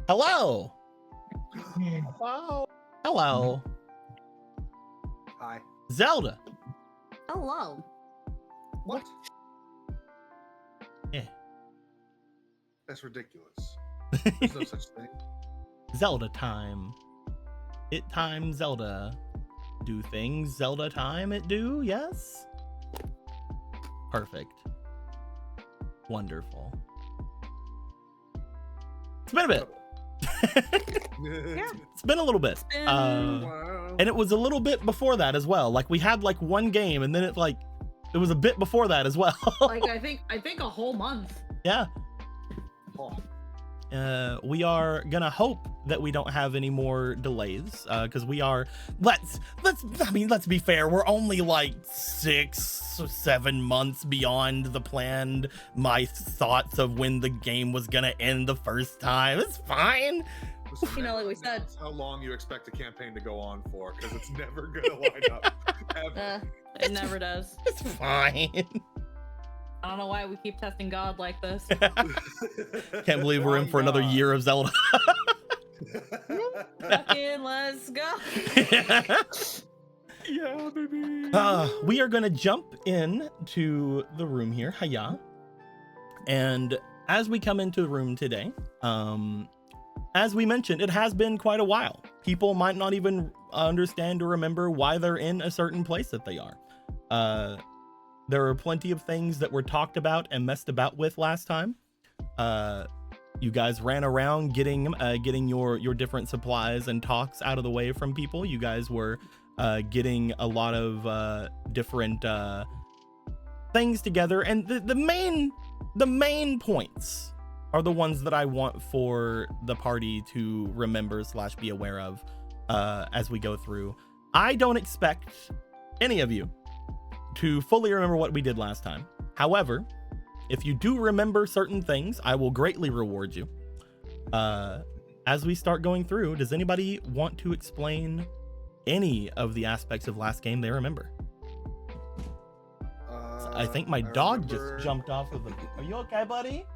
Hello. Wow. Hello. Hi. Zelda. Hello. What? Yeah. That's ridiculous. There's no such thing. Zelda time. It time Zelda. Do things Zelda time it do, yes? Perfect. Wonderful. It's been a bit. Yeah. It's been a little bit. Wow. And it was a little bit before that as well. Like we had like one game and then it was a bit before that as well. Like I think a whole month. Yeah. Oh, We are gonna hope that we don't have any more delays, because we are let's be fair, we're only like 6 or 7 months beyond the planned my thoughts of when the game was gonna end the first time. It's fine. listen, You know, never like we said. announce how long you expect a campaign to go on for, because it's never gonna line up. Ever. It never does. It's fine. I don't know why we keep testing God like this. Can't believe we're in for another year of Zelda. Fucking let's go. Yeah, baby. We are gonna jump in to the room here. Hiya. And as we come into the room today, as we mentioned, it has been quite a while. People might not even understand or remember why they're in a certain place that they are. There are plenty of things that were talked about and messed about with last time. You guys ran around getting your different supplies and talks out of the way from people. You guys were getting a lot of different things together, and the main points are the ones that I want for the party to remember / be aware of as we go through. I don't expect any of you to fully remember what we did last time. However, if you do remember certain things, I will greatly reward you. As we start going through, does anybody want to explain any of the aspects of last game they remember? I think my dog just jumped off of the... Are you okay, buddy?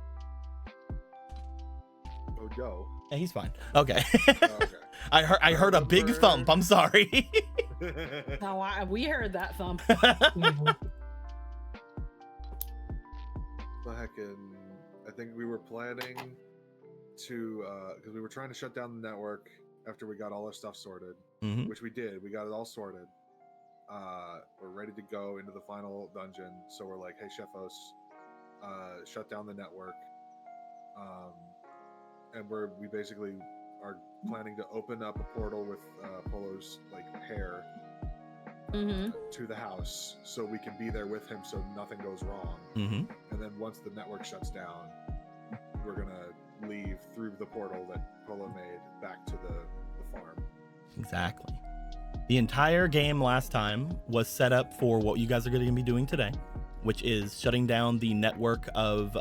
Oh, Joe. Yeah, he's fine. Okay. Okay. I heard a big thump. I'm sorry. No, we heard that thump. I think we were planning to, because we were trying to shut down the network after we got all our stuff sorted, which we did. We got it all sorted. We're ready to go into the final dungeon. So we're like, hey, Shefos, shut down the network. And we basically are planning to open up a portal with Polo's like hair to the house, so we can be there with him, so nothing goes wrong. And then once the network shuts down, we're gonna leave through the portal that Polo made back to the farm. Exactly. The entire game last time was set up for what you guys are going to be doing today, which is shutting down the network of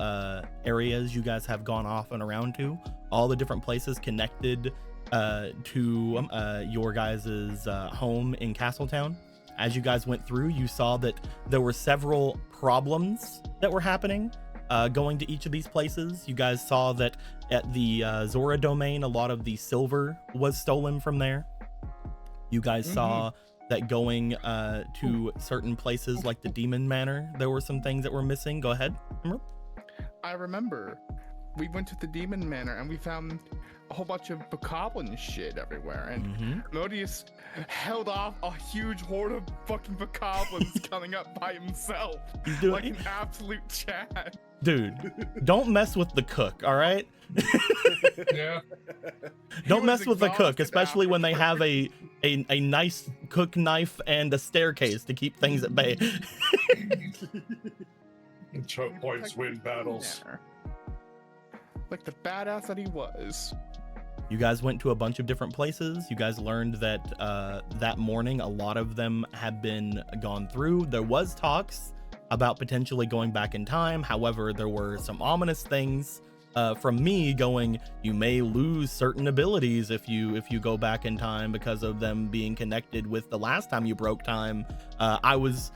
areas you guys have gone off and around to, all the different places connected to your guys' home in Castletown. As you guys went through, you saw that there were several problems that were happening going to each of these places. You guys saw that at the Zora domain, a lot of the silver was stolen from there. You guys saw that going to certain places like the Demon Manor, there were some things that were missing. Go ahead. Remember? I remember. We went to the Demon Manor and we found a whole bunch of bokoblin shit everywhere, and Modius held off a huge horde of fucking bokoblins coming up by himself. He's doing like an absolute Chad. Dude, don't mess with the cook, all right? Yeah. Don't mess with the cook, exhausted especially when they have a nice cook knife and a staircase to keep things at bay. Choke points win battles. Like the badass that he was. You guys went to a bunch of different places. You guys learned that that morning, a lot of them had been gone through. There was talks about potentially going back in time. However, there were some ominous things from me going, you may lose certain abilities if you go back in time because of them being connected with the last time you broke time. I was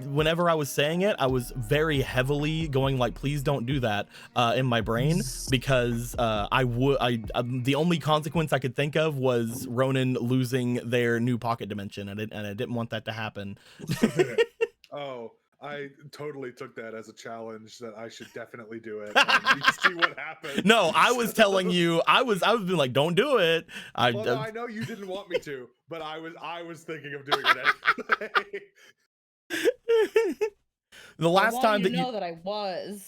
whenever I was saying it, I was very heavily going like, please don't do that in my brain, because the only consequence I could think of was Ronan losing their new pocket dimension, and I didn't want that to happen. Oh, I totally took that as a challenge that I should definitely do it and see what happens. No, I was telling you, I was being like, don't do it. Well, no, I know you didn't want me to, but I was thinking of doing it anyway. The last time that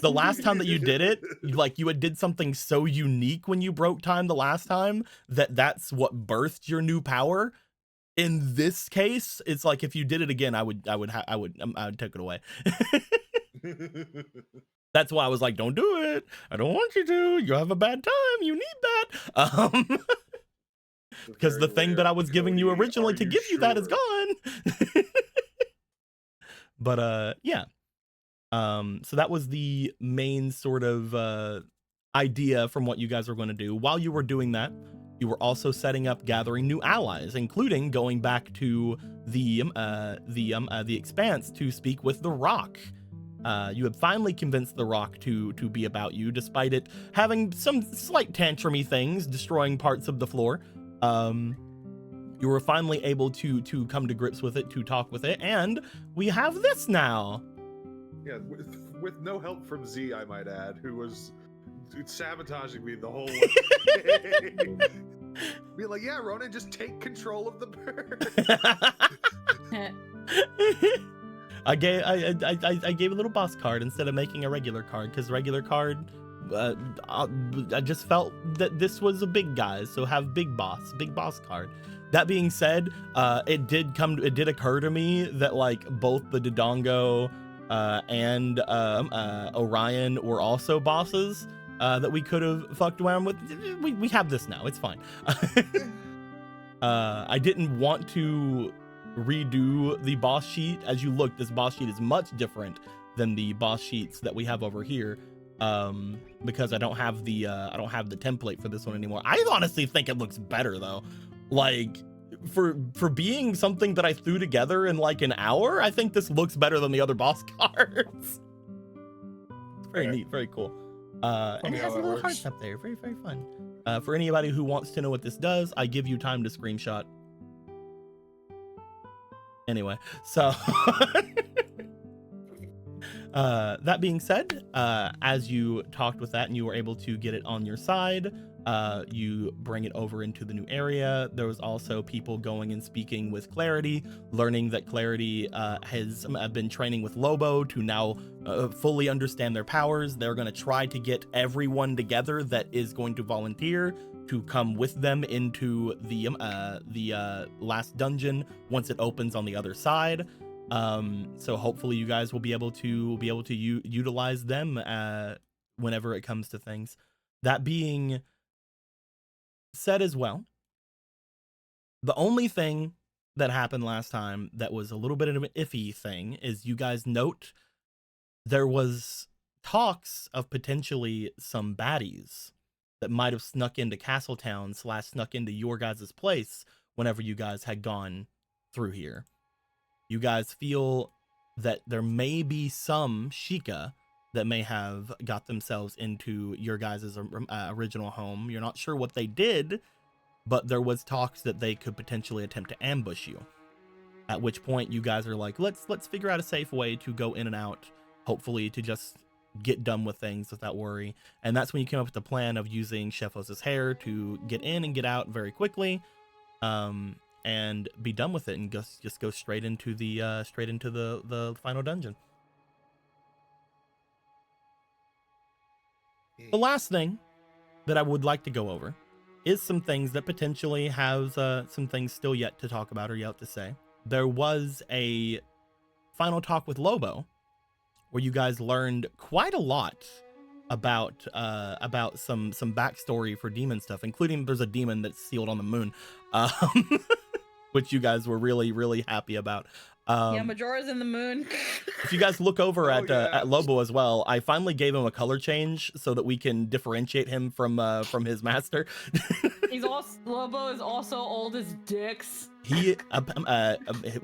the last time that you did it, like you had did something so unique when you broke time the last time that's what birthed your new power. In this case, it's like if you did it again, I would take it away. That's why I was like, don't do it. I don't want you to. You have a bad time. You need that. Because the thing that I was giving you originally to give you that is gone. But yeah. So that was the main sort of idea from what you guys were going to do. While you were doing that, you were also setting up gathering new allies, including going back to the Expanse to speak with the Rock. You had finally convinced the Rock to be about you, despite it having some slight tantrumy things, destroying parts of the floor. You were finally able to come to grips with it, to talk with it, and we have this now. Yeah, with no help from Z, I might add, who was sabotaging me the whole way. Be like, yeah, Ronan, just take control of the bird. I gave a little boss card instead of making a regular card, because regular card, I just felt that this was a big guy, so have big boss card. That being said, it did occur to me that like both the Dodongo and Orion were also bosses that we could have fucked around with. We have this now. It's fine. I didn't want to redo the boss sheet. As you look, this boss sheet is much different than the boss sheets that we have over here, because I don't have the template for this one anymore. I honestly think it looks better though. Like for being something that I threw together in like an hour, I think this looks better than the other boss cards. It's very neat, very cool. And it has little hearts up there. Very, very fun. For anybody who wants to know what this does, I give you time to screenshot. Anyway, so that being said, as you talked with that and you were able to get it on your side, you bring it over into the new area. There was also people going and speaking with Clarity, learning that Clarity has been training with Lobo to now fully understand their powers. They're going to try to get everyone together that is going to volunteer to come with them into the last dungeon once it opens on the other side. So hopefully you guys will be able to utilize them whenever it comes to things. That being said as well, the only thing that happened last time that was a little bit of an iffy thing is you guys note there was talks of potentially some baddies that might have snuck into Castletown / snuck into your guys' place whenever you guys had gone through here. You guys feel that there may be some Sheikah that may have got themselves into your guys' original home. You're not sure what they did, but there was talks that they could potentially attempt to ambush you. At which point you guys are like, let's figure out a safe way to go in and out, hopefully to just get done with things without worry. And that's when you came up with the plan of using Shefos' hair to get in and get out very quickly, and be done with it and just go straight into the final dungeon. The last thing that I would like to go over is some things that potentially have some things still yet to talk about or yet to say. There was a final talk with Lobo where you guys learned quite a lot about some backstory for demon stuff, including there's a demon that's sealed on the moon, which you guys were really, really happy about. Yeah, Majora's in the moon. If you guys look over Oh, yeah. at Lobo as well, I finally gave him a color change so that we can differentiate him from his master. He's also Lobo is also old as dicks. He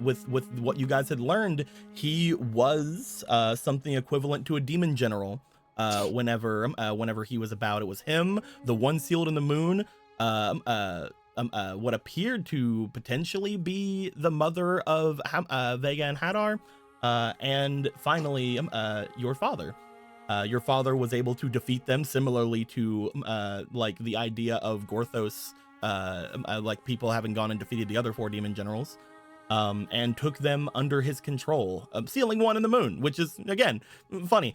with what you guys had learned, he was something equivalent to a demon general. Whenever he was about, it was him, the one sealed in the moon, what appeared to potentially be the mother of Vega and Hadar, and finally your father. Your father was able to defeat them, similarly to like the idea of Gorthos, like people having gone and defeated the other 4 demon generals, and took them under his control, sealing one in the moon, which is, again, funny.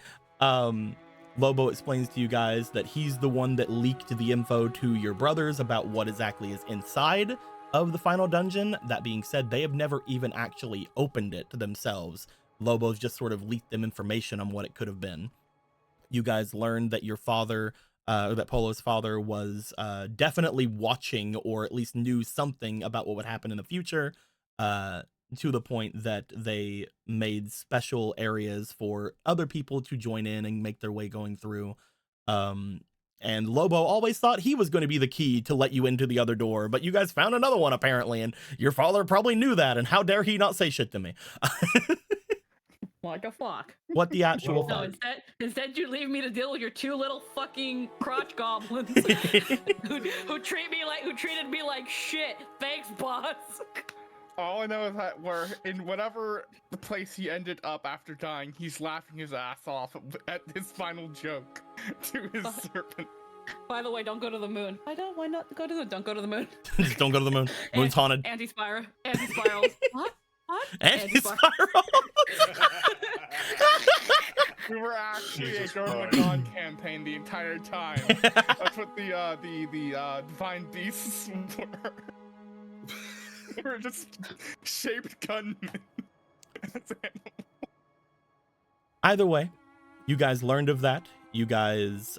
Lobo explains to you guys that he's the one that leaked the info to your brothers about what exactly is inside of the final dungeon. That being said, they have never even actually opened it themselves. Lobo's just sort of leaked them information on what it could have been. You guys learned that your father, that Polo's father, was definitely watching, or at least knew something about what would happen in the future, to the point that they made special areas for other people to join in and make their way going through. And Lobo always thought he was going to be the key to let you into the other door, but you guys found another one apparently, and your father probably knew that, and how dare he not say shit to me. What the fuck? What the actual No, fuck? instead you leave me to deal with your 2 little fucking crotch goblins who treated me like shit. Thanks, boss. All I know is that we're in whatever the place he ended up after dying, he's laughing his ass off at his final joke to his serpent. By the way, don't go to the moon. Why not go to the? Don't go to the moon. Just don't go to the moon. Moon's haunted. Anti-spirals. What? What? Anti-spiral. We were actually a Gurmagon campaign the entire time. That's what the divine beasts were. They were just shaped gunmen. Either way, you guys learned of that. You guys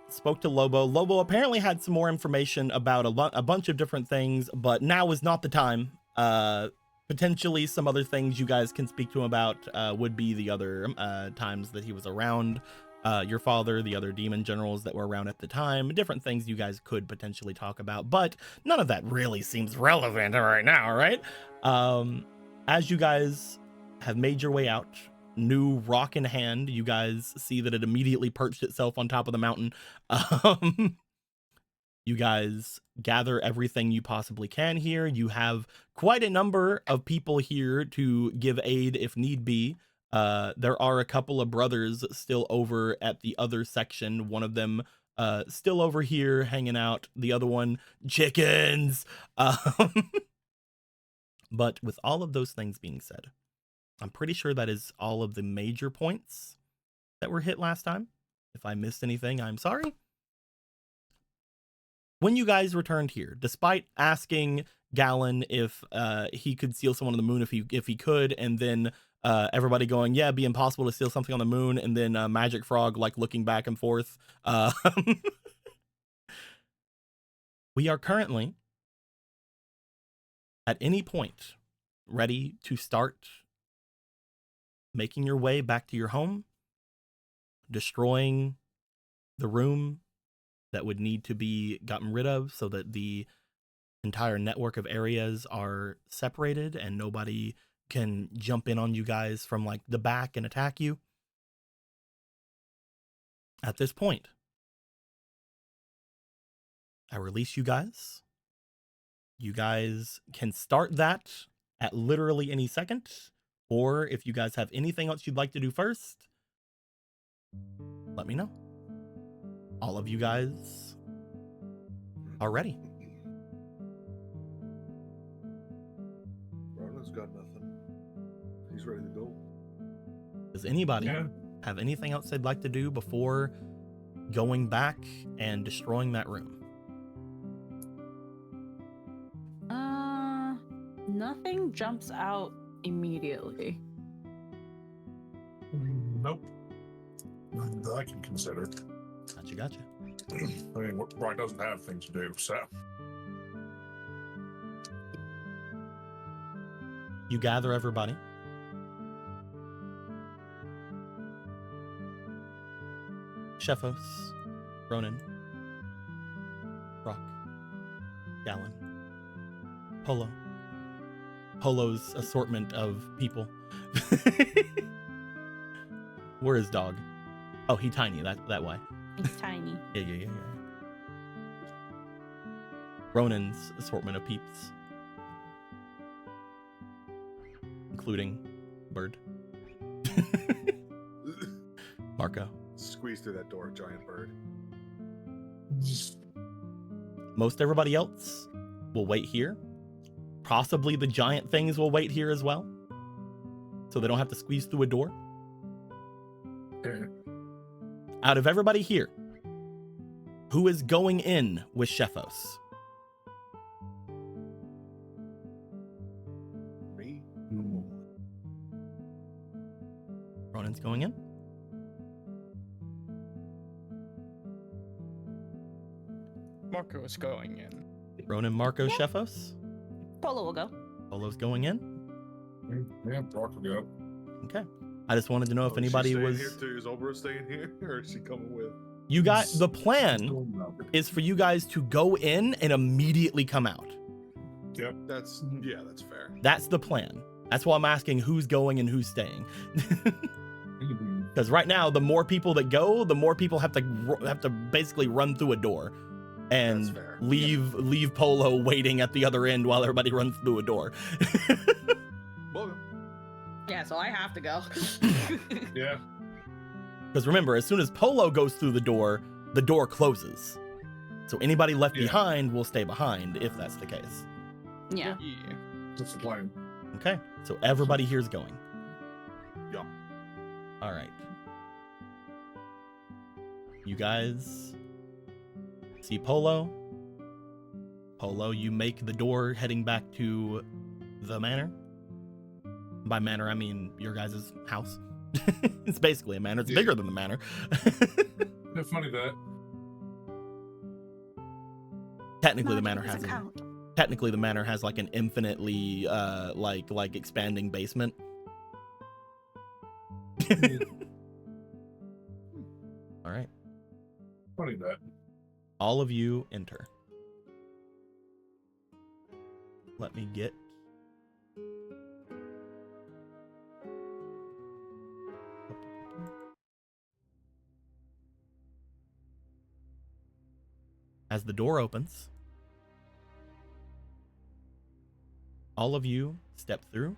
spoke to Lobo. Lobo apparently had some more information about a bunch of different things, but now is not the time. Potentially some other things you guys can speak to him about would be the other times that he was around. Your father, the other demon generals that were around at the time, different things you guys could potentially talk about, but none of that really seems relevant right now, right? As you guys have made your way out, new rock in hand, you guys see that it immediately perched itself on top of the mountain. You guys gather everything you possibly can here. You have quite a number of people here to give aid if need be. There are a couple of brothers still over at the other section. One of them still over here hanging out. The other one, chickens. But with all of those things being said, I'm pretty sure that is all of the major points that were hit last time. If I missed anything, I'm sorry. When you guys returned here, despite asking Gallon if he could seal someone on the moon if he could, and then everybody going, yeah, it'd be impossible to seal something on the moon, and then Magic Frog like looking back and forth. We are currently at any point ready to start making your way back to your home, destroying the room that would need to be gotten rid of so that the entire network of areas are separated and nobody can jump in on you guys from like the back and attack you. At this point, I release you guys. You guys can start that at literally any second, or if you guys have anything else you'd like to do first, let me know. All of you guys are ready. Ronan's got nothing. He's ready to go. Does anybody have anything else they'd like to do before going back and destroying that room? Nothing jumps out immediately. Nope. Nothing that I can consider. Gotcha. I mean, Brian doesn't have things to do, so. You gather everybody Shefos, Ronan, Rock, Gallon, Polo. Polo's assortment of people. Where is dog? Oh, he tiny. That way. It's tiny. Yeah. Ronan's assortment of peeps, including Bird, Marco. Squeeze through that door, giant bird. Most everybody else will wait here. Possibly the giant things will wait here as well, so they don't have to squeeze through a door. Out of everybody here, who is going in with Shefos? Me? Ronan's going in. Marco is going in. Ronan, Marco, Shefos. Polo will go. Polo's going in. Yeah, Brock will go. Okay. I just wanted to know if anybody was. Here too? Is Obra staying here, or is she coming with? You got the plan is for you guys to go in and immediately come out. Yep. That's fair. That's the plan. That's why I'm asking who's going and who's staying. Because right now, the more people that go, the more people have to basically run through a door and leave Polo waiting at the other end while everybody runs through a door. Welcome. Yeah, so I have to go. Yeah. Because remember, as soon as Polo goes through the door closes. So anybody left behind will stay behind if that's the case. Yeah. That's the plan. Okay, so everybody here's going. Yeah. All right. You guys see Polo. Polo, you make the door heading back to the manor. By manor, I mean your guys' house. It's basically a manor. It's bigger than the manor. Yeah, funny that. Technically, the manor has technically the manor has like an infinitely like expanding basement. All right. Funny that. All of you enter. Let me get as the door opens. All of you step through.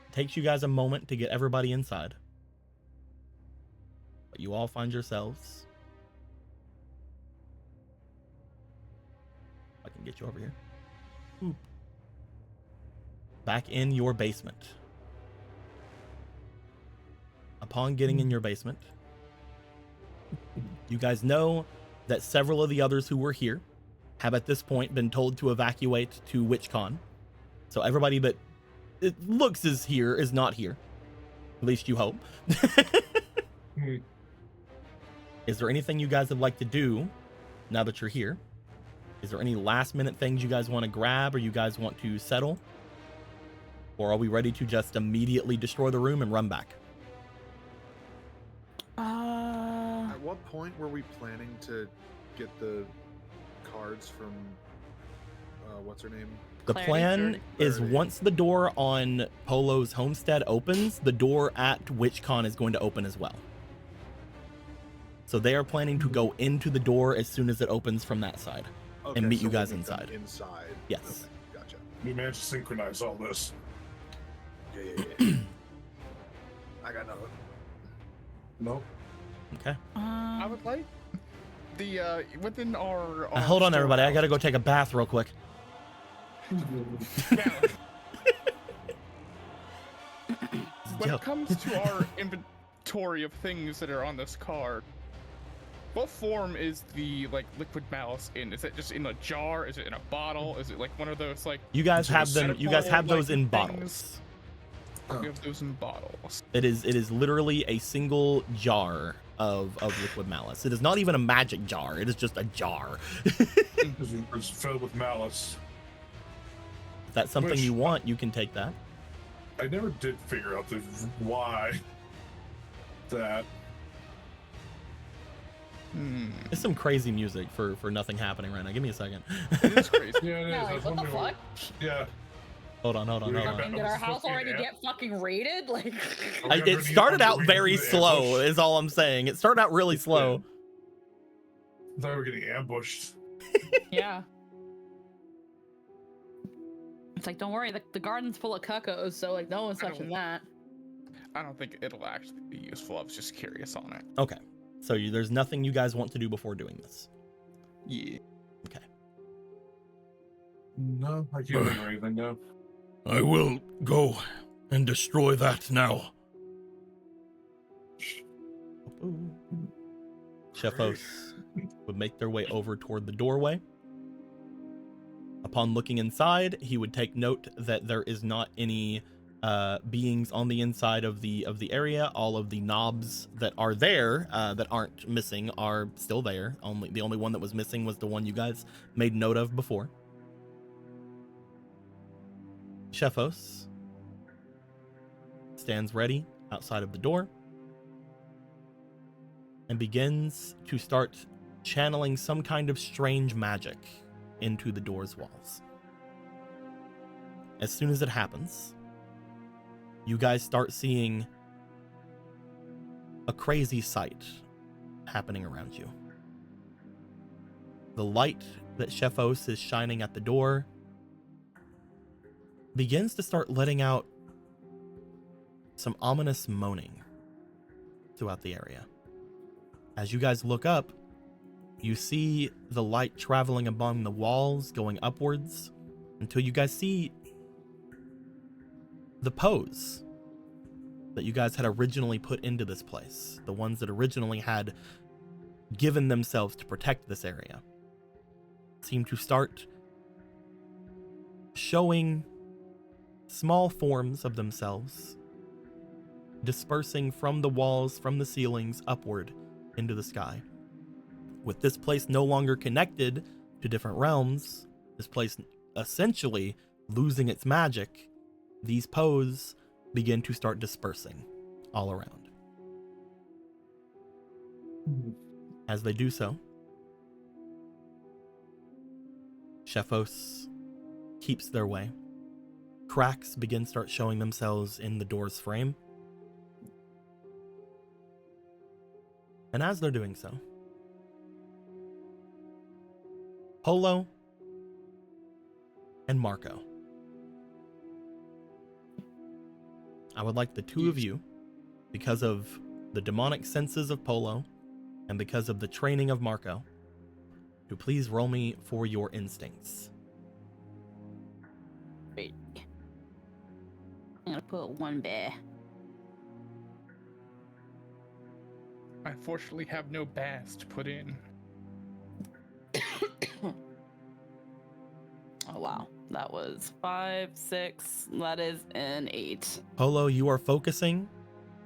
It takes you guys a moment to get everybody inside. But you all find yourselves. I can get you over here. Ooh. Back in your basement. Upon getting in your basement, you guys know that several of the others who were here have at this point been told to evacuate to WitchCon. So everybody that it looks is here is not here. At least you hope. Is there anything you guys would like to do now that you're here? Is there any last minute things you guys want to grab or you guys want to settle? Or are we ready to just immediately destroy the room and run back? At what point were we planning to get the cards from what's her name? The Clarity. plan is Clarity. once the door on Polo's homestead opens, the door at WitchCon is going to open as well. So they are planning to go into the door as soon as it opens from that side. Okay, meet so you guys we'll meet them inside. Inside. Yes. Okay, gotcha. We managed to synchronize all this. Yeah. I got nothing. Nope. Okay. I would like the within our Hold on, everybody. I storehouse- gotta go take a bath real quick. Yeah. When Yo. it comes to our inventory of things that are on this card, what form is the liquid malice in? Is it just in a jar? Is it in a bottle? Is it like one of those You guys So have them. You guys have those in things- bottles. we have those in bottles? It is literally a single jar of liquid malice. It is not even a magic jar. It is just a jar. It's filled with malice. If that's something Which- you want, you can take that. I never did figure out why that It's some crazy music for nothing happening right now. Give me a second. It is crazy. Yeah, it is. Yeah, I was like, what the wondering fuck? Yeah. Hold on. Did our house fucking already amp. get fucking raided? Like, Are we It underneath- started are out we very getting the slow, ambush? is all I'm saying. It started out really slow. I thought we were getting ambushed. yeah. It's like, don't worry, the garden's full of cuckoos, so like no one's touching that. I don't think it'll actually be useful. I was just curious on it. Okay. So there's nothing you guys want to do before doing this. Yeah. Okay. No, I can't think of anything now. I will go and destroy that now. Chefos would make their way over toward the doorway. Upon looking inside, he would take note that there is not any beings on the inside of the area. All of the knobs that are there that aren't missing are still there. The only one that was missing was the one you guys made note of before. Chefos stands ready outside of the door and begins to start channeling some kind of strange magic into the door's walls. As soon as it happens, you guys start seeing a crazy sight happening around you. The light that Chefos is shining at the door begins to start letting out some ominous moaning throughout the area. As you guys look up, you see the light traveling among the walls, going upwards, until you guys see the pose that you guys had originally put into this place, the ones that originally had given themselves to protect this area, seem to start showing small forms of themselves dispersing from the walls, from the ceilings, upward into the sky. With this place no longer connected to different realms, this place essentially losing its magic, these pose begin to start dispersing all around. As they do so, Chefos keeps their way. Cracks begin to start showing themselves in the door's frame. And as they're doing so, Polo and Marco, I would like the two of you, because of the demonic senses of Polo and because of the training of Marco, to please roll me for your instincts. Wait. I'm gonna put one bear. I unfortunately have no bass to put in. Oh wow, that was 5, 6. That is an 8. Polo, you are focusing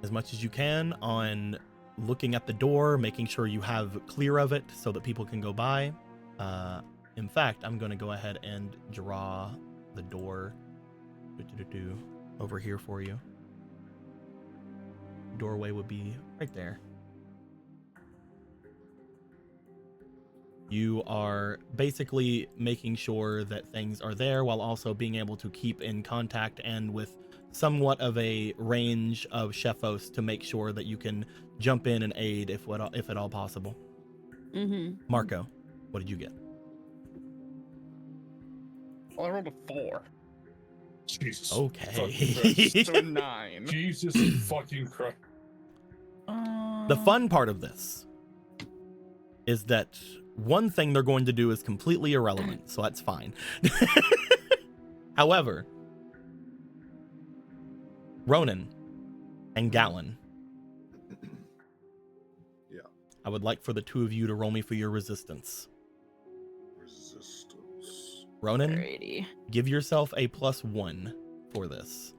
as much as you can on looking at the door, making sure you have clear of it so that people can go by. In fact, I'm going to go ahead and draw the door over here for you. Doorway would be right there. You are basically making sure that things are there while also being able to keep in contact and with somewhat of a range of Chefos to make sure that you can jump in and aid if at all possible. Mm-hmm. Marco, what did you get? Well, I rolled a 4. Jesus. Okay. Fucking Christ. So a 9. Jesus fucking Christ. The fun part of this is that one thing they're going to do is completely irrelevant, so that's fine. However, Ronan and Gallon, Yeah. I would like for the two of you to roll me for your resistance. Resistance. Ronan, 80. give yourself a +1 for this.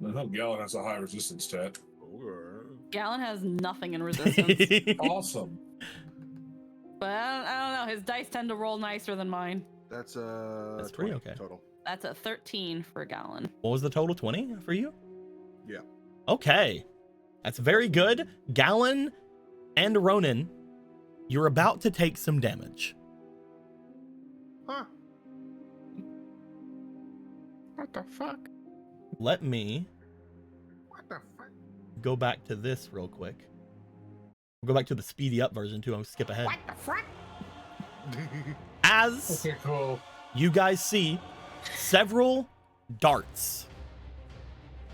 I know Gallon has a high resistance stat. Okay. Gallon has nothing in resistance. Awesome. But I don't know. His dice tend to roll nicer than mine. That's That's pretty 20 okay. total. That's a 13 for Gallon. What was the total? 20 for you? Yeah. Okay. That's very good. Gallon and Ronan, you're about to take some damage. Huh. What the fuck? Let me What the fuck? go back to this real quick. We'll go back to the speedy up version too. I'll skip ahead. What the fuck? As Okay, cool. you guys see several darts,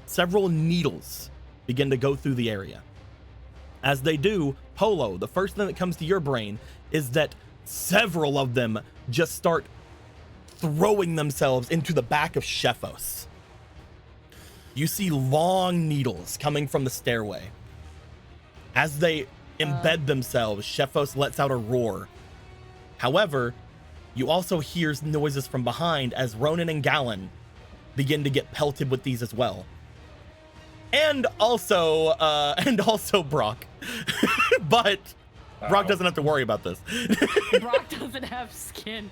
several needles begin to go through the area. As they do, Polo, the first thing that comes to your brain is that several of them just start throwing themselves into the back of Shefos. You see long needles coming from the stairway. As they embed themselves, Shefos lets out a roar. However, you also hear noises from behind as Ronan and Gallon begin to get pelted with these as well. And also Brock. But Brock doesn't have to worry about this. Brock doesn't have skin.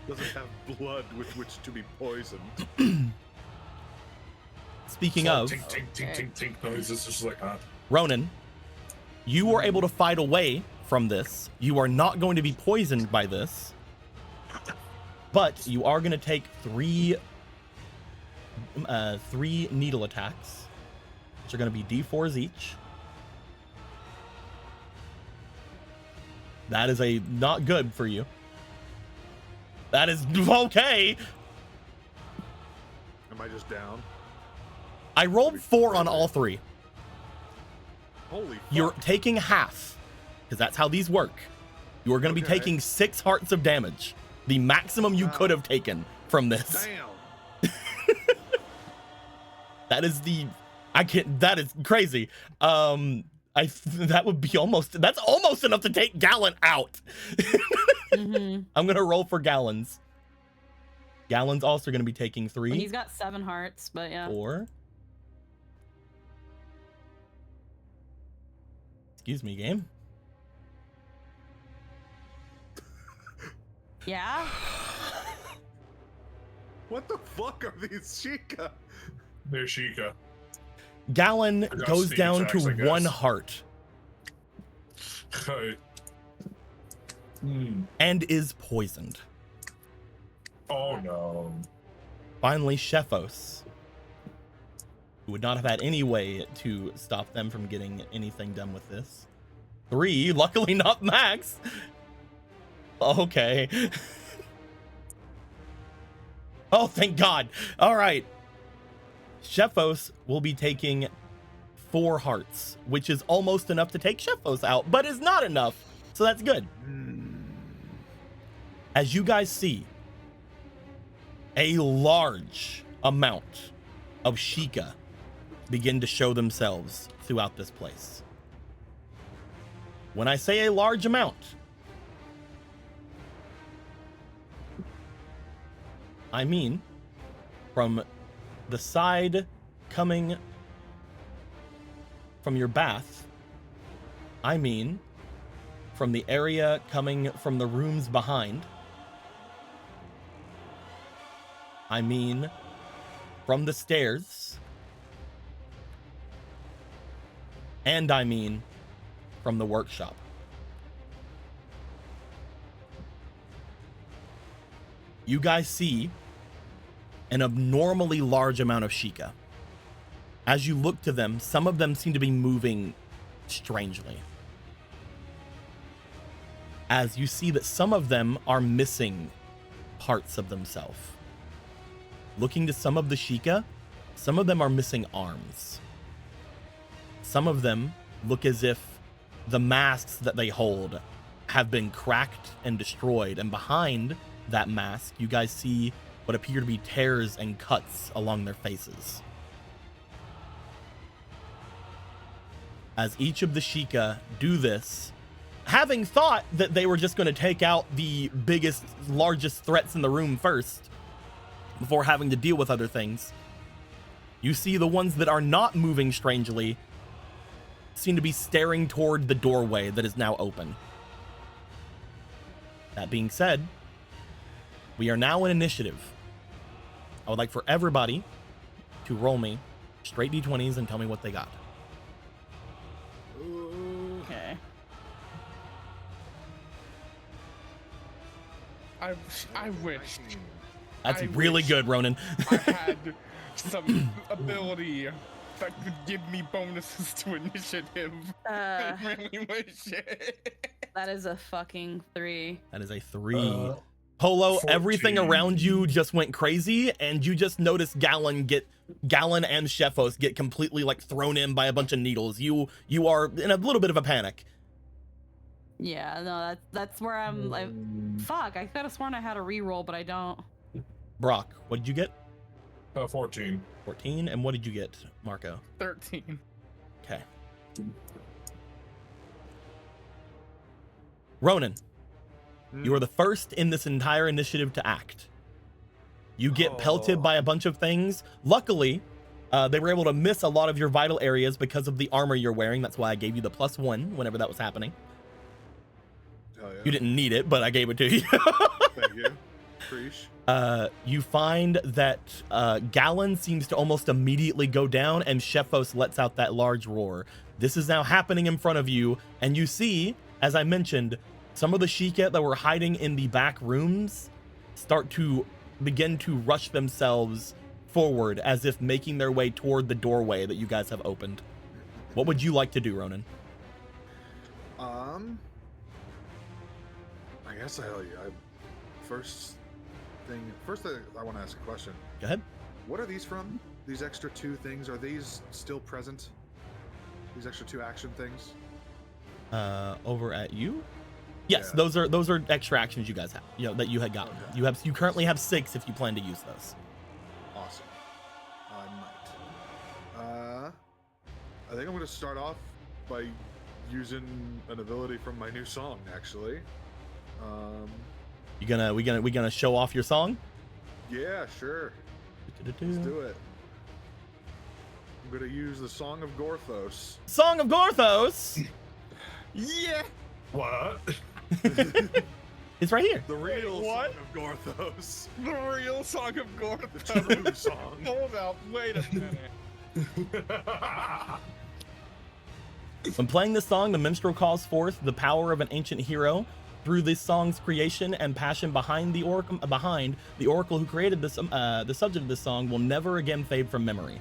Doesn't have blood with which to be poisoned. Speaking So of, tink, tink, tink, tink, tink noises. Just like, Ronan, you were able to fight away from this. You are not going to be poisoned by this, but you are going to take three needle attacks, which are going to be D4s each. That is a not good for you. That is okay. Am I just down? I rolled 4 on all 3. Holy fuck. You're taking half, because that's how these work. You are going to be Okay. taking 6 hearts of damage, the maximum you could have taken from this. Damn. That is that is crazy. That would be that's almost enough to take Gallon out. Mm-hmm. I'm going to roll for Gallons. Gallon's also going to be taking 3. He's got 7 hearts, but yeah. 4. Excuse me, game. Yeah? What the fuck are these Sheikah? there's Sheikah. Gallon got goes sneak down attacks, I to guess. 1 heart Okay. and is poisoned. Oh no. Finally, Shefos, who would not have had any way to stop them from getting anything done with this. 3, luckily not Max. Okay. Oh, thank God. All right. Shefos will be taking 4 hearts, which is almost enough to take Shefos out, but is not enough. So that's good. As you guys see, a large amount of Sheikah begin to show themselves throughout this place. When I say a large amount, I mean from the side coming from your bath. I mean from the area coming from the rooms behind. I mean from the stairs. And I mean from the workshop. You guys see an abnormally large amount of Sheikah. As you look to them, some of them seem to be moving strangely. As you see that some of them are missing parts of themselves. Looking to some of the Sheikah, some of them are missing arms. Some of them look as if the masks that they hold have been cracked and destroyed, and behind that mask, you guys see what appear to be tears and cuts along their faces. As each of the Sheikah do this, having thought that they were just going to take out the biggest, largest threats in the room first, before having to deal with other things, you see the ones that are not moving strangely seem to be staring toward the doorway that is now open. That being said, we are now in initiative. I would like for everybody to roll me straight d20s and tell me what they got. Okay. I wish That's I really wish good, Ronan. I had some ability that could give me bonuses to initiative. I really wish it. That is a fucking 3. That is a 3. Polo, 14. everything around you just went crazy, and you just noticed Gallon and Shefos get completely like thrown in by a bunch of needles. You are in a little bit of a panic. Yeah, no, that's where I'm like, fuck, I could have sworn I had a reroll, but I don't. Brock, what did you get? 14. 14. And what did you get, Marco? 13. Okay. Ronan, you are the first in this entire initiative to act. You get pelted by a bunch of things. Luckily, they were able to miss a lot of your vital areas because of the armor you're wearing. That's why I gave you the +1 whenever that was happening. Hell yeah. You didn't need it, but I gave it to you. Thank you. Preach. You find that Gallon seems to almost immediately go down, and Shefos lets out that large roar. This is now happening in front of you, and you see, as I mentioned, some of the Sheikah that were hiding in the back rooms start to begin to rush themselves forward as if making their way toward the doorway that you guys have opened. What would you like to do, Ronan? I guess first I want to ask a question. Go ahead. What are these from? These extra 2 things, are these still present? These extra 2 action things? Over at you? Yes, Yeah. those are extra actions you guys have, that you had gotten. Okay. You currently have 6 if you plan to use those. Awesome. I might. I think I'm going to start off by using an ability from my new song, actually. We gonna show off your song? Yeah, sure. Let's do it. I'm going to use the Song of Gorthos. Song of Gorthos. Yeah. What? It's right here. The real what? Song of Gorthos. The real Song of The Gorthos. true song. Hold up. Wait a minute. When playing this song, the minstrel calls forth the power of an ancient hero. Through this song's creation and passion behind the oracle who created this, the subject of this song will never again fade from memory.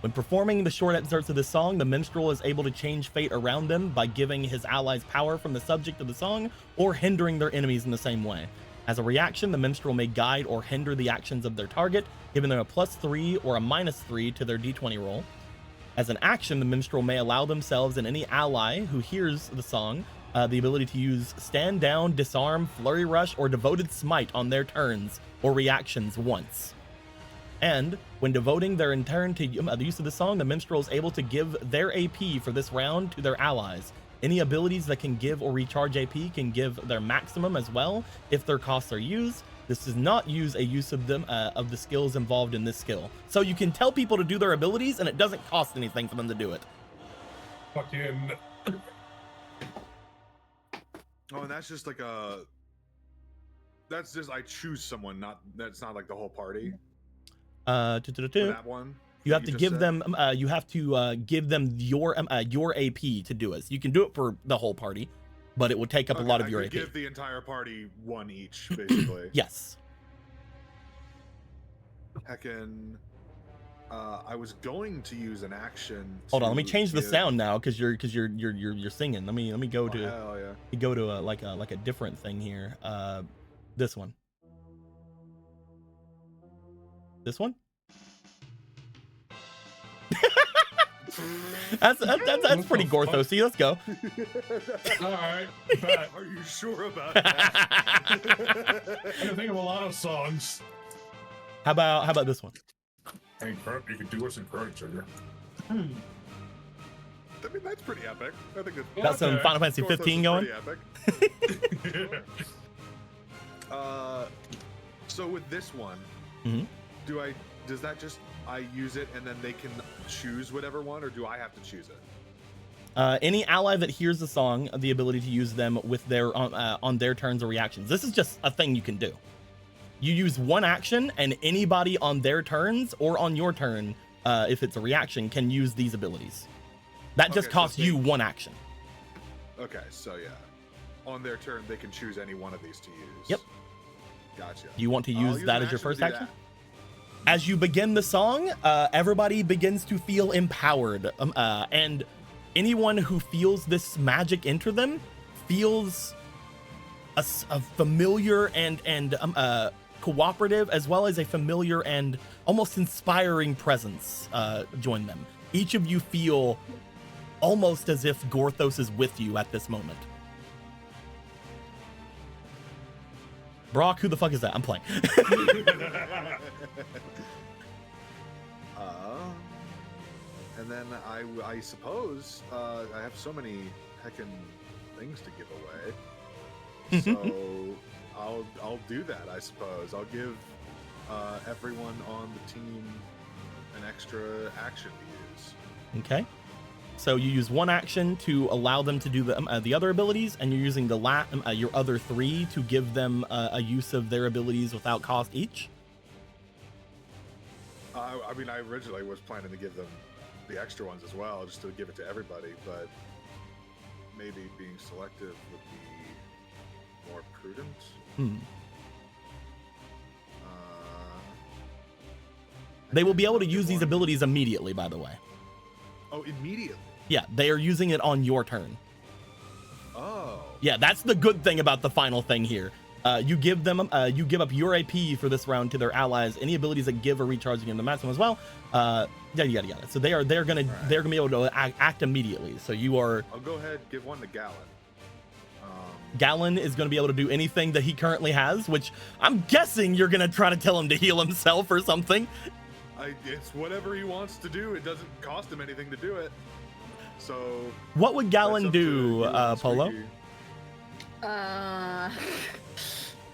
When performing the short excerpts of this song, the minstrel is able to change fate around them by giving his allies power from the subject of the song or hindering their enemies in the same way. As a reaction, the minstrel may guide or hinder the actions of their target, giving them a +3 or a -3 to their d20 roll. As an action, the minstrel may allow themselves and any ally who hears the song the ability to use Stand Down, Disarm, Flurry Rush, or Devoted Smite on their turns or reactions once. And when devoting their turn to the use of the song, the minstrel is able to give their AP for this round to their allies. Any abilities that can give or recharge AP can give their maximum as well if their costs are used. This does not use a use of them of the skills involved in this skill. So you can tell people to do their abilities and it doesn't cost anything for them to do it. Fucking. Oh, and that's just like that's just I choose someone, that's not like the whole party. For that one. You have to just give said? them give them your AP to do it. So you can do it for the whole party, but it would take up a lot of your I AP. could give the entire party 1 each, basically. Yes. Heckin', I was going to use an action. Hold on, let me to change the give- sound now because you're singing. Let me go Oh, to hell yeah. a different thing here. This one. This one. That's pretty Gorthosy. Let's go. All right. Bet. Are you sure about that? I can think of a lot of songs. How about this one? Hey, Kurt, you could do us in Chrono Trigger. I mean, that's pretty epic. I think Got some Okay. Final Fantasy Gorthos 15 is going. pretty epic. So with this one, Mhm. does that just I use it and then they can choose whatever one, or do I have to choose it? Any ally that hears the song, the ability to use them with their on their turns or reactions. This is just a thing you can do. You use one action, and anybody on their turns or on your turn, if it's a reaction, can use these abilities. That just Okay, so costs you one action. Okay, so yeah, on their turn they can choose any one of these to use. Yep. Gotcha. Do you want to I'll use that an as your to first do action? that. As you begin the song, everybody begins to feel empowered, and anyone who feels this magic enter them feels a familiar and cooperative, as well as a familiar and almost inspiring presence join them. Each of you feel almost as if Gorthos is with you at this moment. Brock, who the fuck is that? I'm playing. And then I suppose I have so many heckin' things to give away, so I'll do that. I suppose I'll give everyone on the team an extra action to use. Okay. So you use one action to allow them to do the other abilities, and you're using your other 3 to give them a use of their abilities without cost each. I mean, I originally was planning to give them the extra ones as well, just to give it to everybody, but maybe being selective would be more prudent. They will be able to use these abilities immediately, by the way. Oh, immediately? Yeah, they are using it on your turn. Oh. Yeah, that's the good thing about the final thing here. You give them, you give up your AP for this round to their allies. Any abilities that give or recharge again the maximum as well. Yada yada yada. So they're gonna be able to act immediately. So you are. I'll go ahead, give one to Gallon. Gallon is going to be able to do anything that he currently has, which I'm guessing you're going to try to tell him to heal himself or something. It's whatever he wants to do. It doesn't cost him anything to do it. So what would Gallon do, Polo?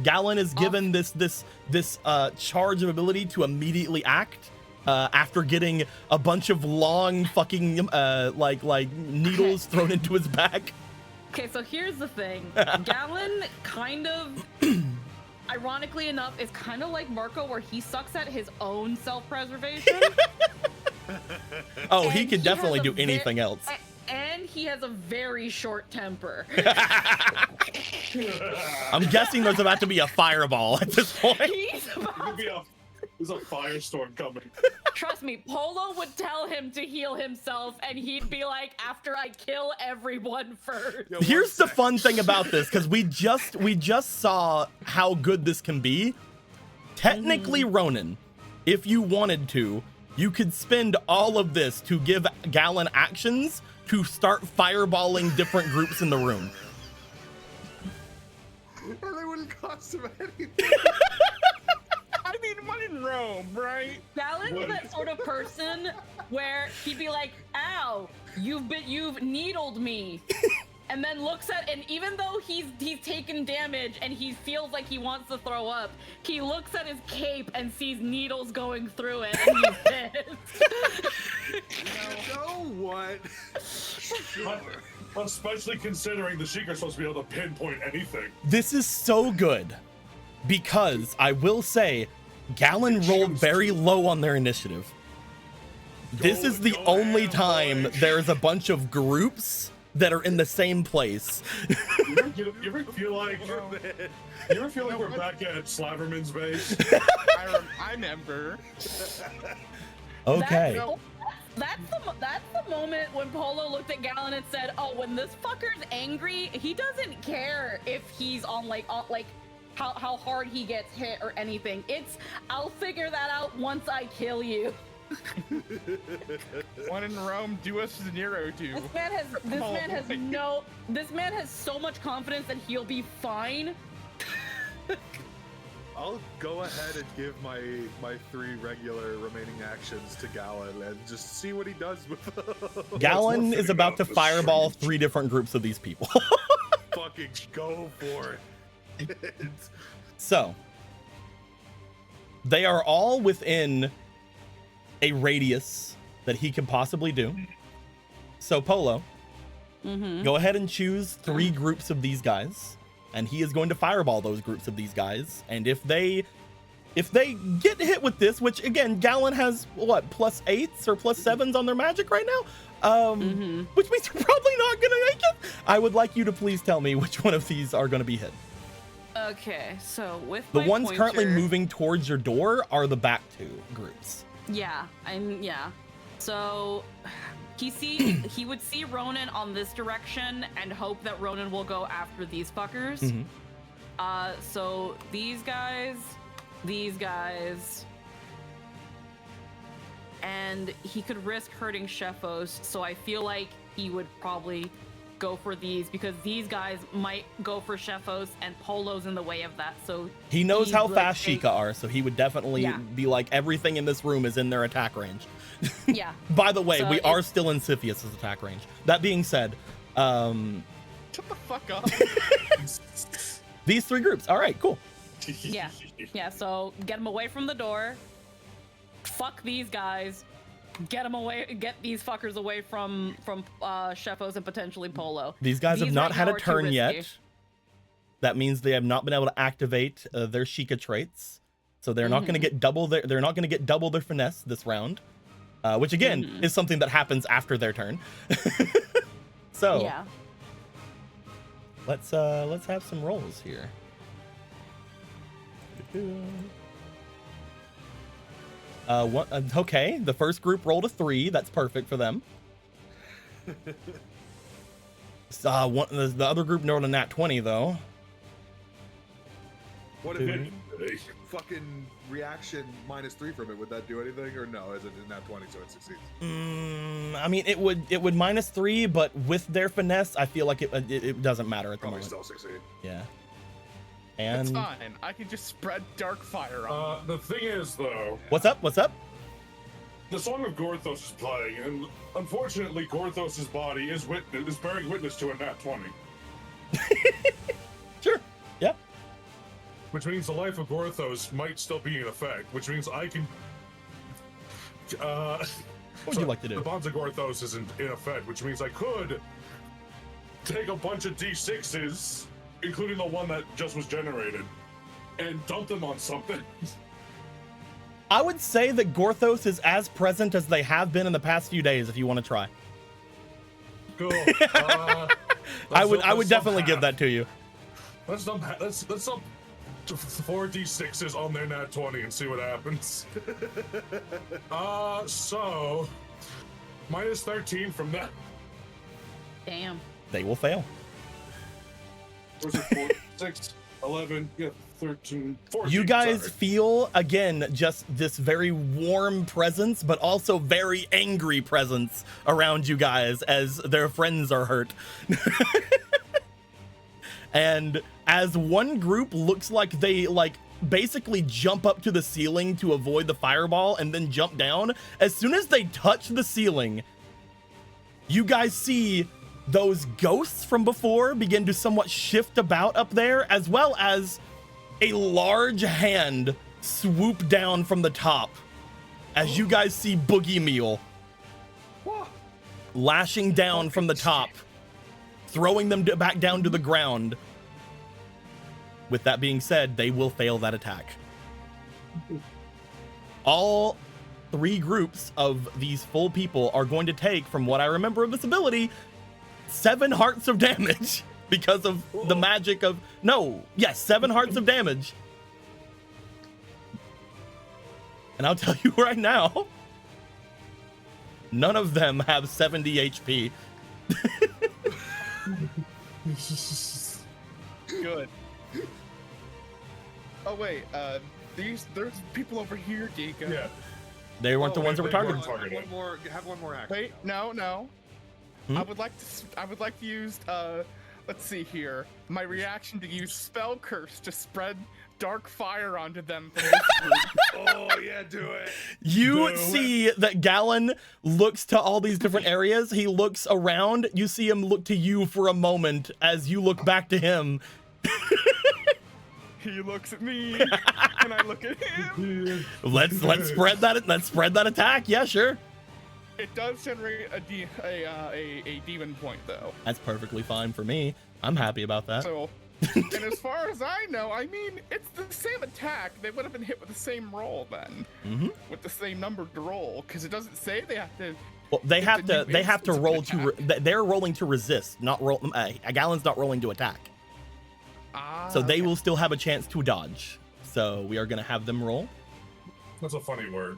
Gallon is given this charge of ability to immediately act after getting a bunch of long fucking like needles thrown into his back. Okay, so here's the thing. Gallon kind of, ironically enough, is kind of like Marco, where he sucks at his own self-preservation. Oh, he could definitely do anything else. And he has a very short temper. I'm guessing there's about to be a fireball at this point. There's a firestorm coming. Trust me, Polo would tell him to heal himself, and he'd be like, after I kill everyone first. Here's the fun thing about this, because we just saw how good this can be. Technically, Ronan, if you wanted to, you could spend all of this to give Gallon actions to start fireballing different groups in the room. And they wouldn't cost him anything. I mean, one in Rome, right? Gallon's that sort of person where he'd be like, ow, you've needled me. And then looks at, and even though he's taken damage and he feels like he wants to throw up, he looks at his cape and sees needles going through it, and he's pissed. You know what? Sure. Especially considering the Sheikah's supposed to be able to pinpoint anything. This is so good because I will say Gallon rolled very low on their initiative. This is the only time there's a bunch of groups that are in the same place. You ever feel like we're back at Slaverman's base? I remember. Okay. That's the moment when Polo looked at Gallon and said, "Oh, when this fucker's angry, he doesn't care if he's on how hard he gets hit or anything. It's I'll figure that out once I kill you." One in Rome, do us as Nero do. This man has so much confidence that he'll be fine. I'll go ahead and give my 3 regular remaining actions to Gallon and just see what he does with them. Gallon is about to fireball 3 different groups of these people. Fucking go for it. So, they are all within a radius that he can possibly do. So, Polo, go ahead and choose 3 groups of these guys, and he is going to fireball those groups of these guys. And if they get hit with this, which again, Gallon has what, +8s or +7s on their magic right now, which means you're probably not gonna make it. I would like you to please tell me which one of these are gonna be hit. Okay, so with The my ones currently pointer- moving towards your door are the back two groups. Yeah, yeah. So he would see Ronan on this direction and hope that Ronan will go after these fuckers. So these guys, and he could risk hurting Shefos. So I feel like he would probably go for these because these guys might go for Shefos and Polo's in the way of that. So He knows he's how like, fast Sheikah are, so he would definitely be like, everything in this room is in their attack range. Yeah. By the way, So we are still in Siphius's attack range. That being said, Shut the fuck up. these three groups. All right, cool. Yeah. So get him away from the door. Fuck these guys. Get these fuckers away from Shefos and potentially Polo. These guys have not right had now a are too turn risky. yet. That means they have not been able to activate their Sheikah traits, so they're not going to get double their. They're not going to get double their finesse this round, which again is something that happens after their turn. So Yeah. let's have some rolls here. Okay, the first group rolled a 3. That's perfect for them. The other group rolled a nat 20 though. What if it fucking reaction -3 from it? Would that do anything, or no? Is it in that 20 so it succeeds? I mean, it would -3, but with their finesse, I feel like it doesn't matter at the Probably moment. still succeed. Yeah. It's And fine. I can just spread dark fire on. The thing is, though, what's up? the Song of Gorthos is playing, and unfortunately, Gorthos's body is bearing witness to a nat 20. Sure. Yeah. Which means the life of Gorthos might still be in effect, which means I can... What would you like to do? The Bonds of Gorthos is in effect, which means I could take a bunch of D6s, including the one that just was generated, and dump them on something. I would say that Gorthos is as present as they have been in the past few days if you want to try. Cool. I would definitely give that to you. Let's dump 4 D6s on their nat 20 and see what happens. So -13 from that. Damn. They will fail. Where's it? 4, 6, 11, yeah, 13, 14. You guys sorry. feel again just this very warm presence, but also very angry presence around you guys as their friends are hurt. And as one group looks like they basically jump up to the ceiling to avoid the fireball and then jump down, as soon as they touch the ceiling, you guys see those ghosts from before begin to somewhat shift about up there, as well as a large hand swoop down from the top as you guys see Boogie Meal lashing down from the top, throwing them back down to the ground. With that being said, they will fail that attack. All 3 groups of these full people are going to take, from what I remember of this ability, 7 hearts of damage because of the magic of... No, yes, 7 hearts of damage. And I'll tell you right now, none of them have 70 HP. Good. Oh wait, there's people over here, Giga. Yeah. They weren't the ones that were targeted. Have one more action. Wait, no. I would like to use let's see here. My reaction to use spell curse to spread dark fire onto them from this group. Oh yeah, do it. You see that Gallon looks to all these different areas. He looks around. You see him look to you for a moment as you look back to him. He looks at me, and I look at him. Let's spread that attack. Yeah, sure. It does generate a demon point though. That's perfectly fine for me. I'm happy about that. So, and as far as I know, I mean, it's the same attack. They would have been hit with the same roll then, with the same number to roll, because it doesn't say they have to. Well, they have to roll to they're rolling to resist, not roll. Gallon's not rolling to attack. So they okay. will still have a chance to dodge. So we are going to have them roll. That's a funny word.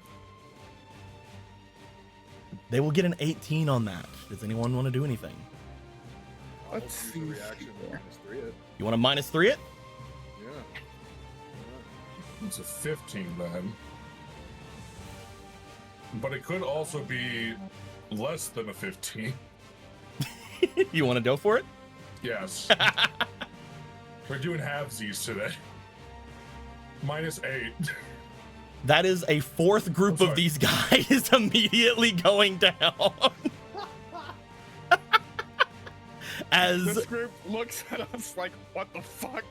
They will get an 18 on that. Does anyone want to do anything? Let's Use see the reaction here. -3 it. You want to -3 it? Yeah. It's a 15 then. But it could also be less than a 15. You want to go for it? Yes. We're doing halvesies today. -8. That is a fourth group I'm of sorry. these guys immediately going down. This As group looks at us like, what the fuck?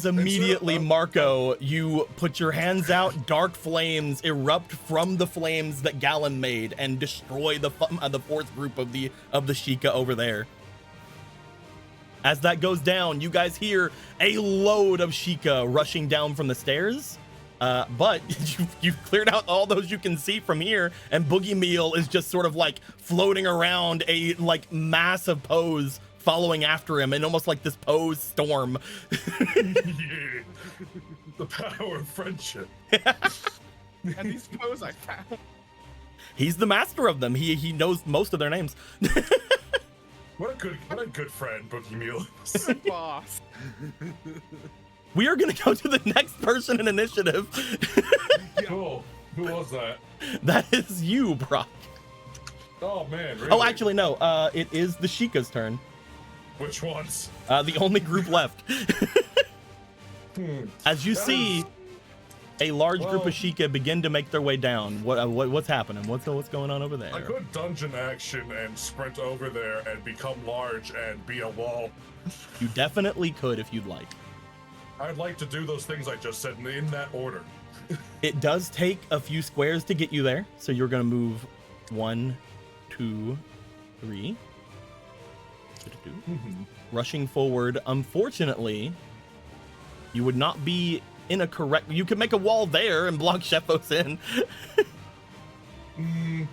immediately Marco, you put your hands out, dark flames erupt from the flames that Galen made and destroy the fourth group of the Sheikah over there. As that goes down, you guys hear a load of Sheikah rushing down from the stairs. But you've cleared out all those you can see from here, and Boogie Meal is just sort of like floating around a like massive pose following after him, and almost like this pose storm. Yeah. The power of friendship. And these pose I found. He's the master of them. He knows most of their names. What a good friend, Boogie Meal. Good boss. We are gonna go to the next person in initiative. Cool. Who was that? That is you, Brock. Oh man, really? Oh, actually, no. It is the Sheikah's turn. Which ones? The only group left. Hmm. As you see, a large group Well- of Sheikah begin to make their way down. What's happening? What's going on over there? I could dungeon action and sprint over there and become large and be a wall. You definitely could if you'd like. I'd like to do those things I just said in that order. It does take a few squares to get you there, so you're gonna move 1, 2, 3. Rushing forward. Unfortunately, you would not be in a correct. You could make a wall there and block Sheffos in. I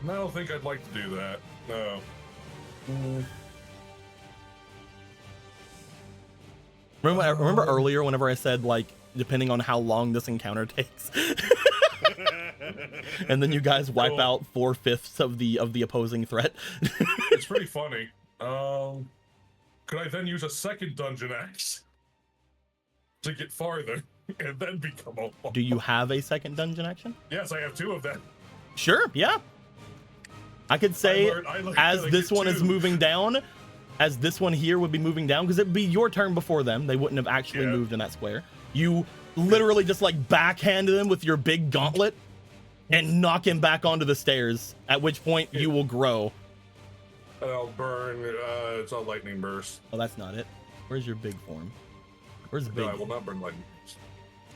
don't think I'd like to do that. No. Remember earlier whenever I said like depending on how long this encounter takes, and then you guys wipe Cool. out 4/5 of the opposing threat. It's pretty funny. Could I then use a second dungeon axe to get farther and then become a wall? Do you have a second dungeon action? Yes, I have 2 of them. Sure, yeah. I could say I learned as that I this get one is 2. moving down, as this one here would be moving down, because it'd be your turn before them. They wouldn't have actually Yeah. moved in that square. You literally just like backhand them with your big gauntlet and knock him back onto the stairs, at which point you will grow. And I'll burn, it's a lightning burst. Oh, that's not it. Where's your big form? Where's the big? No, I will not burn lightning burst.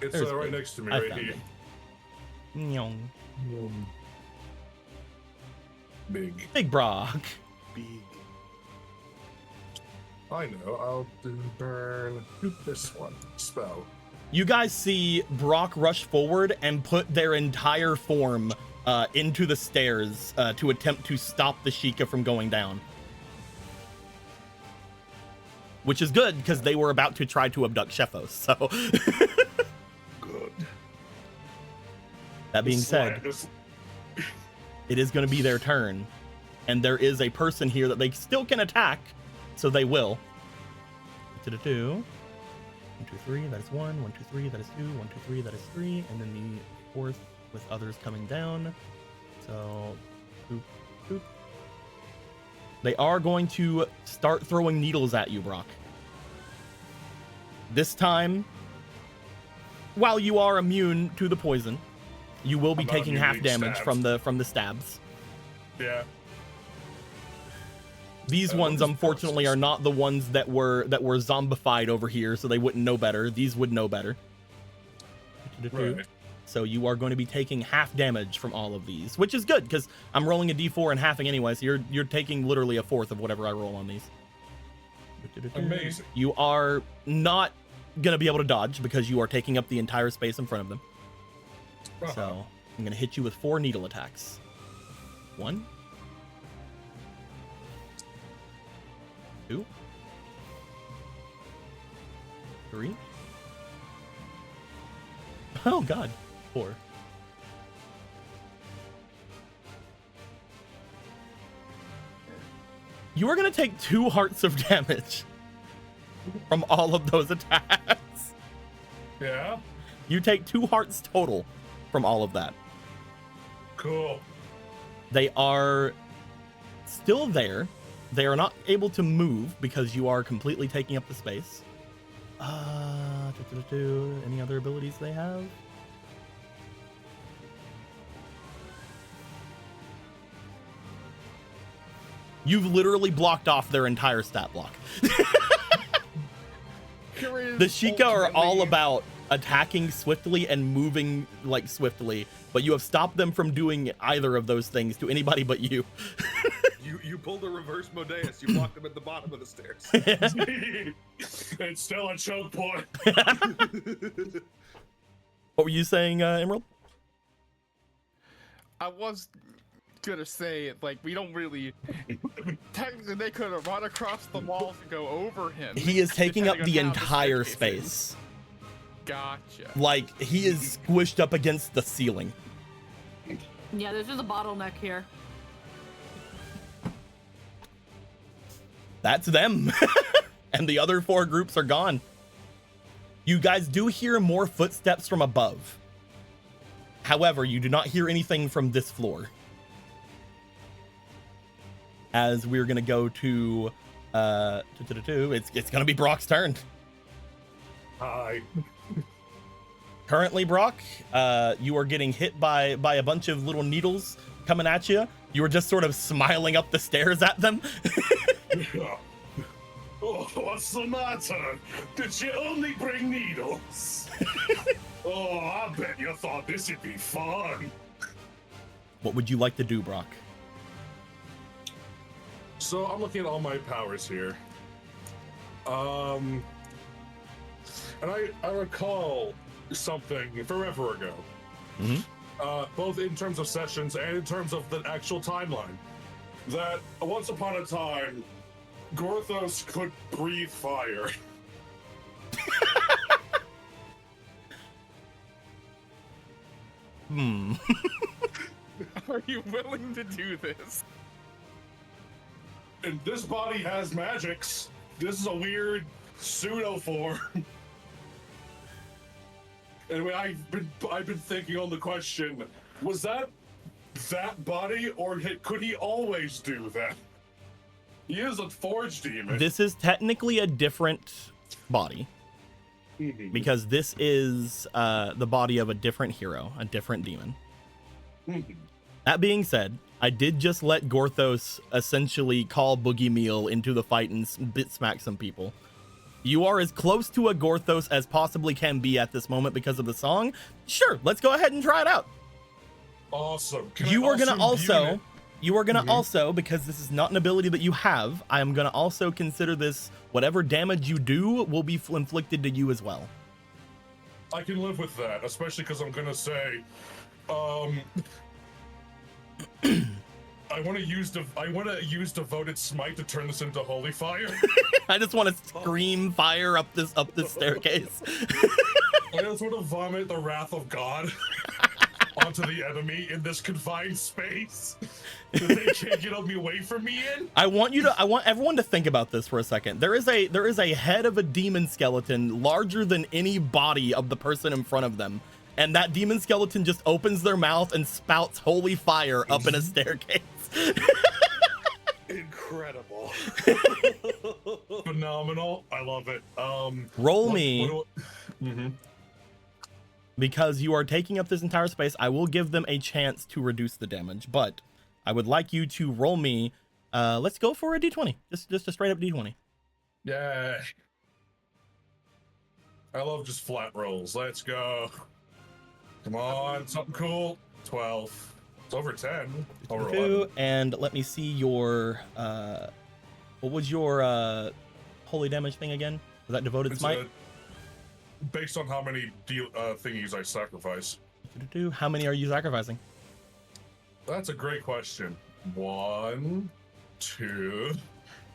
It's There's right big. next to me, I right found here. it. Nyong. Big. Big Brock. Big. I know, I'll do burn this one. Spell. You guys see Brock rush forward and put their entire form into the stairs to attempt to stop the Sheikah from going down. Which is good, because they were about to try to abduct Sheffos, so... Good. That being said, Just- it is going to be their turn. And there is a person here that they still can attack, so they will. 1, 2, 3, that is 1. 1, 2, 3, that is 2. 1, 2, 3, that is 3. And then the fourth with others coming down. So, boop, boop. They are going to start throwing needles at you, Brock. This time, while you are immune to the poison, you will be I'm not taking immune to half these damage stabs. from the stabs. Yeah. These What ones, is unfortunately, process? are not the ones that were zombified over here, so they wouldn't know better. These would know better. Right. So you are going to be taking half damage from all of these, which is good because I'm rolling a d4 and halving anyway, so you're taking literally a fourth of whatever I roll on these. Amazing. You are not gonna be able to dodge because you are taking up the entire space in front of them. Uh-huh. So I'm gonna hit you with 4 needle attacks. 1, 2, 3. Oh god, 4. You are going to take 2 hearts of damage from all of those attacks. Yeah? You take 2 hearts total from all of that. Cool. They are still there. They are not able to move because you are completely taking up the space. Any other abilities they have? You've literally blocked off their entire stat block. The Sheikah are all about attacking swiftly and moving like swiftly, but you have stopped them from doing either of those things to anybody but you. You pulled a reverse Modeus. You blocked them at the bottom of the stairs. It's still a choke point. What were you saying, Emerald? I was gonna say, like, we don't really. Technically, they could have run across the walls and go over him. He is taking up depending the on how entire staircase is. space. Gotcha. Like, he is squished up against the ceiling. Yeah, there's just a bottleneck here. That's them. And the other 4 groups are gone. You guys do hear more footsteps from above. However, you do not hear anything from this floor. As we're gonna go to it's gonna be Brock's turn. Hi. Currently, Brock, you are getting hit by a bunch of little needles coming at you. You are just sort of smiling up the stairs at them. Oh, what's the matter? Did you only bring needles? Oh, I bet you thought this would be fun. What would you like to do, Brock? So I'm looking at all my powers here. And I recall something forever ago. Both in terms of sessions and in terms of the actual timeline. That once upon a time, Gorthos could breathe fire. Are you willing to do this? And this body has magics. This is a weird pseudo form. Anyway, I've been thinking on the question: was that body, or could he always do that? He is a forge demon. This is technically a different body. Because this is the body of a different hero, a different demon. That being said, I did just let Gorthos essentially call Boogie Meal into the fight and bit smack some people. You are as close to a Gorthos as possibly can be at this moment because of the song. Sure, let's go ahead and try it out. Awesome. You are gonna also, because this is not an ability that you have, I am gonna also consider this, whatever damage you do will be inflicted to you as well. I can live with that, especially because I'm gonna say, I want to use devoted smite to turn this into holy fire. I just want to scream fire up this staircase. I just want to vomit the wrath of God onto the enemy in this confined space that they can't get me away from me in. I want everyone to think about this for a second. There is a head of a demon skeleton larger than any body of the person in front of them. And that demon skeleton just opens their mouth and spouts holy fire up in a staircase. Incredible. Phenomenal. I love it. Roll me. Because you are taking up this entire space, I will give them a chance to reduce the damage, but I would like you to roll me. Let's go for a d20. Just a straight up d20. Yeah. I love just flat rolls. Let's go. Come on, something cool. 12. It's over 10. Over 11. And let me see your what was your holy damage thing again? Was that devoted smite? Based on how many thingies I sacrifice. How many are you sacrificing? That's a great question. 1, 2,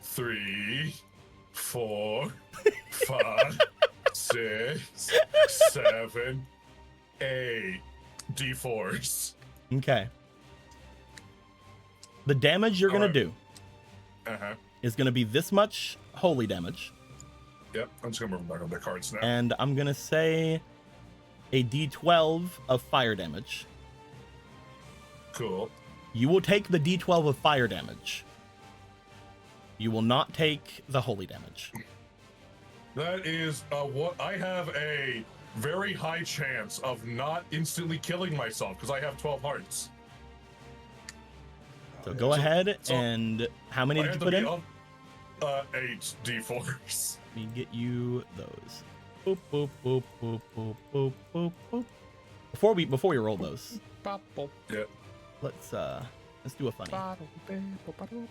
3, 4, 5, 6, 7, 8 D4s. Okay. The damage you're gonna do is gonna be this much holy damage. Yep, I'm just gonna move them back on their cards now. And I'm gonna say a D12 of fire damage. Cool. You will take the D12 of fire damage. You will not take the holy damage. That is what I have a very high chance of not instantly killing myself because I have 12 hearts. So go ahead and how many did you put in? 8 D4s. Let me get you those. Boop, boop, boop, boop, boop, boop, boop, boop. Before we roll those, Yeah. let's do a funny.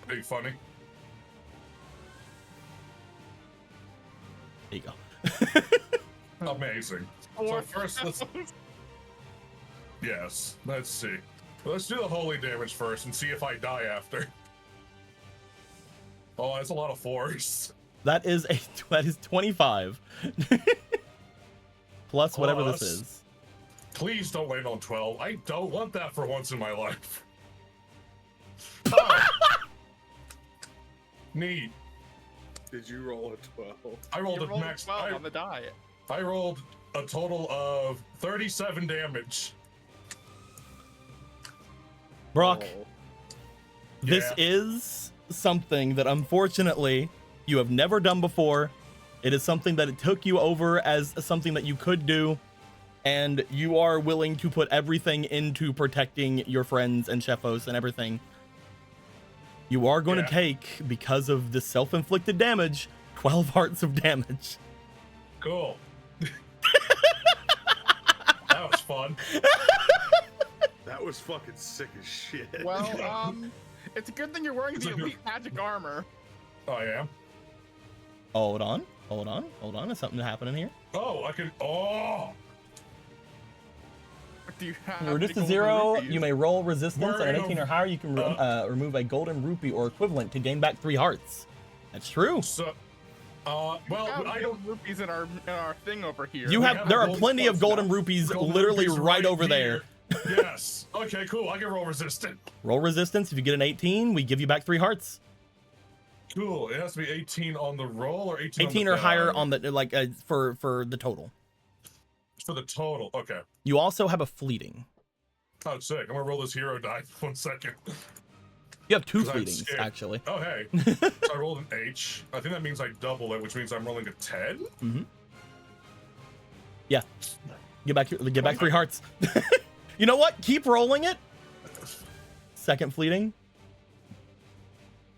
Big funny. There you go. Amazing. So first, let's see. Let's do the holy damage first and see if I die after. Oh, that's a lot of 4s. That is 25 plus whatever this Plus. is. Please don't land on 12. I don't want that for once in my life. Oh. Neat. Did you roll a 12? I rolled You a rolled max. 12 on the die. I rolled a total of 37 damage. Brock, Oh. this Yeah. is something that unfortunately you have never done before. It is something that it took you over as something that you could do, and you are willing to put everything into protecting your friends and Chefos and everything. You are going to take, because of the self-inflicted damage, 12 hearts of damage. Cool. That was fun. That was fucking sick as shit. Well, it's a good thing you're wearing the elite magic armor. I am. Hold on. Is something happening here? Oh, I can. Oh, Do you have Reduce any to golden 0, rupees? you may roll resistance at an Where 18 or higher. You can remove a golden rupee or equivalent to gain back 3 hearts. That's true. so. Well, We have I don't. golden rupees in our thing over here. There are golden plenty of ones golden now. rupees Golden literally rupees right over there. here. Yes. Okay, cool. I can roll resistant. Roll resistance. If you get an 18, we give you back 3 hearts. Cool. It has to be 18 on the roll or 18. 18 on or the higher die? on the for the total. For the total. Okay. You also have a fleeting. Oh, sick. I'm gonna roll this hero die. 1 second. You have 2 'Cause I'm fleetings scared. actually. Oh, hey. So I rolled an H. I think that means I double it, which means I'm rolling a 10. Mm-hmm. Yeah. Get back 3 hearts. You know what? Keep rolling it. Second fleeting.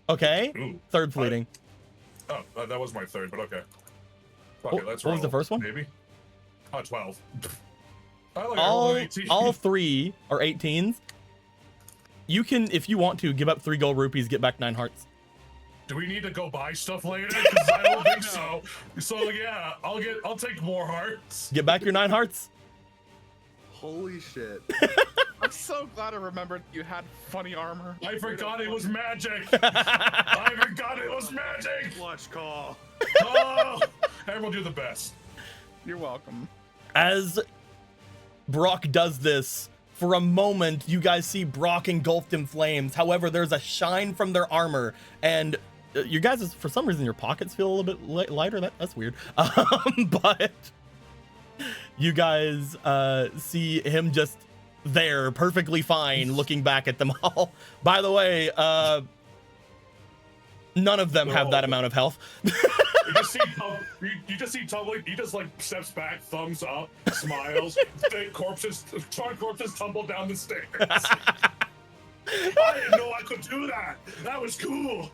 Okay. Ooh. Third fleeting. Oh, that was my third, but okay. Oh, Okay, let's what roll. was the first one? Maybe. 12. I rolled an 18. All 3 are 18s. You can, if you want to, give up 3 gold rupees, get back 9 hearts. Do we need to go buy stuff later? Because I don't think so. So yeah, I'll take more hearts. Get back your 9 hearts. Holy shit. I'm so glad I remembered you had funny armor. I forgot it was magic. I forgot it was magic. Clutch call. Oh, and we'll do the best. You're welcome. As Brock does this, for a moment, you guys see Brock engulfed in flames. However, there's a shine from their armor, and you guys, for some reason, your pockets feel a little bit lighter. That's weird. But you guys see him just there, perfectly fine, looking back at them all. By the way, none of them have that amount of health. You just see tumbling. He just like steps back, thumbs up, smiles. Charred corpses tumble down the stairs. I didn't know I could do that. That was cool.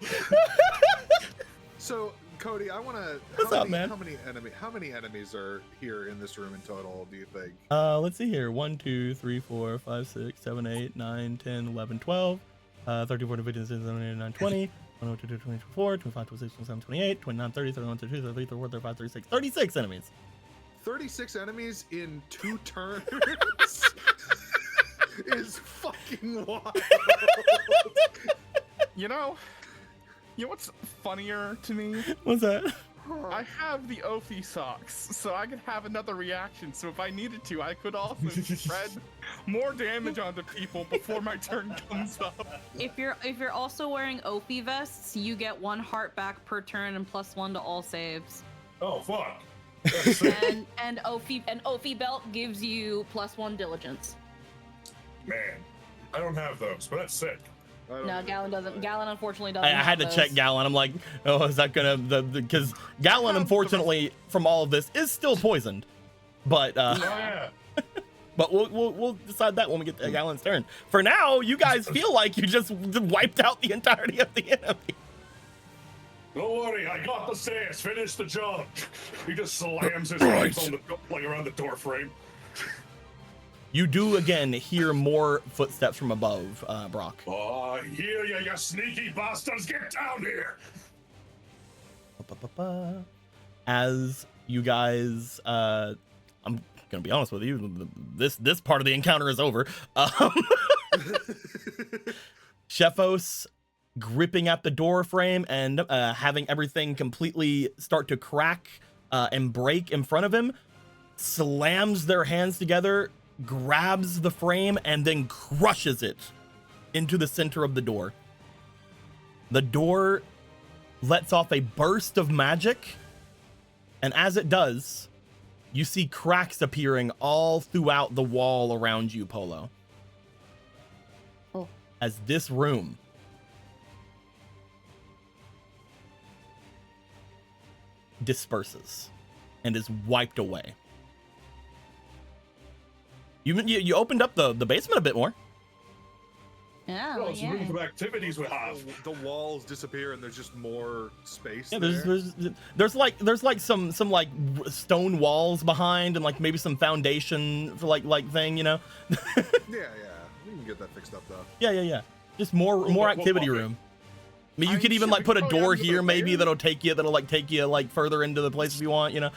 So, Cody, I want to. What's up, man? How many enemies are here in this room in total? Do you think? Let's see here. 1, 2, 3, 4, 5, 6, 7, 8, 9, 10, 11, 12, 13, 14, 15, 16, 17, 18, 19, 20, 21, 22, 23, 24, 25, 26, 27, 28, 29, 30, 31, 32, 33, 34, 35, 36, 36 enemies. 36 enemies in 2 turns is fucking wild. You know what's funnier to me? What's that? I have the Ophi socks, so I could have another reaction. So if I needed to, I could also spread more damage onto people before my turn comes up. If you're also wearing Ophi vests, you get 1 heart back per turn and +1 to all saves. Oh fuck. and Ophi belt gives you +1 diligence. Man, I don't have those, but that's sick. No, Gallon doesn't. Gallon unfortunately doesn't. I had to check Gallon. I'm like, oh, is that gonna because Gallon, unfortunately, from all of this, is still poisoned. But yeah. but we'll decide that when we get to Gallon's turn. For now, you guys feel like you just wiped out the entirety of the enemy. Don't worry, I got the stairs. Finish the job. He just slams his hands on the like around the door frame. You do again hear more footsteps from above, Brock. Oh, I hear you sneaky bastards! Get down here! As you guys, I'm gonna be honest with you, this part of the encounter is over. Shefos gripping at the door frame and having everything completely start to crack and break in front of him, slams their hands together, grabs the frame, and then crushes it into the center of the door. The door lets off a burst of magic, and as it does, you see cracks appearing all throughout the wall around you, Polo. Oh. As this room disperses and is wiped away. You opened up the basement a bit more. Yeah. Well, it's room of activities we have. The walls disappear and there's just more space. Yeah, there. there's like some like stone walls behind and like maybe some foundation for like thing, you know. yeah, we can get that fixed up though. Yeah. Just more activity room. I mean, you could even like put a door here maybe that'll take you like further into the place if you want, you know.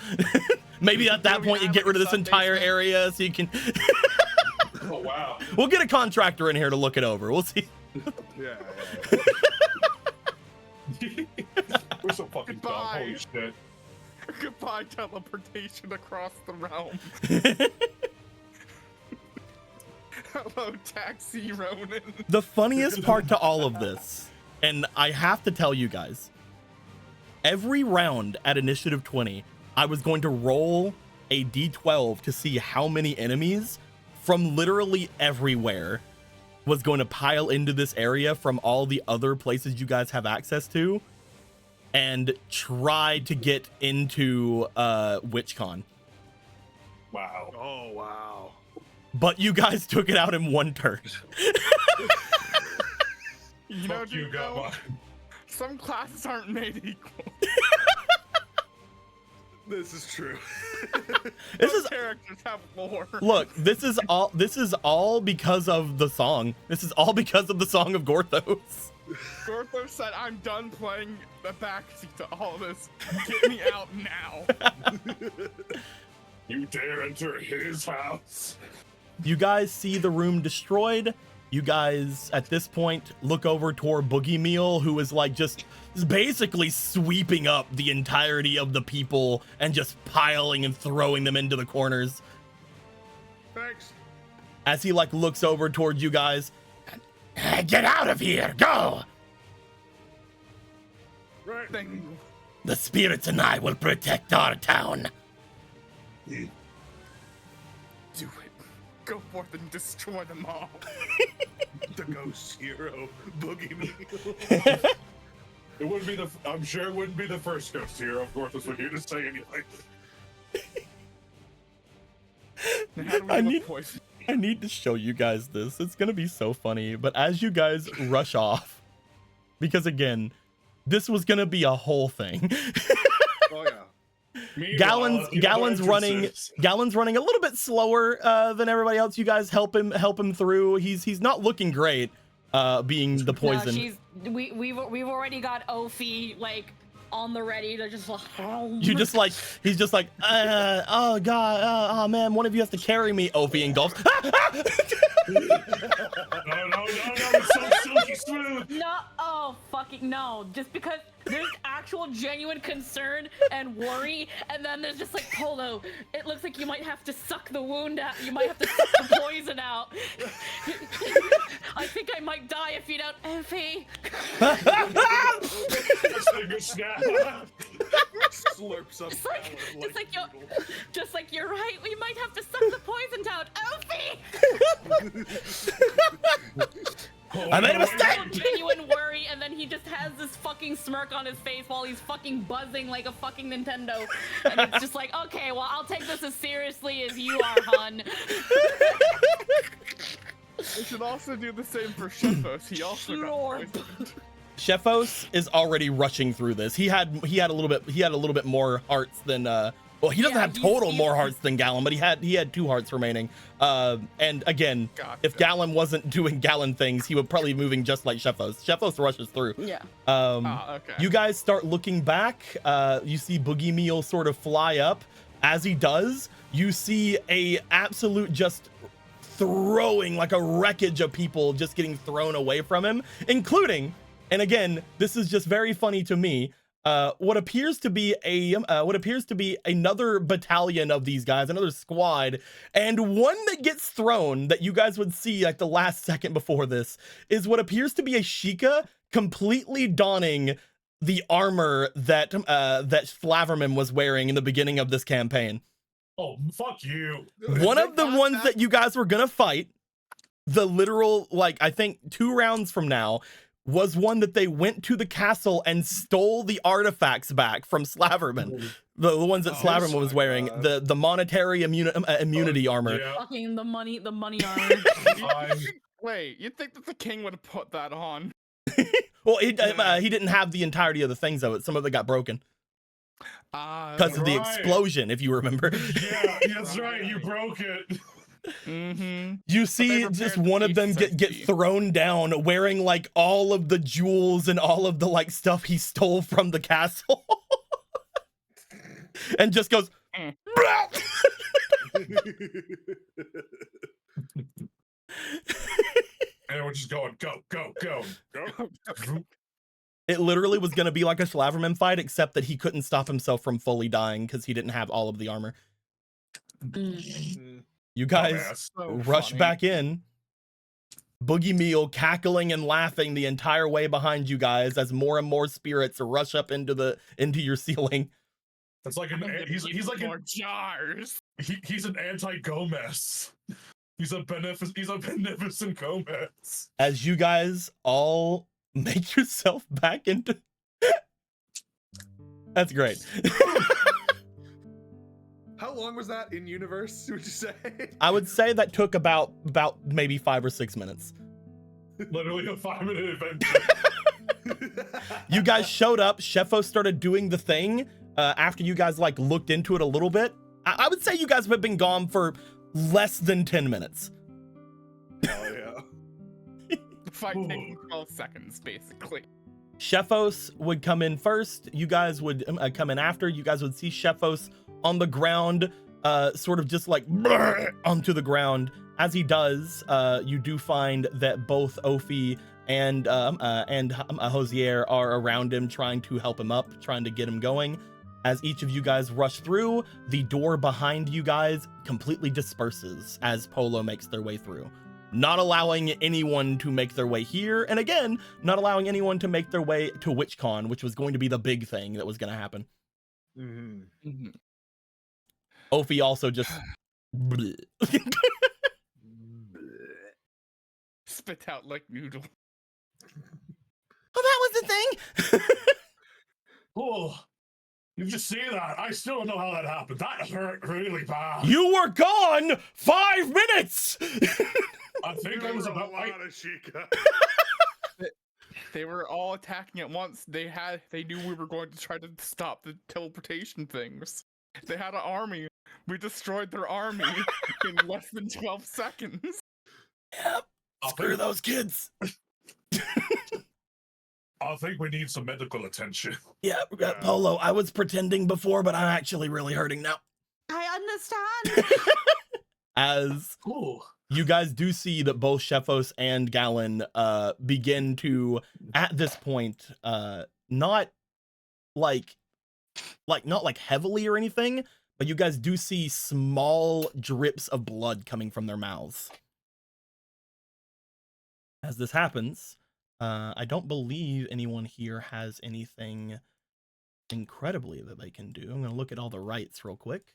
Maybe at that point you get rid of this entire area so you can. Oh wow. We'll get a contractor in here to look it over. We'll see. Yeah. We're so fucking dumb. Goodbye. Holy shit. Goodbye, teleportation across the realm. Hello, Taxi Ronin. The funniest part to all of this, and I have to tell you guys, every round at Initiative 20, I was going to roll a D12 to see how many enemies from literally everywhere was going to pile into this area from all the other places you guys have access to and try to get into WitchCon. Wow. Oh wow. But you guys took it out in one turn. You know, Fuck you, dude, got though, mine. some classes aren't made equal. This is true. This Characters have lore. Look, this is all because of the song. This is all because of the song of Gorthos. Gorthos said, "I'm done playing the backseat to all this. Get me out now." You dare enter his house? You guys see the room destroyed. You guys, at this point, look over toward Boogie Meal, who is like just basically sweeping up the entirety of the people and just piling and throwing them into the corners. Thanks. As he like looks over towards you guys, get out of here, go! Right. Thank you. The spirits and I will protect our town. Do it. Go forth and destroy them all. The ghost hero, Boogie Meal. It wouldn't be I'm sure it wouldn't be the first ghost hero, of course, was here to say anything. Now, how do we I look need- poison? I need to show you guys this. It's gonna be so funny. But as you guys rush off, because again, this was gonna be a whole thing. Oh yeah. Gallon's running a little bit slower than everybody else. You guys help him through. He's not looking great, being the poison. No, we've already got Ophi like on the ready to just You just like, he's just like, oh god, oh man, one of you has to carry me. Ophi engulfs. No, it's so silky smooth. No, oh fucking no! Just because there's actual genuine concern and worry, and then there's just like, Polo, it looks like you might have to suck the wound out. You might have to suck the poison out. I think I might die if you don't, Ophi. Slurps up. Just like you're right. We might have to suck the poison out, Ophi. I made a mistake! Genuine worry, and then he just has this fucking smirk on his face while he's fucking buzzing like a fucking Nintendo. And it's just like, okay, well, I'll take this as seriously as you are, hun. We should also do the same for Shefos. He also got poisoned. Shefos is already rushing through this. He had a little bit more hearts than well, he doesn't have total more hearts than Gallon, but he had 2 hearts remaining. And again, if Gallon wasn't doing Gallon things, he would probably be moving just like Shefos. Shefos rushes through. Yeah. Okay. You guys start looking back. You see Boogie Meal sort of fly up. As he does, you see a absolute just throwing, like a wreckage of people just getting thrown away from him, including, and again, this is just very funny to me, what appears to be another battalion of these guys, another squad, and one that gets thrown that you guys would see like the last second before this is what appears to be a Sheikah completely donning the armor that that Slaverman was wearing in the beginning of this campaign. Oh, fuck you. One of the ones that you guys were gonna fight, the literal, like, I think 2 rounds from now, was one that they went to the castle and stole the artifacts back from Slaverman. The ones that Slaverman was wearing, the monetary immunity armor. Yeah. Fucking the money armor. Wait, you'd think that the king would have put that on? Well, he didn't have the entirety of the things of it. Some of it got broken because of the explosion, if you remember. Yeah, that's right. You broke it. Mm-hmm. You see just one of them get thrown down wearing like all of the jewels and all of the like stuff he stole from the castle. And just goes And we're just going, go. It literally was going to be like a Slaverman fight, except that he couldn't stop himself from fully dying because he didn't have all of the armor. You guys rush back in. Boogie Meal cackling and laughing the entire way behind you guys as more and more spirits rush up into your ceiling. It's like he's like more jars. He's an anti-Gomez. He's a beneficent Gomez. As you guys all make yourself back into. That's great. How long was that in universe, would you say? I would say that took about maybe 5 or 6 minutes. Literally a 5-minute adventure. You guys showed up. Shefo started doing the thing after you guys like looked into it a little bit. I would say you guys have been gone for less than 10 minutes. Oh yeah. The fight taking 12 seconds, basically. Shefos would come in first. You guys would come in after. You guys would see Shefos on the ground, sort of just like onto the ground. As he does, you do find that both Ophi and Hosier are around him, trying to help him up, trying to get him going. As each of you guys rush through, the door behind you guys completely disperses as Polo makes their way through, not allowing anyone to make their way here. And again, not allowing anyone to make their way to WitchCon, which was going to be the big thing that was going to happen. Mm-hmm. Ophi also just spit out like noodle. Oh, that was the thing. Oh, you just see that? I still don't know how that happened. That hurt really bad. You were gone 5 minutes. I think I was about a lot of Sheikah. They were all attacking at once. They knew we were going to try to stop the teleportation things. They had an army. We destroyed their army in less than 12 seconds. Yep. Screw those kids. I think we need some medical attention. Yeah, Polo, I was pretending before, but I'm actually really hurting now. I understand. As you guys do see that both Shefos and Gallon begin to, at this point, not like heavily or anything, but you guys do see small drips of blood coming from their mouths. As this happens, I don't believe anyone here has anything incredibly that they can do. I'm gonna look at all the rights real quick.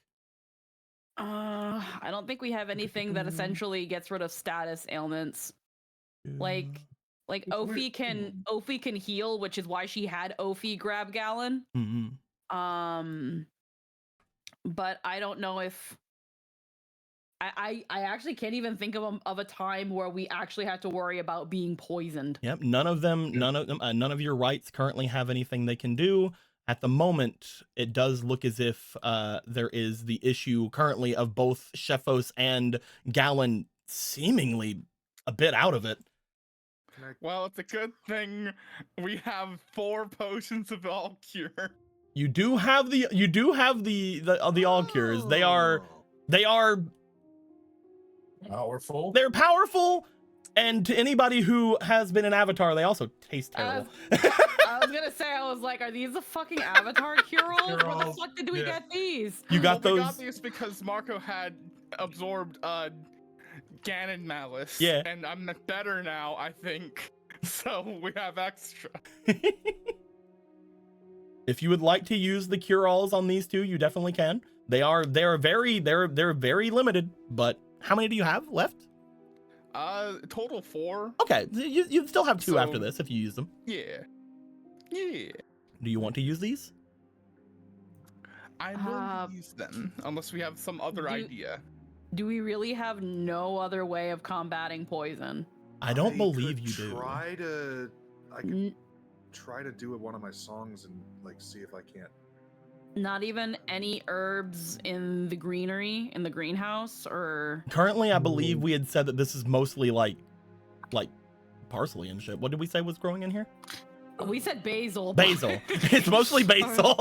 I don't think we have anything that essentially gets rid of status ailments. Like Ophi can heal, which is why she had Ophi grab Gallon. Mm-hmm. But I don't know if I actually can't even think of a time where we actually had to worry about being poisoned. Yep, none of your rights currently have anything they can do. At the moment, it does look as if there is the issue currently of both Shefos and Gallon seemingly a bit out of it. Well, it's a good thing we have 4 potions of all cure. You do have the all cures. They are powerful. They're powerful, and to anybody who has been an avatar, they also taste terrible. I was gonna say, I was like, are these the fucking avatar cure-alls? Where the fuck did we get these? You got those? We got these because Marco had absorbed Ganon Malice. Yeah. And I'm better now, I think. So we have extra. If you would like to use the cure-alls on these two, you definitely can. They're very limited, but how many do you have left? Total 4. Okay, you still have 2 after this if you use them. Yeah. Do you want to use these? I'm willing to use them, unless we have some other idea. Do we really have no other way of combating poison? I don't believe you do. I could try to do one of my songs and see if I can't. Not even any herbs in the greenery, in the greenhouse, or... Currently, I believe we had said that this is mostly like parsley and shit. What did we say was growing in here? We said basil. Basil. It's mostly basil.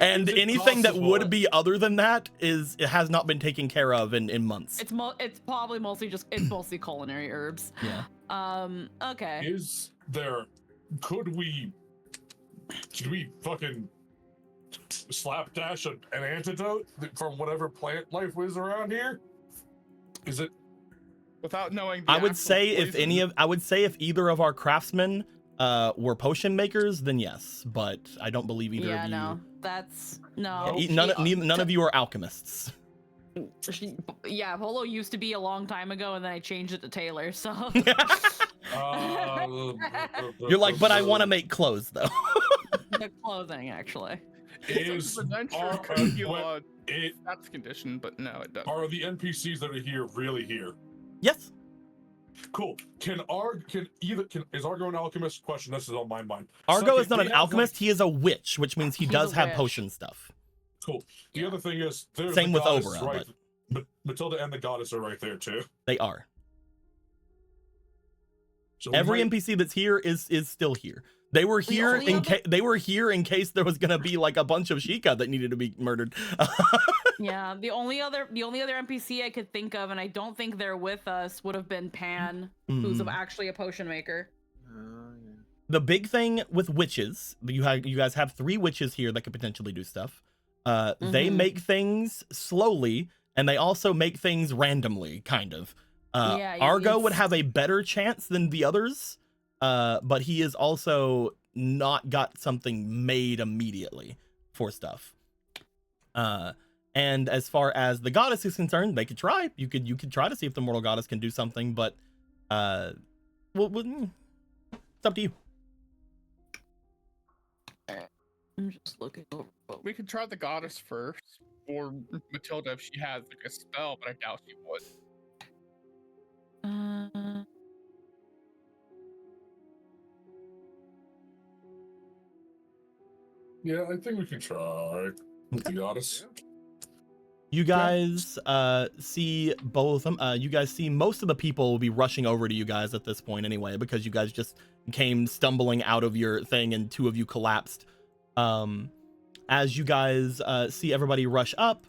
And anything that would be other than that it has not been taken care of in months. It's probably mostly mostly culinary herbs. Yeah. Okay. Should we fucking slapdash an antidote from whatever plant life is around here? Is it? Without knowing, I would say if either of our craftsmen were potion makers, then yes. But I don't believe either of you. Yeah, no, that's no. None of you are alchemists. Yeah, Polo used to be a long time ago, and then I changed it to Taylor. So. You're like, but I want to make clothes though. The clothing, actually. That's condition, but no, it doesn't. Are the NPCs that are here really here? Yes. Cool. Is Argo an alchemist? Question. This is on my mind. Argo is not an alchemist. He is a witch, which means he does have potion stuff. Cool. The other thing is, same with Obra, right? But Matilda and the goddess are right there too. They are. So every NPC that's here is still here. They were here in case there was gonna be a bunch of Sheikah that needed to be murdered. Yeah, the only other NPC I could think of, and I don't think they're with us, would have been Pan, who's actually a potion maker. The big thing with witches, you guys have 3 witches here that could potentially do stuff. They make things slowly, and they also make things randomly, kind of. Argo would have a better chance than the others, but he is also not got something made immediately for stuff. And as far as the goddess is concerned, they could try. You could try to see if the mortal goddess can do something, but it's up to you. I'm just looking over. We could try the goddess first, or Matilda if she has a spell, but I doubt she would. Yeah, I think we can try with the goddess. You guys see both of them. You guys see most of the people will be rushing over to you guys at this point anyway, because you guys just came stumbling out of your thing, and 2 of you collapsed. As you guys see everybody rush up,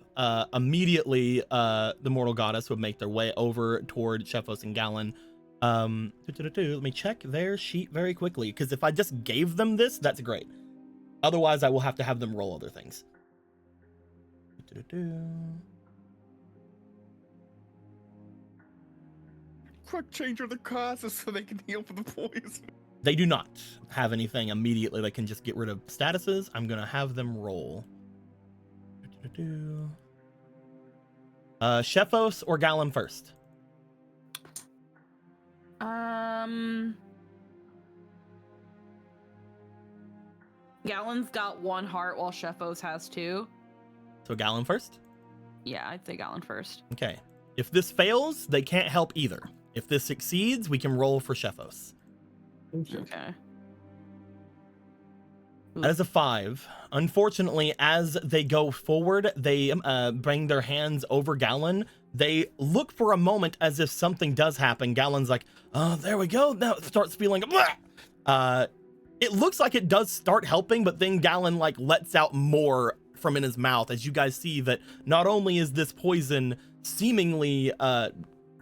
immediately the mortal goddess would make their way over toward Shefos and Gallon. Let me check their sheet very quickly, because if I just gave them this, that's great. Otherwise, I will have to have them roll other things. Quick change of the causes so they can heal for the poison. They do not have anything immediately that can just get rid of statuses. I'm gonna have them roll. Shefos or Gallon first? Gallon's got 1 heart while Shefos has 2. So Gallon first? Yeah, I'd say Gallon first. Okay. If this fails, they can't help either. If this succeeds, we can roll for Shefos. Okay. That is a 5. Unfortunately, as they go forward, they bring their hands over Gallon. They look for a moment as if something does happen. Gallon's like, oh, there we go. Now it starts feeling, it looks like it does start helping, but then Gallon like lets out more from in his mouth, as you guys see that not only is this poison seemingly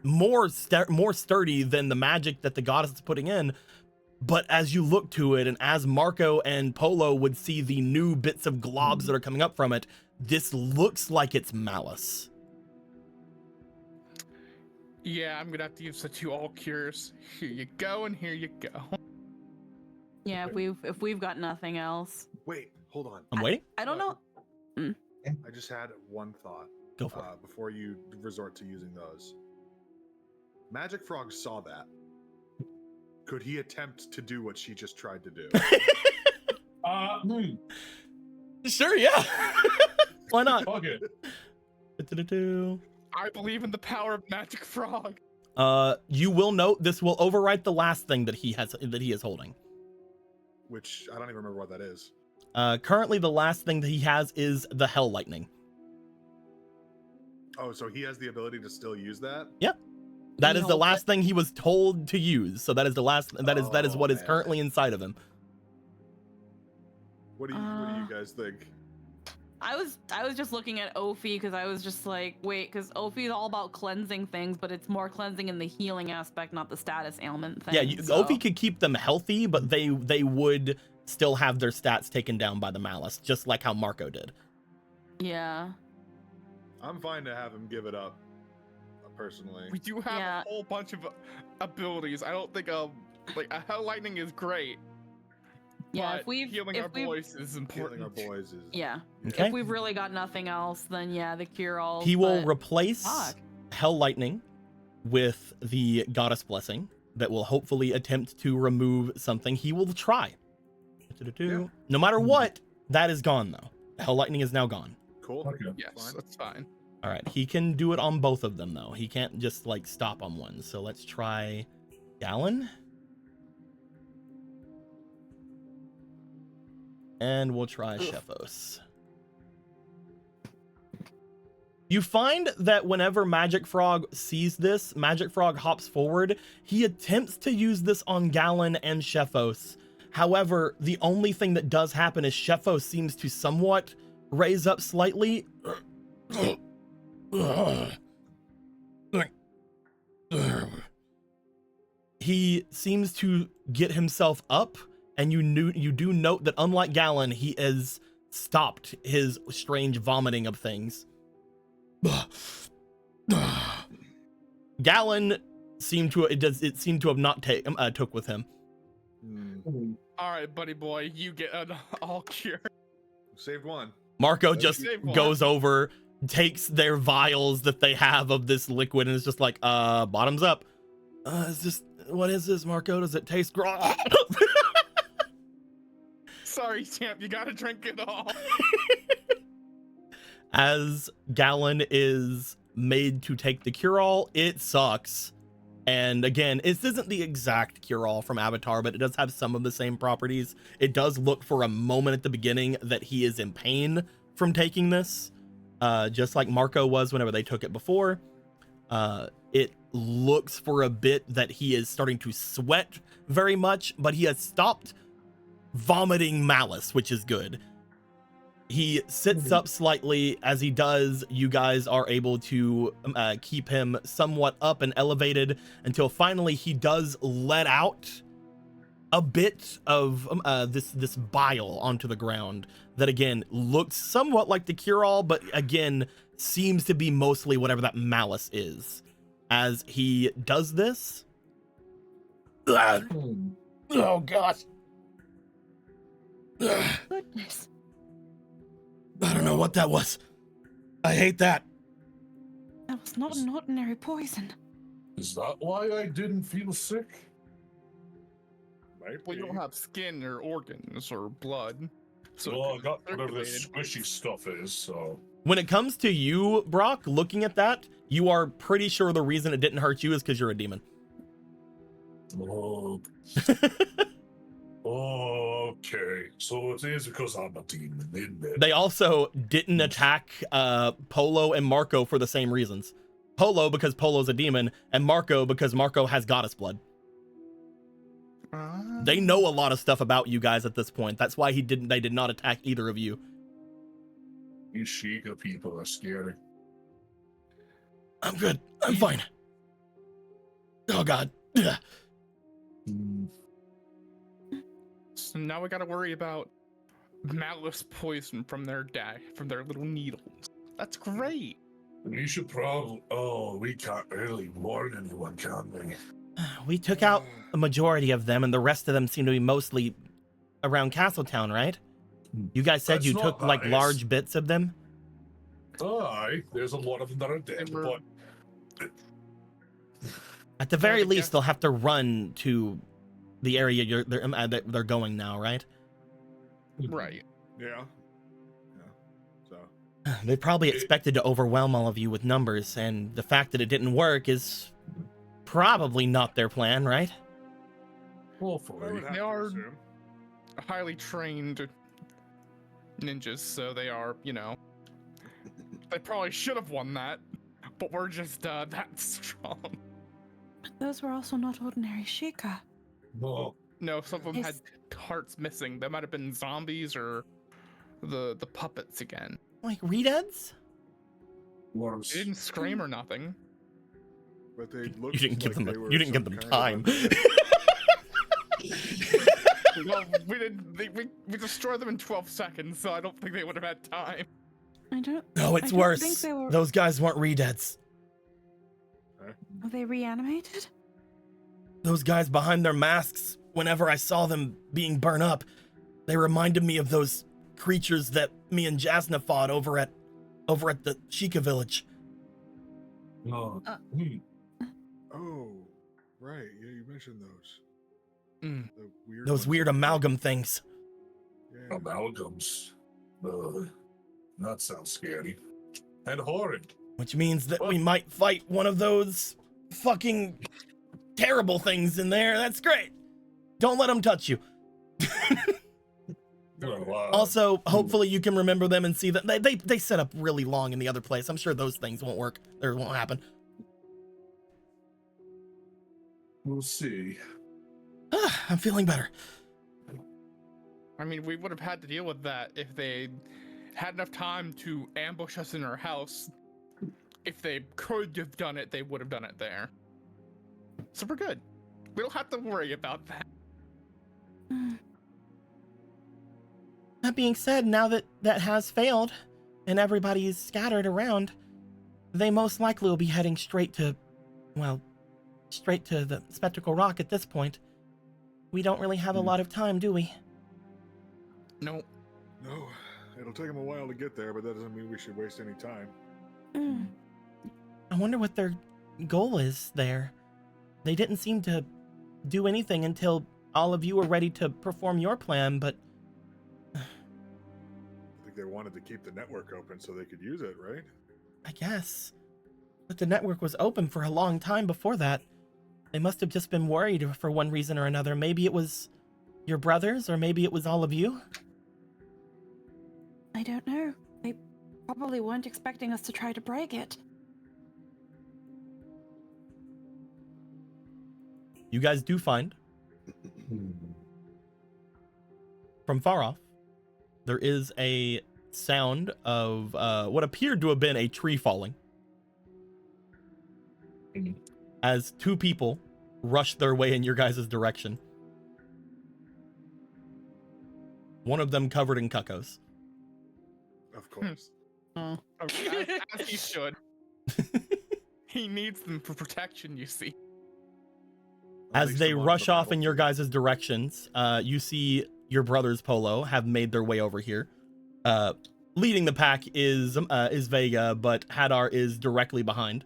more sturdy than the magic that the goddess is putting in, but as you look to it, and as Marco and Polo would see the new bits of globs that are coming up from it, this looks like it's malice. Yeah, I'm gonna have to use the 2 all cures. Here you go, and here you go. Yeah, if we've got nothing else. Wait, hold on. I'm waiting. I don't know. I just had one thought. Go for it. Before you resort to using those. Magic Frog saw that. Could he attempt to do what she just tried to do? Sure, yeah. Why not? Fuck it. I believe in the power of Magic Frog. You will note this will overwrite the last thing that he is holding. Which I don't even remember what that is. Currently the last thing that he has is the Hell Lightning. Oh, so he has the ability to still use that? Yep. That is the holds last thing he was told to use. So that is the last. That is what is man. currently inside of him. What do you guys think? I was just looking at Ophi because I was just like, wait, because Ophi is all about cleansing things, but it's more cleansing in the healing aspect, not the status ailment thing. Yeah, so. Ophi could keep them healthy, but they would still have their stats taken down by the malice, just like how Marco did. Yeah. I'm fine to have him give it up, personally. We do have a whole bunch of abilities. I don't think like a Hell Lightning is great. Yeah, but healing our boys is important. Healing our boys is... Yeah. Okay. If we've really got nothing else, then yeah, the cure-all. He will replace Hell Lightning with the Goddess Blessing that will hopefully attempt to remove something. He will try. Yeah. No matter what, that is gone though. Hell Lightning is now gone. Cool. Okay. Yes, Fine. that's fine. All right, he can do it on both of them though. He can't just like stop on one. So let's try Gallon. And we'll try Shefos. You find that whenever Magic Frog sees this, Magic Frog hops forward. He attempts to use this on Gallon and Shefos. However, the only thing that does happen is Shefos seems to somewhat raise up slightly. He seems to get himself up, and you do note that unlike Gallon, he has stopped his strange vomiting of things. Gallon seemed to have not took with him. All right, buddy boy, you get an all cure. Saved one. Marco just goes over, takes their vials that they have of this liquid, and is just like, bottoms up. What is this, Marco? Does it taste gross? Sorry, champ, you gotta drink it all. As Gallon is made to take the cure-all, it sucks. And again, this isn't the exact cure-all from Avatar, but it does have some of the same properties. It does look for a moment at the beginning that he is in pain from taking this, just like Marco was whenever they took it before. it looks for a bit that he is starting to sweat very much, but he has stopped vomiting malice, which is good. He sits up slightly. As he does, you guys are able to keep him somewhat up and elevated until finally he does let out a bit of this bile onto the ground that again looks somewhat like the cure-all, but again seems to be mostly whatever that malice is. As he does this, oh gosh, Goodness. I don't know what that was. I hate that. That was not an ordinary poison. Is that why I didn't feel sick? Might Well, you be. don't have skin or organs or blood. So Well, I it got whatever this circulated. squishy stuff is, so. When it comes to you, Brock, looking at that, you are pretty sure the reason it didn't hurt you is because you're a demon. Oh. Okay. So it is because I'm a demon, isn't it? They also didn't attack Polo and Marco for the same reasons. Polo because Polo's a demon, and Marco because Marco has goddess blood. They know a lot of stuff about you guys at this point. That's why they did not attack either of you. These Sheikah people are scary. I'm good. I'm fine. Oh god. Hmm. So now we gotta worry about malice poison from their little needles. That's great. We should probably. Oh, we can't really warn anyone, can we? We took out a majority of them, and the rest of them seem to be mostly around Castletown, right? You guys said That's you not took like nice. large bits of them. Aye, there's a lot of them that are dead, They were- but At the very I least, guess- they'll have to run to the area they're going now, right? Right. Yeah. Yeah. So They probably expected to overwhelm all of you with numbers, and the fact that it didn't work is probably not their plan, right? I hopefully. would have They to are- assume. Highly trained ninjas, so they are, they probably should have won that, but we're just that strong. But those were also not ordinary Sheikah. No. No, some of them had Is- hearts missing. They might have been zombies or the puppets again. Like Redeads? Worse. They didn't scream or nothing. But they looked You didn't give like them they were you didn't give some them kind time. of Well, we didn't. We destroyed them in 12 seconds, so I don't think they would have had time. I don't. No, I it's don't worse. think they were- Those guys weren't Redeads. Were they reanimated? Those guys behind their masks, whenever I saw them being burned up, they reminded me of those creatures that me and Jasna fought over at the Sheikah village. No. Oh, right. Yeah, you mentioned those. Mm. The weird Those ones. weird amalgam things. Yeah. Amalgams. That sounds scary. And horrid. Which means that we might fight one of those fucking terrible things in there. That's great. Don't let them touch you. Well, Also, hopefully you can remember them and see that they set up really long in the other place. I'm sure those things won't work or won't happen. we'll see. I'm feeling better. I mean, we would have had to deal with that if they had enough time to ambush us in our house. If they could have done it, they would have done it there. So we're good. We don't have to worry about that. That being said, now that that has failed and everybody is scattered around, they most likely will be heading straight to the Spectacle Rock at this point. We don't really have a lot of time, do we? No. No, it'll take them a while to get there, but that doesn't mean we should waste any time. Mm. I wonder what their goal is there. They didn't seem to do anything until all of you were ready to perform your plan, but I think they wanted to keep the network open so they could use it, right? I guess. But the network was open for a long time before that. They must have just been worried for one reason or another. Maybe it was your brothers, or maybe it was all of you. I don't know. They probably weren't expecting us to try to break it. you guys do find, from far off, there is a sound of what appeared to have been a tree falling as two people rush their way in your guys' direction. One of them covered in cuckoos. Of course. Oh. As he should. He needs them for protection, you see. At As least they I'm on rush the off in your battlefield. guys' directions, you see your brothers Polo have made their way over here. Leading the pack is Vega, but Hadar is directly behind.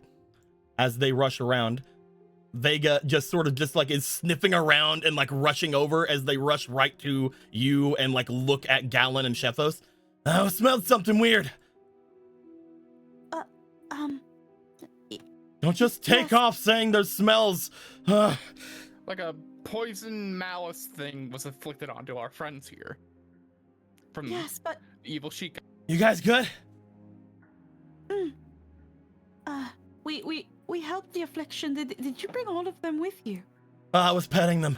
As they rush around, Vega just sort of just like is sniffing around and like rushing over as they rush right to you and like look at Gallon and Shethos. Oh, smelled something weird. Don't just take off saying there's smells. Like a poison malice thing was afflicted onto our friends here. From Yes, but evil Sheik. You guys good? we helped the affliction. Did you bring all of them with you? I was petting them.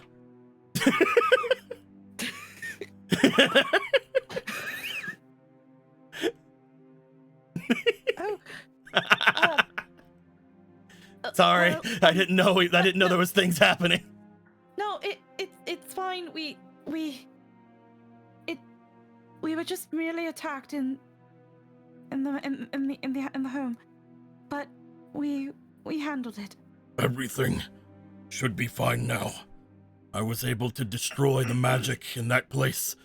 Oh. Sorry, I didn't know there was things happening. No, it's fine. We were just merely attacked in the home, but we handled it. Everything should be fine now. I was able to destroy the magic in that place.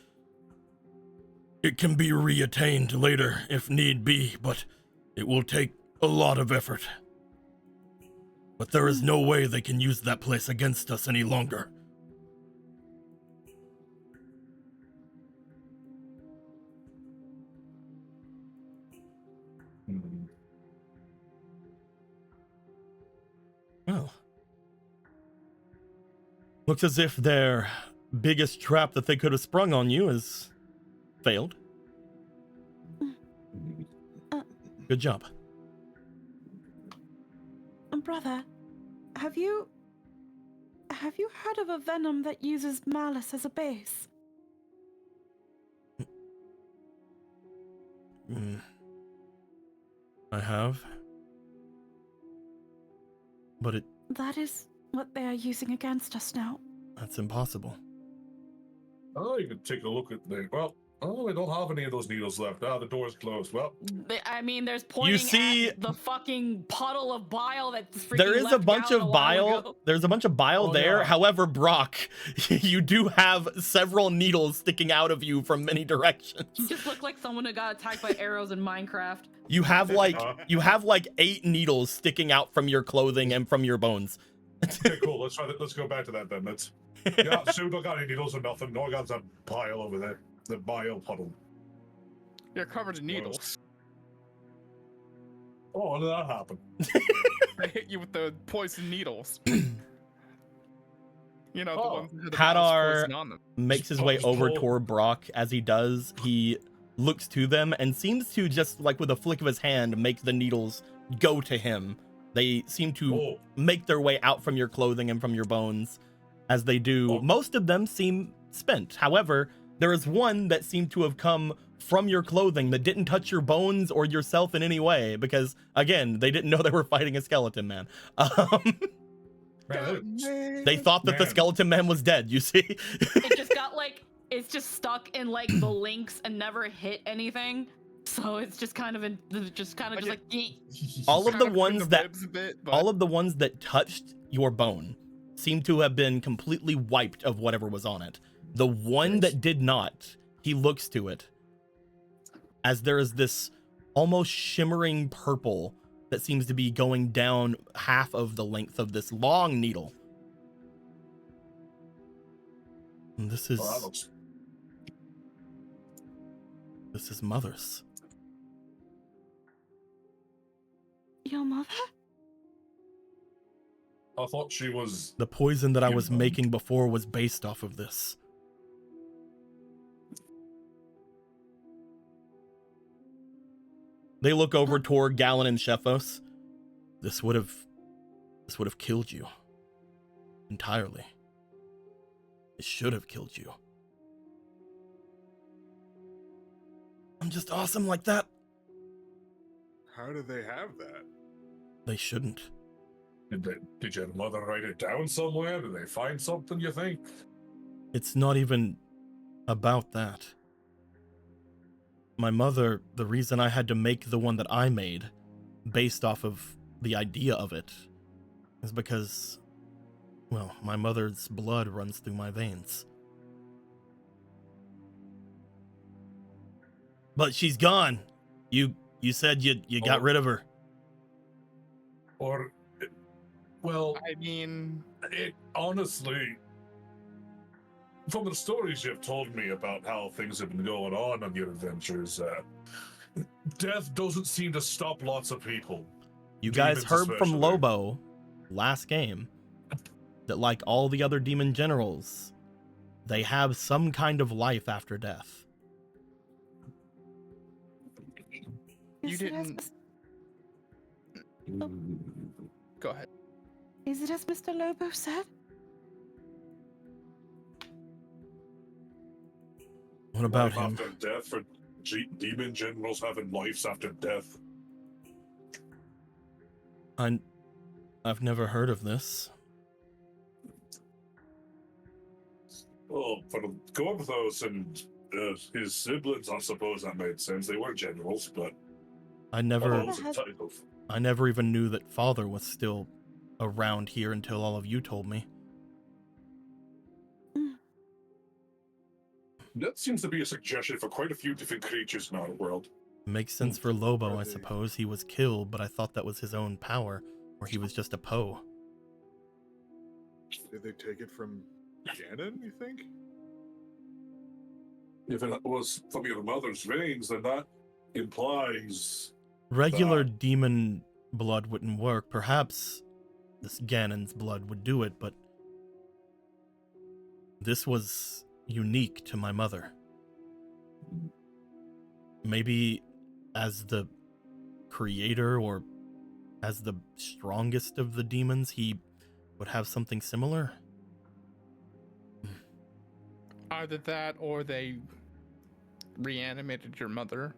It can be reattained later if need be, but it will take a lot of effort. But there is no way they can use that place against us any longer. Well, looks as if their biggest trap that they could have sprung on you has failed. Good job. Brother, have you heard of a venom that uses malice as a base? I have. But That is what they are using against us now. that's impossible. Oh, you can take a look at the. Well, we don't have any of those needles left. The door's closed. Well, I mean, there's pointing see- at the fucking puddle of bile that's freaking There is a left bunch Gallon of a while bile. ago. There's a bunch of bile Oh, there. yeah. However, Brock, you do have several needles sticking out of you from many directions. You just look like someone who got attacked by arrows in Minecraft. You have like 8 needles sticking out from your clothing and from your bones. okay, cool. Let's try that. Let's go back to that then. Yeah, so we don't got any needles or nothing. No, I got that bile over there. The bile puddle. You're covered in needles. Oh, when did that happen? They hit you with the poison needles. You know, the Oh. ones that have the Hadar- malice poison on them. Makes his way over toward Brock. As he does, he looks to them and seems to just like with a flick of his hand make the needles go to him. They seem to Oh, make their way out from your clothing and from your bones. As they do, Oh. most of them seem spent. However, there is one that seemed to have come from your clothing that didn't touch your bones or yourself in any way because, again, they didn't know they were fighting a skeleton man. man, They thought that the Man. skeleton man was dead, you see? It just got like, it's just stuck in like the links and never hit anything. So it's just kind of like, eh. All of the Kind of ones in that ribs a bit, but all of the ones that touched your bone seem to have been completely wiped of whatever was on it. The one that did not, he looks to it as there is this almost shimmering purple that seems to be going down half of the length of this long needle. And this is Oh, that looks. Mother's. Your mother? I thought she was. The poison that I was Yeah. making before was based off of this. They look over toward Gallon and Shethos. This would have killed you. entirely. It should have killed you. I'm just awesome like that. How do they have that? They shouldn't. Did your mother write it down somewhere? Did they find something, you think? It's not even about that. My mother, the reason I had to make the one that I made, based off of the idea of it, is because, well, my mother's blood runs through my veins. But she's gone. You said you got rid of her. Or, well, I mean, it honestly, from the stories you've told me about how things have been going on your adventures, death doesn't seem to stop lots of people. You guys Demons heard from especially. Lobo last game that, like all the other demon generals, they have some kind of life after death. You Is it as didn't- Mis- go ahead. Is it as Mr. Lobo said? What about Life him? after death for demon generals having lives after death? I've never heard of this. Well, for Gorthos and his siblings, I suppose that made sense. They weren't generals, but I what never was the title? I never even knew that Father was still around here until all of you told me. That seems to be a suggestion for quite a few different creatures in our world. Makes sense for Lobo, I Are they- suppose. He was killed, but I thought that was his own power, or he was just a Poe. Did they take it from Ganon, you think? If it was from your mother's veins, then that implies Regular demon blood wouldn't work. Perhaps this Ganon's blood would do it, but this was unique to my mother. Maybe as the creator or as the strongest of the demons, he would have something similar. Either that or they reanimated your mother.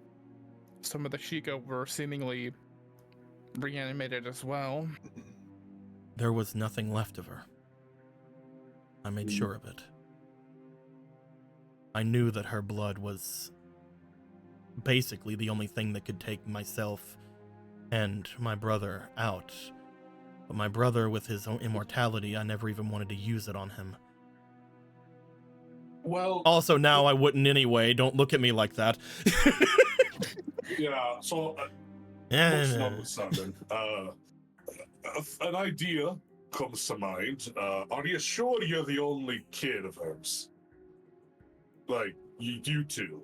Some of the Sheikah were seemingly reanimated as well. There was nothing left of her. I made sure of it. I knew that her blood was basically the only thing that could take myself and my brother out. But my brother, with his own immortality, I never even wanted to use it on him. well, Also, now I wouldn't anyway. Don't look at me like that. yeah. So, most notwithstanding, an idea comes to mind. Are you sure you're the only kid of hers? Like you two?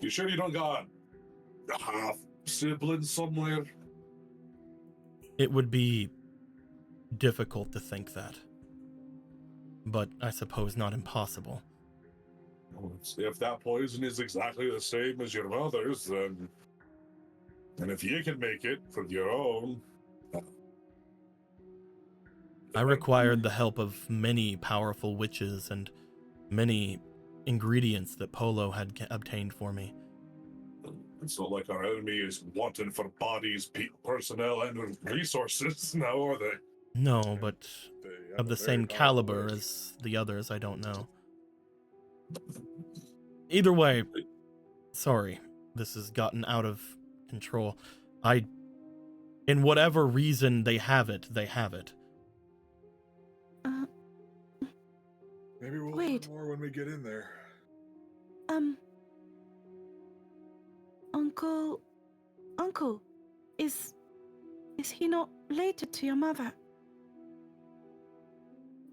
You sure you don't got a half sibling somewhere? It would be difficult to think that. But I suppose not impossible. Well, if that poison is exactly the same as your mother's, then and if you can make it for your own, I required the help of many powerful witches and many ingredients that Polo had obtained for me. It's not like our enemy is wanting for bodies, personnel, and resources now, are they? No, but They have of a the very same powerful caliber witch. as the others, I don't know. Either way, sorry, this has gotten out of control. In whatever reason they have it, they have it. Maybe we'll Wait. learn more when we get in there. Uncle, is he not related to your mother?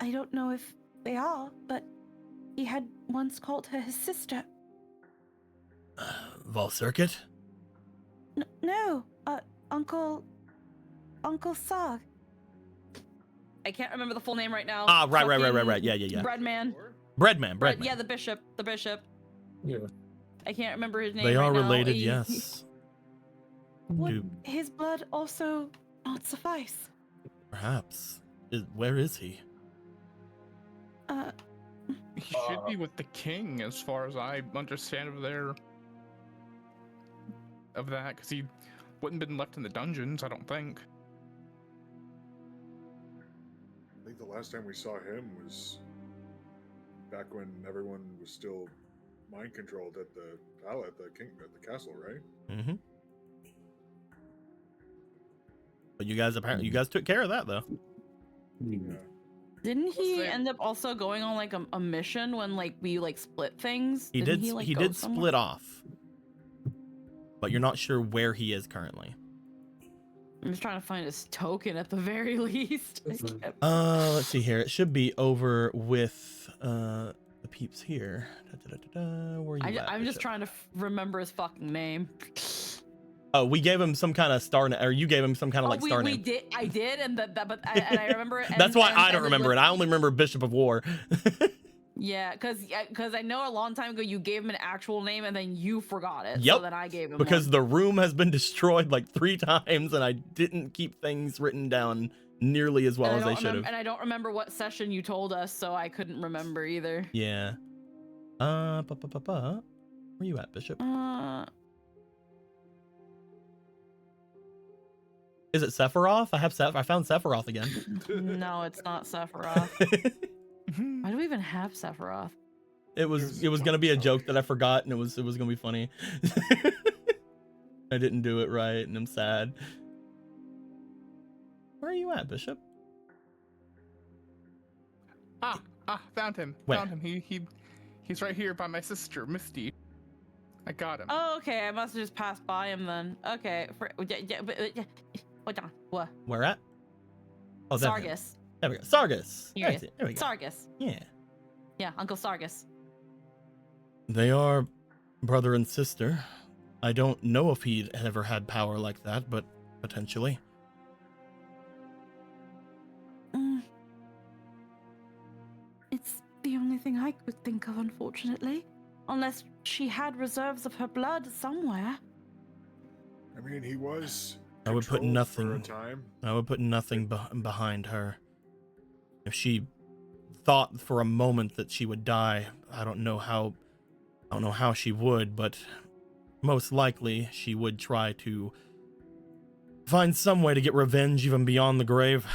I don't know if they are, but he had once called her his sister. Volcircuit? No, Uncle Sog. I can't remember the full name right now. Ah, right. Fucking Yeah. Breadman. Breadman. Yeah, the bishop. Yeah. I can't remember his name. They are right now. related, He- yes. Would Do his blood also not suffice? perhaps. where is he? He should be with the king, as far as I understand of that, because he wouldn't have been left in the dungeons, I don't think. I think the last time we saw him was back when everyone was still mind controlled at the castle, right? Mm-hmm. But you guys took care of that though. Yeah. Didn't he What's that? end up also going on like a mission when like we like split things? He Didn't did. like, He go did somewhere? split off, but you're not sure where he is currently. I'm just trying to find his token at the very least. Let's see here. It should be over with the peeps here. Where are you at, I'm just Bishop? trying to remember his fucking name. Oh, we gave him some kind of star name, or you gave him some kind of like star we name. did. I did, and and I remember it. That's why I and don't remember was- it. I only remember Bishop of War. Yeah, because I know a long time ago you gave him an actual name and then you forgot it. Yep, So then I gave him because one. the room has been destroyed like 3 times, and I didn't keep things written down nearly as well as I should have. And I don't remember what session you told us, so I couldn't remember either. Yeah. Where you at, Bishop? Is it Sephiroth? I found Sephiroth again. No, it's not Sephiroth. Why do we even have Sephiroth? It was gonna be a joke that I forgot, and it was gonna be funny. I didn't do it right, and I'm sad. Where are you at, Bishop? Found him. Where? Found him. He's right here by my sister, Misty. I got him. Oh, okay. I must have just passed by him then. Okay. Hold on. What? Where at? Oh, there. Sargus. There we go. Sargus. Here he There is. we go. Sargus. Yeah. Yeah, Uncle Sargus. They are brother and sister. I don't know if he'd ever had power like that, but potentially. It's the only thing I could think of, unfortunately. Unless she had reserves of her blood somewhere. I mean, he was. I would put controlled nothing. for a time. I would put nothing behind her. If she thought for a moment that she would die, I don't know how she would, but most likely she would try to find some way to get revenge even beyond the grave.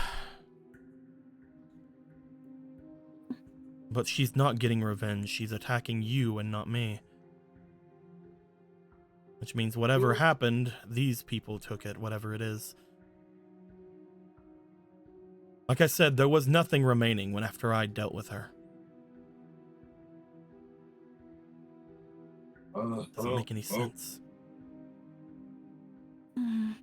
But she's not getting revenge. She's attacking you and not me. Which means whatever happened, these people took it, whatever it is. Like I said, there was nothing remaining after I dealt with her. Doesn't make any sense. You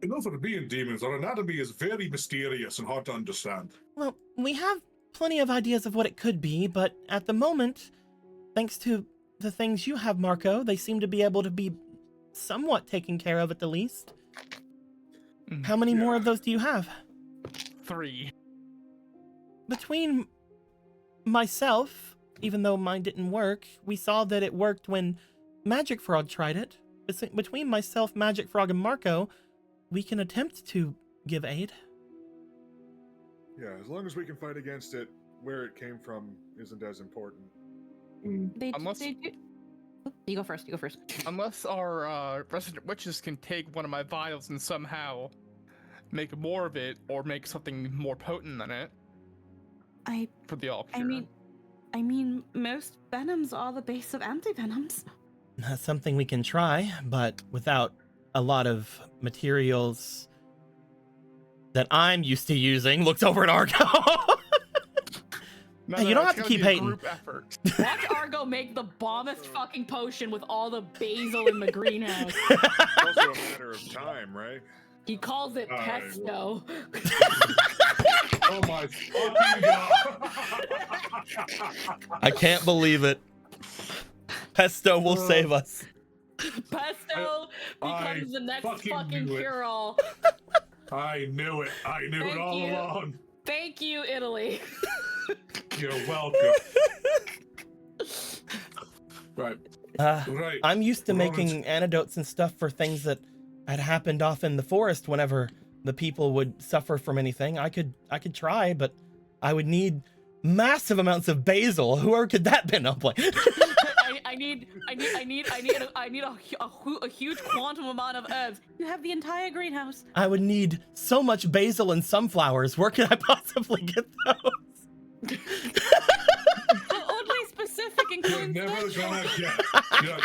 know, for being demons, our anatomy is very mysterious and hard to understand. Well, we have plenty of ideas of what it could be, but at the moment, thanks to the things you have, Marco, they seem to be able to be somewhat taken care of at the least. How many more of those do you have? 3. Between myself, even though mine didn't work, we saw that it worked when Magic Frog tried it. Between myself, Magic Frog, and Marco, we can attempt to give aid. Yeah, as long as we can fight against it, where it came from isn't as important. You go first. You go first. Unless our resident witches can take one of my vials and somehow make more of it or make something more potent than it for the all cure. I mean, most venoms are the base of antivenoms. That's something we can try, but without a lot of materials that I'm used to using. Looks over at Argo. No, Hey, you don't it's have to gonna keep be a hating. group effort. Watch Argo make the bombest fucking potion with all the basil in the greenhouse. It's also a matter of time, right? He calls it pesto. Oh my fucking god! I can't believe it. Pesto will save us. Pesto I becomes the next fucking fucking knew it. cure-all. I knew it. I knew it Thank all you. along. Thank you, Italy. You're welcome. Right. Right. I'm used to Romans. making antidotes and stuff for things that had happened off in the forest whenever the people would suffer from anything. I could try, but I would need massive amounts of basil. Where could that been up like? I need a huge quantum amount of herbs. You have the entire greenhouse. I would need so much basil and sunflowers. Where could I possibly get those? Oddly specific and You're never coincidental. gonna get.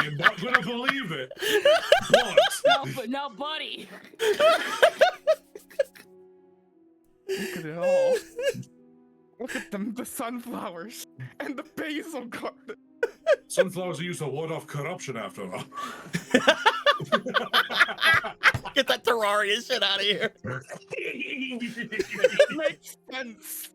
You're not gonna believe it. But No, buddy. Look at it all. Look at them, the sunflowers and the basil garden. sunflowers are used to ward off corruption after all. Get that Terraria shit out of here. It makes sense.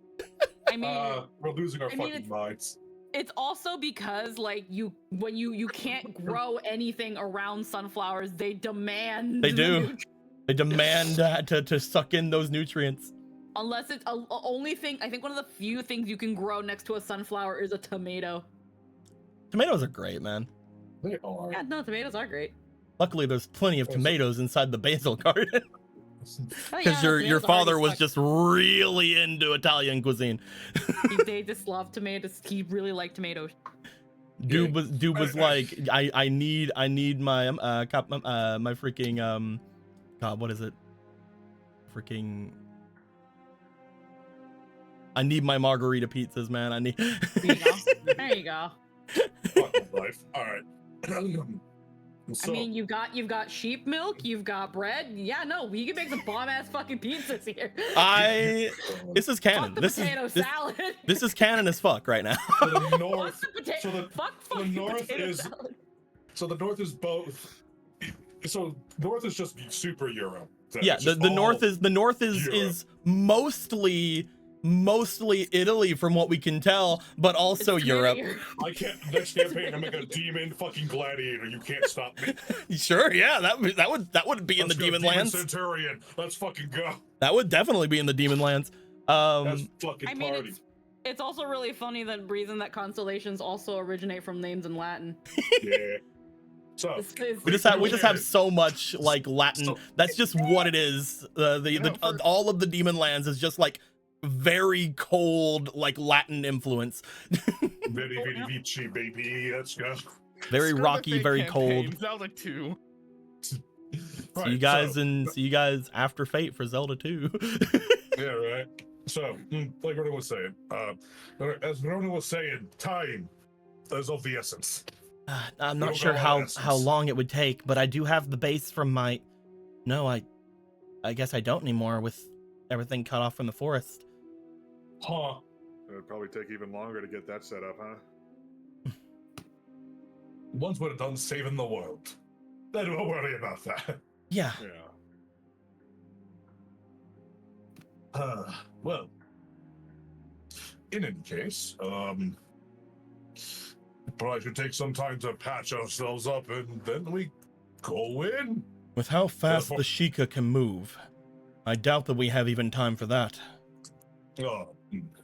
I mean, We're losing our I mean, fucking minds. it's also because like when you can't grow anything around sunflowers, they demand. They the do. nutrients. They demand to suck in those nutrients. Unless it's only thing. I think one of the few things you can grow next to a sunflower is a tomato. Tomatoes are great, man. They are. Yeah, no, tomatoes are great. Luckily, there's plenty of tomatoes inside the basil garden. Oh, Because yeah, your tomatoes are father already was stuck. just really into Italian cuisine. They just love tomatoes. He really liked tomatoes. Dude was like, I need my my freaking God, what is it? Freaking, I need my margarita pizzas, man. I need. There you go. There you go. Fucking life. All right. So, I mean, you've got sheep milk, you've got bread. Yeah, no, we can make some bomb ass fucking pizzas here. This is canon. Fuck the This potato is salad. this is canon as fuck right now. so the north. Fuck the potato. So the fuck the fucking north potato is- salad. So the north is both. So north is just super Europe. Yeah, It's the just north all is Europe. mostly Italy from what we can tell, but also It's Europe. tomato. I can't. Next campaign, I make a demon fucking gladiator. You can't stop me. Sure, yeah, that would be in the Let's go, Demon Lands. Centurion. Let's fucking go. That would definitely be in the Demon Lands. That's fucking I mean, party. it's also really funny that reason that constellations also originate from names in Latin. Yeah. So we just have so much like Latin. So- That's just what it is. All of the Demon Lands is just like very cold, like Latin influence. Very, very vici, baby. Let's go. Very Screw the rocky, fake very campaign, cold. Zelda 2. See Right, you guys so- see you guys after Fate for Zelda 2. Yeah, right. So, like Ronan was saying, as Ronan was saying, time is of the essence. I'm We'll not sure go how on essence. long it would take, but I do have the base from my. No, I guess I don't anymore with everything cut off from the forest. Huh. It would probably take even longer to get that set up, huh? Once we're done saving the world, then we'll worry about that. Yeah. Yeah. Well, in any case, probably should take some time to patch ourselves up, and then we go in. With how fast for- the Sheikah can move, I doubt that we have even time for that. Oh,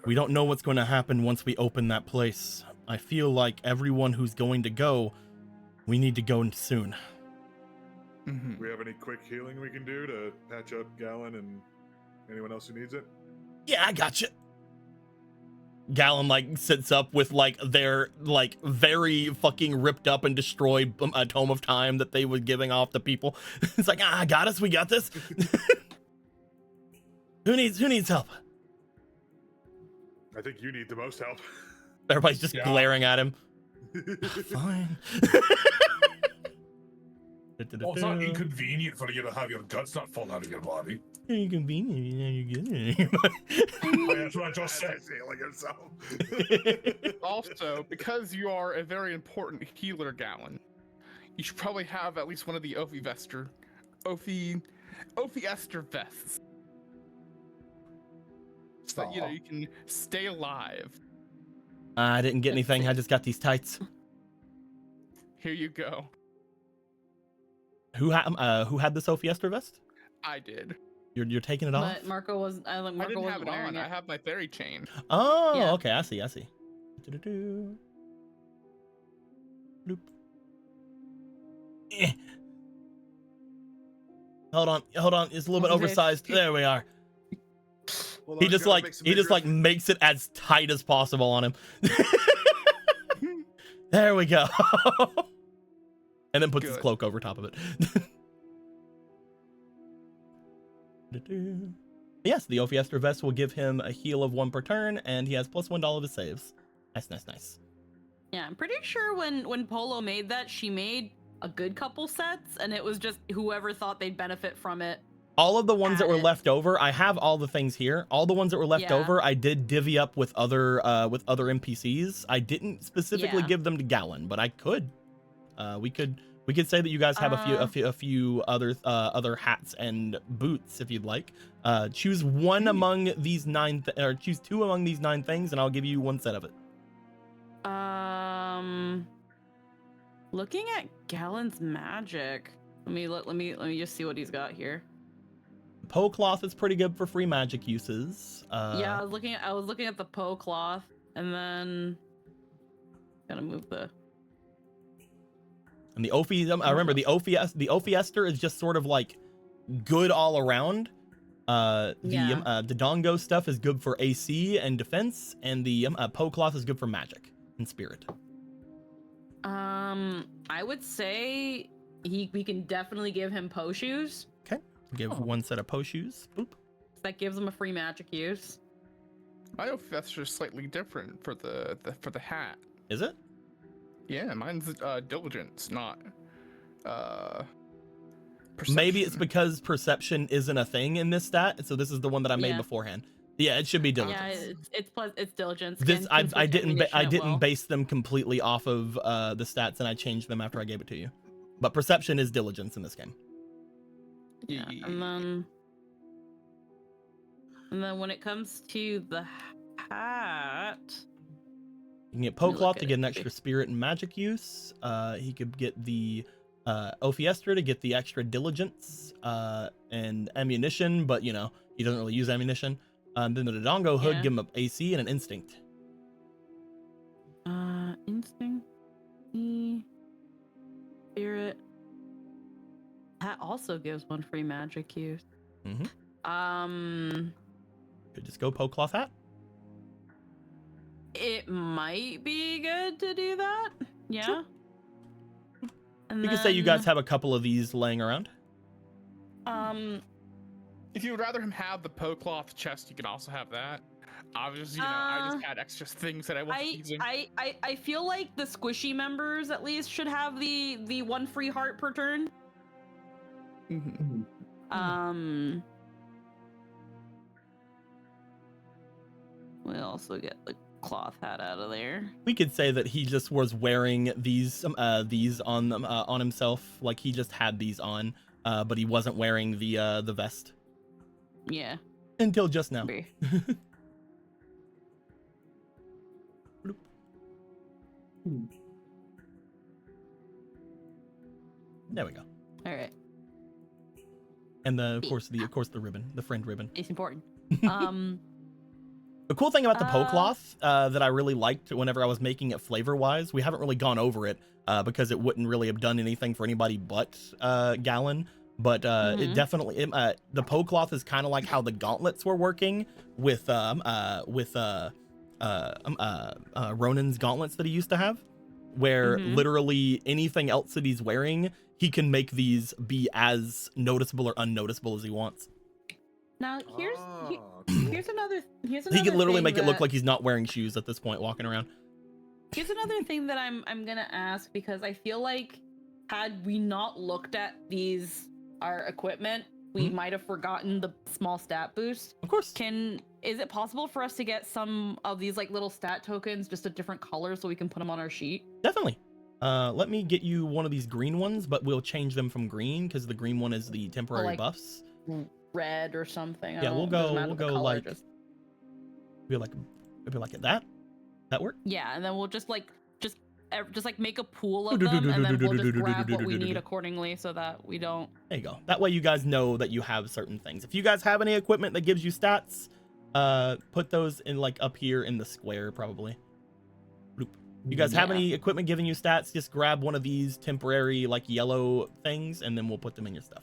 We don't know what's going to happen once we open that place. I feel like everyone who's going to go, we need to go soon. Mhm. We have any quick healing we can do to patch up Gallon and anyone else who needs it? Yeah, I gotcha. Gallon like sits up with like their like very fucking ripped up and destroyed tome of time that they were giving off to people. It's like, I got us, we got this. Who needs help? I think you need the most help. Everybody's just Yeah. glaring at him. Fine. well, it's not inconvenient for you to have your guts not fall out of your body. Inconvenient. You get it. That's what I just said. He's healing himself. Also, because you are a very important healer, Gallon, you should probably have at least one of the Ophi Ester vests. So that, you can stay alive. I didn't get anything. I just got these tights. Here you go. Who had the Sophie Esther vest? I did. You're taking it off? But Marco was. I Marco didn't have wasn't it wearing on. it. I have my fairy chain. Oh, Yeah. okay. I see. Do-do-do. Bloop. Eh. Hold on. It's a little bit oversized. There we are. Hold He on, just gotta like make some he just like midriff. makes it as tight as possible on him. There we go. And then puts his Good. cloak over top of it. Yes, the Ophiester vest will give him a heal of 1 per turn, and he has +1 to all of his saves. Nice. Yeah, I'm pretty sure when Polo made that, she made a good couple sets, and it was just whoever thought they'd benefit from it. All of the ones that were Added. left over, I have all the things here. All the ones that were left Yeah. over, I did divvy up with other NPCs. I didn't specifically Yeah. give them to Gallon, but I could. We could say that you guys have a few other hats and boots if you'd like. Choose one among these 9 or choose 2 among these 9 things, and I'll give you 1 set of it. Looking at Gallon's magic. Let me just see what he's got here. Poe cloth is pretty good for free magic uses. Yeah, I was looking at the Poe cloth, and then gotta move the. And the Ophi, I remember the Ophiester is just sort of like good all around. The Dongo stuff is good for AC and defense, and the Poe cloth is good for magic and spirit. I would say we can definitely give him Poe shoes. Okay, give 1 set of Poe shoes. Boop. That gives him a free magic use. My Ophiester is slightly different for the hat. Is it? Yeah, mine's diligence, not perception. Maybe it's because perception isn't a thing in this stat, so this is the one that I made Yeah. beforehand. Yeah, it should be diligence. Yeah, it's diligence. This Can I didn't ammunition at will. base them completely off of the stats, and I changed them after I gave it to you. But perception is diligence in this game. Yeah, and then when it comes to the hat, You can get Poe Let me cloth look to at get it. an extra spirit and magic use. He could get the Ophiester to get the extra diligence and ammunition, but you know he doesn't really use ammunition. Then the Dodongo hood Yeah. give him an AC and an instinct. instinct, spirit. That also gives 1 free magic use. Mm-hmm. Could just go Poe cloth hat. It might be good to do that. Yeah. Sure. And You could say you guys have a couple of these laying around. If you would rather him have the Poe cloth chest, you can also have that. Obviously, I just had extra things that I wasn't using. I feel like the squishy members at least should have the 1 free heart per turn. Mhm. We also get the cloth hat out of there. We could say that he just was wearing these on himself, like he just had these on, but he wasn't wearing the vest Yeah. until just now. Agree. There we go. All right. And of course the ribbon, the friend ribbon. It's important. The cool thing about the Poe cloth that I really liked whenever I was making it flavor-wise, we haven't really gone over it because it wouldn't really have done anything for anybody but Gallon. But it definitely, the Poe cloth is kind of like how the gauntlets were working with Ronan's gauntlets that he used to have, where literally anything else that he's wearing, he can make these be as noticeable or unnoticeable as he wants. Now here's another He can literally thing make it look that- like he's not wearing shoes at this point, walking around. Here's another thing that I'm gonna ask, because I feel like had we not looked at our equipment, we might have forgotten the small stat boost. Of course. Is it possible for us to get some of these like little stat tokens, just a different color, so we can put them on our sheet? Definitely. Let me get you one of these green ones, but we'll change them from green because the green one is the temporary like, buffs. Red or something. Yeah, we'll go like just... be like that. That work? Yeah, and then we'll just like make a pool of them, and then we'll just grab what we need accordingly, so that we don't. There you go. That way you guys know that you have certain things. If you guys have any equipment that gives you stats, put those in like up here in the square probably. Bloop. You guys have any equipment giving you stats, just grab one of these temporary like yellow things and then we'll put them in your stuff.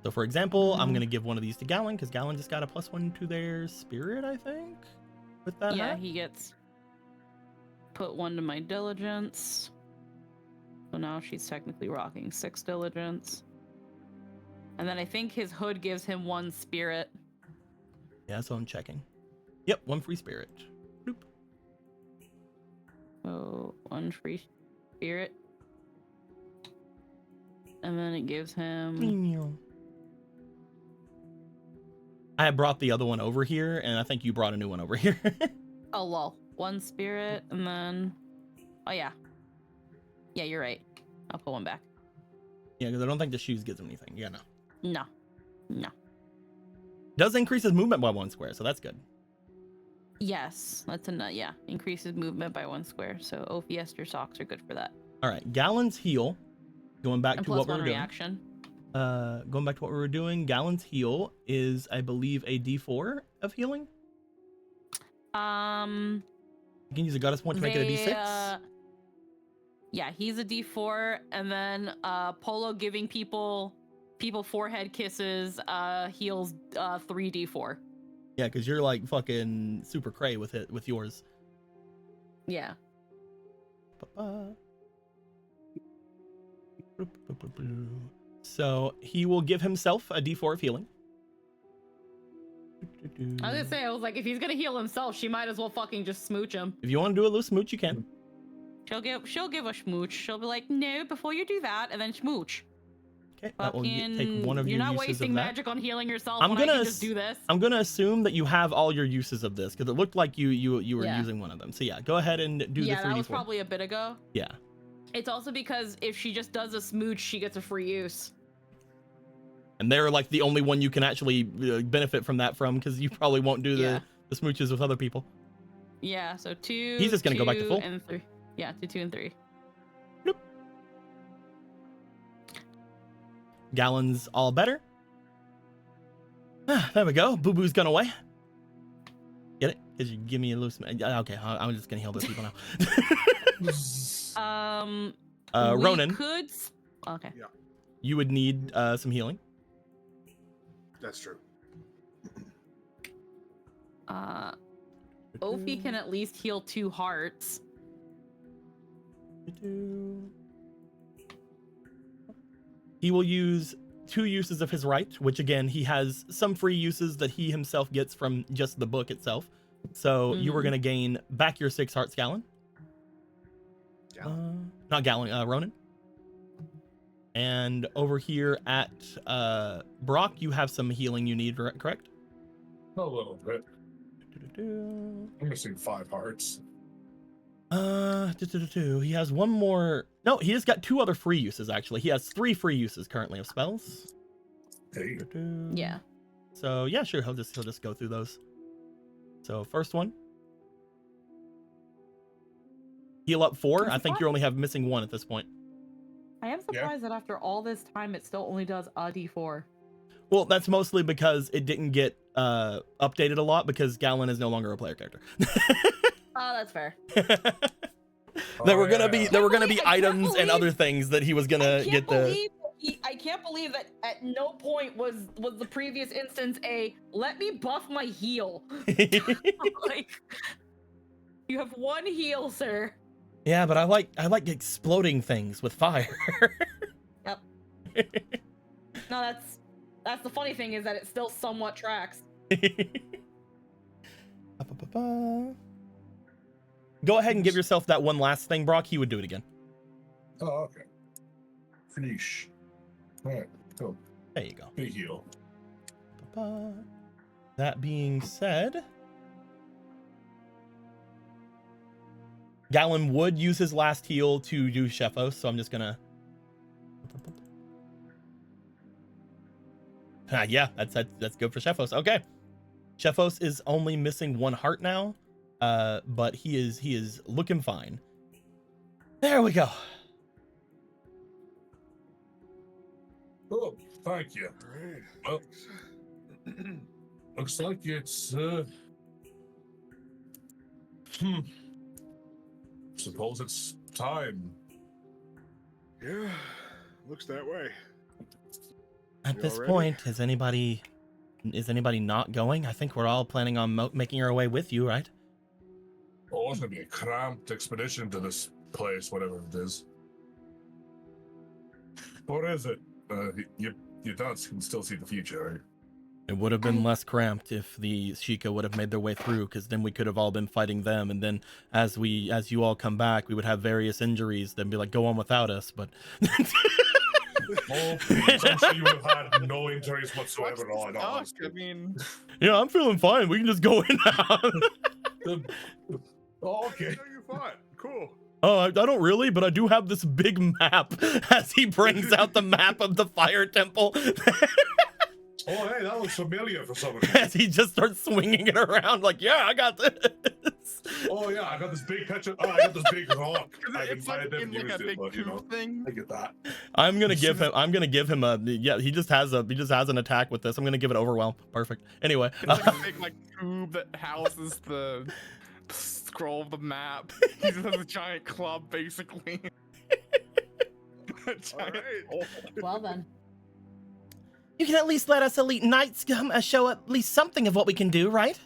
So for example, I'm going to give one of these to Gallon because Gallon just got a +1 to their spirit, I think, with that Yeah, hat. he gets put 1 to my diligence. So now she's technically rocking 6 diligence. And then I think his hood gives him 1 spirit. Yeah, so I'm checking. Yep, 1 free spirit. Bloop. So 1 free spirit. And then it gives him... I brought the other one over here, and I think you brought a new one over here. Oh, lol. 1 spirit, and then... Oh, yeah. Yeah, you're right. I'll put 1 back. Yeah, because I don't think the shoes gives him anything. Yeah, no. No. No. Does increase his movement by 1 square, so that's good. Yes, that's a yeah. Increases movement by 1 square. So Ophiester socks are good for that. All right, Gallon's heal. Going back And to plus what we 1 were doing. reaction. Going back to what we were doing. Gallon's heal is, I believe, a D4 of healing. You can use a goddess point to make it a D6. Yeah, he's a D4, and then Polo giving people forehead kisses heals 3 D4. Yeah, because you're like fucking super cray with it with yours. Yeah. So he will give himself a D4 of healing. I was gonna say, I was like, if he's gonna heal himself, she might as well fucking just smooch him. If you want to do a little smooch, you can. She'll give a smooch. She'll be like, no, before you do that, and then smooch. Okay, that will take one of your uses of that. You're not wasting magic on healing yourself. I can just do this. I'm gonna assume that you have all your uses of this because it looked like you were using one of them. So yeah, go ahead and do the 3d4. Yeah, that was probably a bit ago. Yeah. It's also because if she just does a smooch, she gets a free use. And they're like the only one you can actually benefit from that from because you probably won't do the smooches with other people. Yeah, so 2. He's just gonna go back to full. And 3. Yeah, 2 and 3. Bloop. Gallon's all better. There we go. Boo Boo's gone away. Get it? Because you give me a loose. Okay, I'm just gonna heal those people now. Ronan. Okay. Yeah, You would need some healing. that's true. Ophi can at least heal 2 hearts. He will use 2 uses of his right, which again, he has some free uses that he himself gets from just the book itself. So you were going to gain back your 6 hearts, Gallon. Not Gallon, Ronan. And over here at Brock, you have some healing you need, correct? A little bit. I'm missing 5 hearts. He has 1 more. No, he has got 2 other free uses, actually. He has 3 free uses currently of spells. Hey. Yeah. So yeah, sure, he'll just go through those. So first one. Heal up 4. I think you only have missing 1 at this point. I am surprised that after all this time, it still only does a D4. Well, that's mostly because it didn't get updated a lot because Gallon is no longer a player character. Oh, that's fair. There were gonna be items and other things that he was gonna get I can't believe that at no point was the previous instance a let me buff my heal. Like, you have 1 heal, sir. Yeah, but I like exploding things with fire. Yep. No, that's the funny thing is that it still somewhat tracks. Go ahead and give yourself that one last thing, Brock. He would do it again. Oh, okay. Finish. All right, cool. There you go. Big heal. That being said, Gallon would use his last heal to do Shefos, so I'm just gonna. Yeah, that's good for Shefos. Okay, Shefos is only missing 1 heart now, but he is looking fine. There we go. Oh, thank you. All right. Well, looks like it's suppose it's time. Yeah, looks that way. At You this all ready? point, is anybody not going? I think we're all planning on making our way with you, right? Oh, it's gonna be a cramped expedition to this place, whatever it is. What is it? Your dots can still see the future, right? It would have been less cramped if the Sheikah would have made their way through, because then we could have all been fighting them, and then as you all come back, we would have various injuries. Then be like, go on without us. But Oh, please, I'm sure you would have had no injuries whatsoever. What's No, this talk? I mean, yeah, I'm feeling fine. We can just go in now. Oh, okay. No, you fought. Cool. Oh, I don't really, but I do have this big map. As he brings out the map of the fire temple. Oh, hey, that looks familiar for some As he just starts swinging it around, like, yeah, I got this. Oh yeah, I got this big picture. Oh, I got this big rock. it's like in like a big tube thing. I get that. I'm gonna give him a he just has an attack with this. I'm gonna give it overwhelm. Perfect. Anyway. It's like a big like tube that houses the scroll of the map. He just has a giant club, basically. A giant hole. Well then. You can at least let us elite knights show at least something of what we can do, right?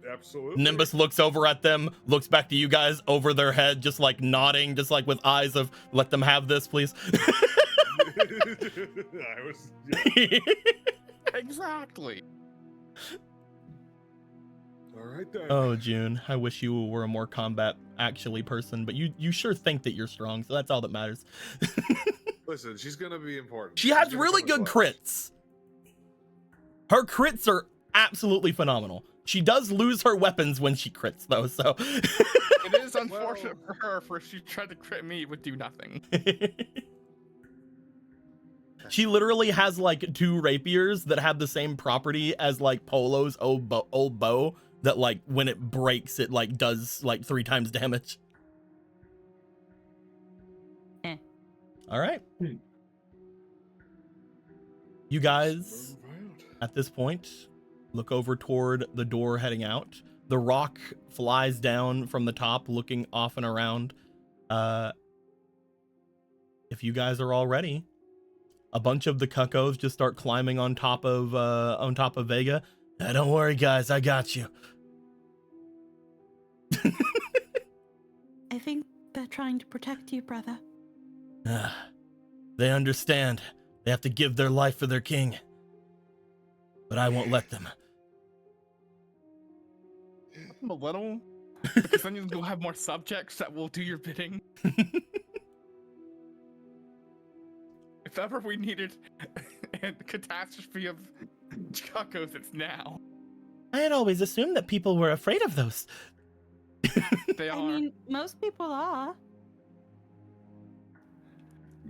Absolutely. Nimbus looks over at them, looks back to you guys over their head, just like nodding, just like with eyes of, let them have this, please. I was. Yeah. Exactly. All right then. Oh, June, I wish you were a more combat actually person, but you sure think that you're strong, so that's all that matters. Listen, she's gonna be important. She She's has gonna really come good close. crits. Her crits are absolutely phenomenal. She does lose her weapons when she crits, though, so. It is unfortunate for her, for if she tried to crit me, it would do nothing. She literally has like 2 rapiers that have the same property as like Polo's old bow that like when it breaks it like does like 3 times damage. All right. You guys at this point look over toward the door heading out. The rock flies down from the top looking off and around. If you guys are all ready, a bunch of the cuckoos just start climbing on top of Vega. Don't worry, guys, I got you. I think they're trying to protect you, brother. They understand. They have to give their life for their king. But I won't let them. A little, because then you'll have more subjects that will do your bidding. If ever we needed a catastrophe of cuckoos, it's now. I had always assumed that people were afraid of those. They are. I mean, most people are.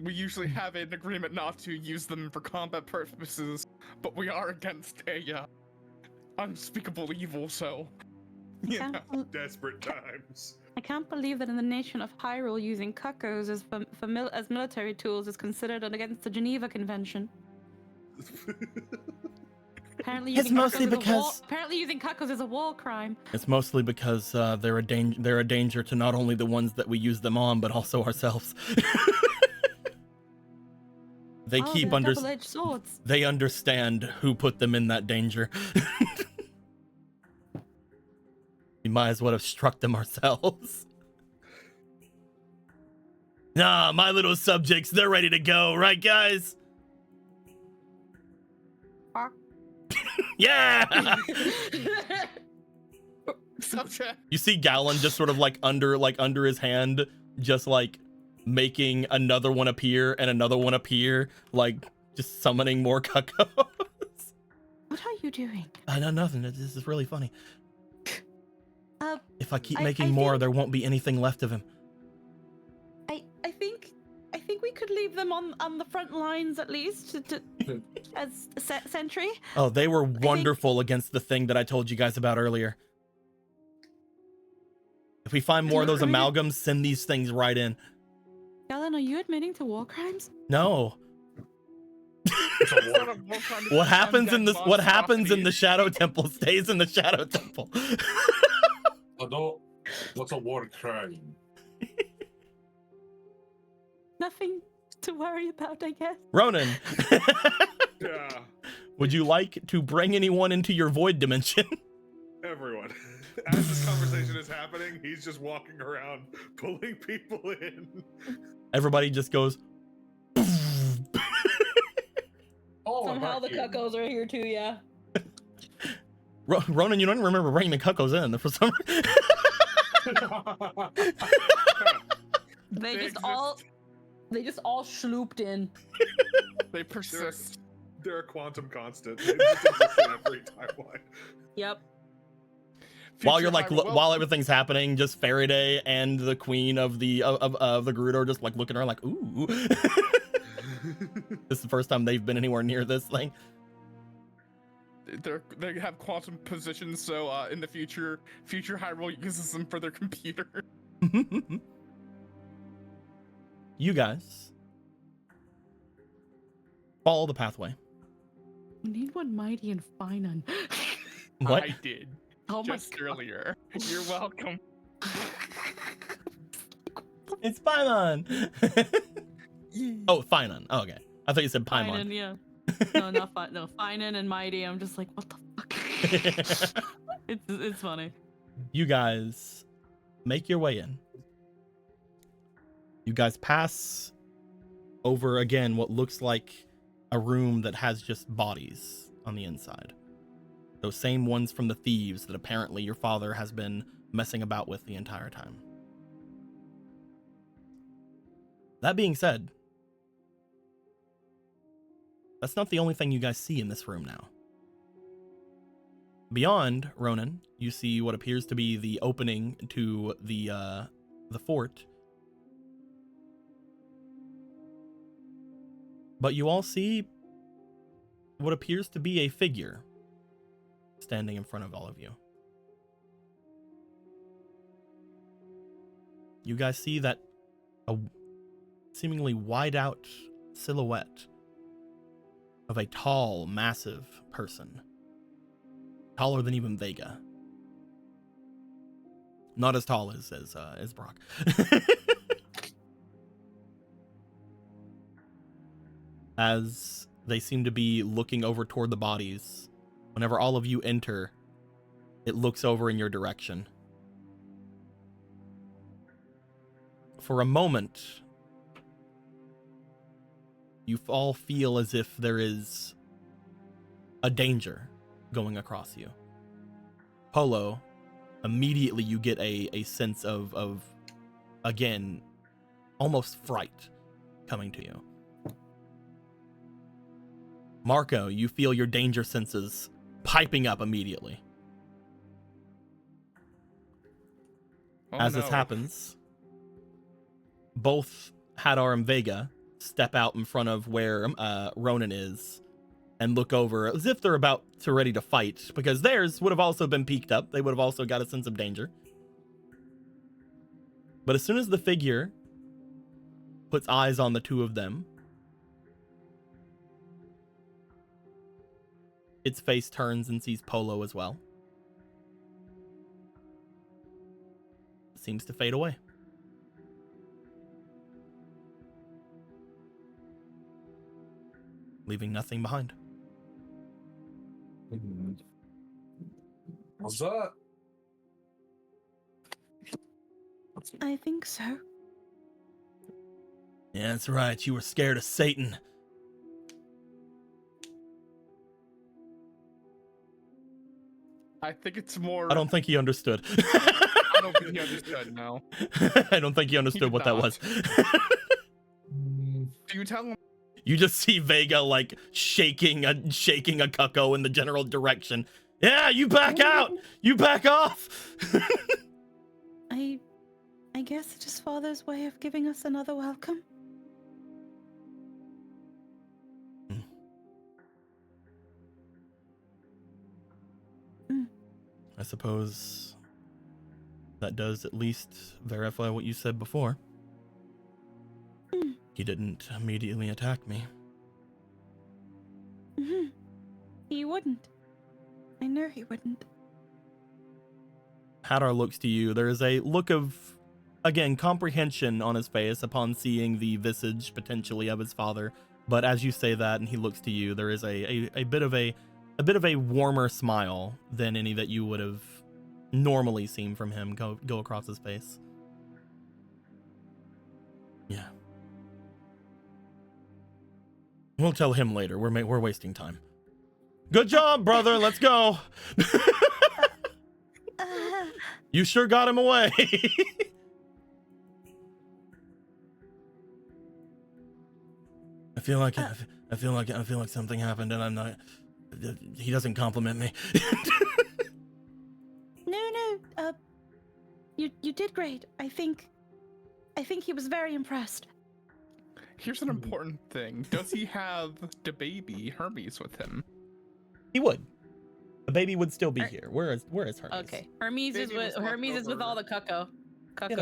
We usually have an agreement not to use them for combat purposes, but we are against a unspeakable evil, so you know. Desperate times. I can't believe that in the nation of Hyrule, using cuckoos as as military tools is considered against the Geneva Convention. Apparently, It's mostly because apparently using cuckoos is a war crime. it's mostly because they're a danger to not only the ones that we use them on, but also ourselves. They keep they're under. double-edged swords. They understand who put them in that danger. We might as well have struck them ourselves. Nah, my little subjects, they're ready to go, right, guys? Yeah! Subject. You see Gallon just sort of like under his hand, just like making another one appear and another one appear, like just summoning more cuckoos. What are you doing? I know nothing. This is really funny. If I keep I making more, think- there won't be anything left of him. I think we could leave them on the front lines at least as a sentry. Oh, they were wonderful against the thing that I told you guys about earlier. If we find more of those amalgams, send these things right in. Galen, are you admitting to war crimes? No. It's a war. What happens in this? What happens in the Shadow Temple stays in the Shadow Temple. What's a war crime? Nothing to worry about, I guess. Ronan, Yeah, would you like to bring anyone into your void dimension? everyone. As this conversation is happening, he's just walking around pulling people in. Everybody just goes. Oh, Somehow the thank you. cuckoos are here too, yeah. Ronan, you don't even remember bringing the cuckoos in for some reason. They They just all schlooped in. They persist. They're a quantum constant. They just exist in every timeline. Yep. While Future you're like, Hyrule- while everything's happening, just Faraday and the queen of the Gerudo are just like looking around like, ooh. This is the first time they've been anywhere near this thing. they have quantum positions, so in the future Hyrule uses them for their computer. You guys follow the pathway. We need one mighty and fine. What? I did Oh my just earlier. You're welcome. It's Paimon. Oh, Finon. Oh, okay. I thought you said Paimon. Finan, yeah. No, not fine. No, Finan and mighty. I'm just like, what the fuck? It's funny. You guys make your way in. You guys pass over again what looks like a room that has just bodies on the inside. Those same ones from the thieves that apparently your father has been messing about with the entire time. That being said, that's not the only thing you guys see in this room now. Beyond Ronan, you see what appears to be the opening to the fort. But you all see what appears to be a figure standing in front of all of you. You guys see that a seemingly wide out silhouette of a tall, massive person. Taller than even Vega. Not as tall as Brock. As they seem to be looking over toward the bodies, whenever all of you enter, it looks over in your direction. For a moment, you all feel as if there is a danger going across you. Polo, immediately you get a sense of again, almost fright coming to you. Marco, you feel your danger senses piping up immediately. Oh, As no. this happens, both Hadar and Vega step out in front of where Ronan is and look over as if they're about to ready to fight, because theirs would have also been peeked up. They would have also got a sense of danger. But as soon as the figure puts eyes on the two of them, its face turns and sees Polo as well. It seems to fade away. Leaving nothing behind. What's that? I think so. Yeah, that's right. You were scared of Satan. I think it's more. I don't think he understood. I don't think he understood. No. I don't think he understood did what that not. was. Do you tell him? You just see Vega like shaking a cucko in the general direction. Yeah, you back out. You back off. I guess it is Father's way of giving us another welcome. I suppose that does at least verify what you said before. He didn't immediately attack me. He wouldn't. I know he wouldn't. Hadar looks to you. There is a look of again, comprehension on his face upon seeing the visage potentially of his father. But as you say that and he looks to you, there is a bit of a warmer smile than any that you would have normally seen from him go across his face. Yeah. We'll tell him later. We're wasting time. Good job, brother. Let's go. You sure got him away. I feel like something happened, and I'm not. He doesn't compliment me. No. You did great. I think he was very impressed. Here's an important thing. Does he have the baby Hermes with him? He would. The baby would still be here. Where is Hermes? Okay, Hermes is with all the cucko. Get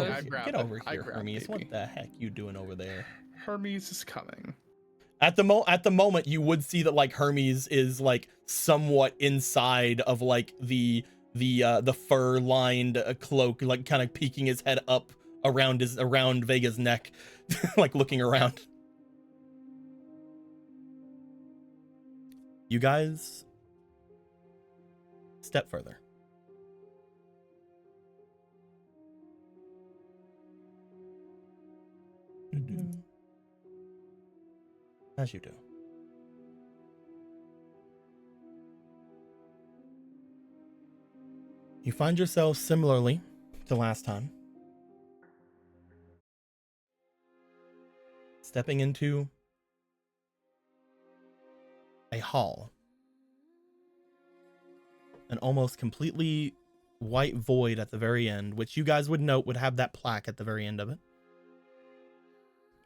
over here, Hermes. What the heck you doing over there? Hermes is coming. At the moment, you would see that like Hermes is like somewhat inside of like the fur lined cloak, like kind of peeking his head up around Vega's neck, like looking around. You guys step further. As you do. You find yourself similarly to last time, stepping into a hall, an almost completely white void at the very end, which you guys would note would have that plaque at the very end of it.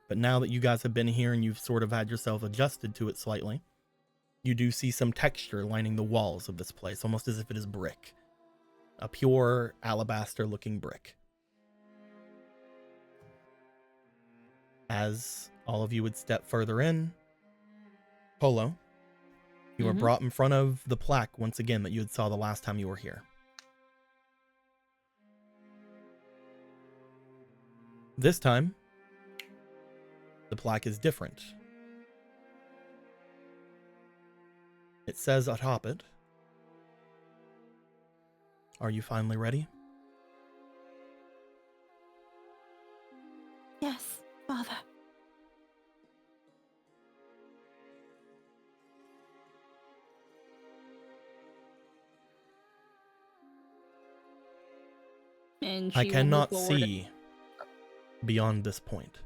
But now that you guys have been here and you've sort of had yourself adjusted to it slightly, you do see some texture lining the walls of this place, almost as if it is brick. A pure alabaster looking brick. As all of you would step further in, Polo, you are brought in front of the plaque once again that you had saw the last time you were here. This time, the plaque is different. It says atop it, "Are you finally ready?" Yes, Father. And I she will cannot move forward. see beyond this point.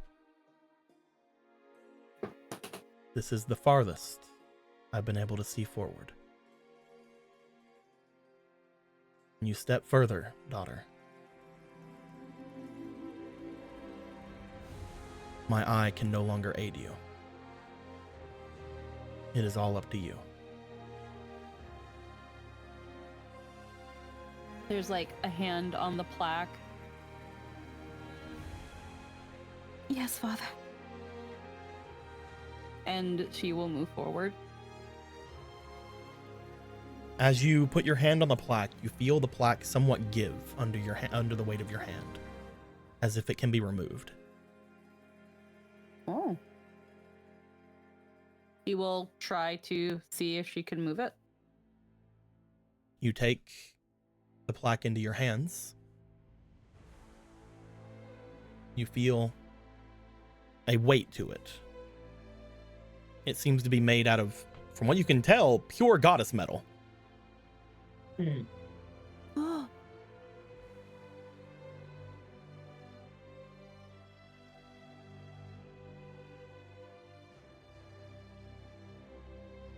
This is the farthest I've been able to see forward. You step further, daughter. My eye can no longer aid you. It is all up to you. There's like a hand on the plaque. Yes, Father. And she will move forward. As you put your hand on the plaque, you feel the plaque somewhat give under under the weight of your hand, as if it can be removed. Oh. She will try to see if she can move it. You take the plaque into your hands. You feel a weight to it. It seems to be made out of, from what you can tell, pure goddess metal. Oh,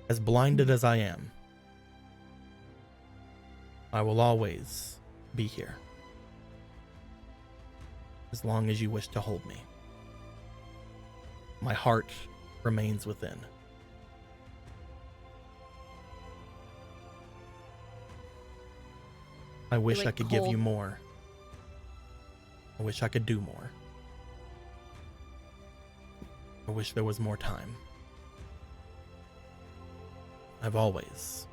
As blinded as I am, I will always be here. As long as you wish to hold me. My heart remains within. I wish like I could give you cold. more. I wish I could do more. I wish there was more time. I've always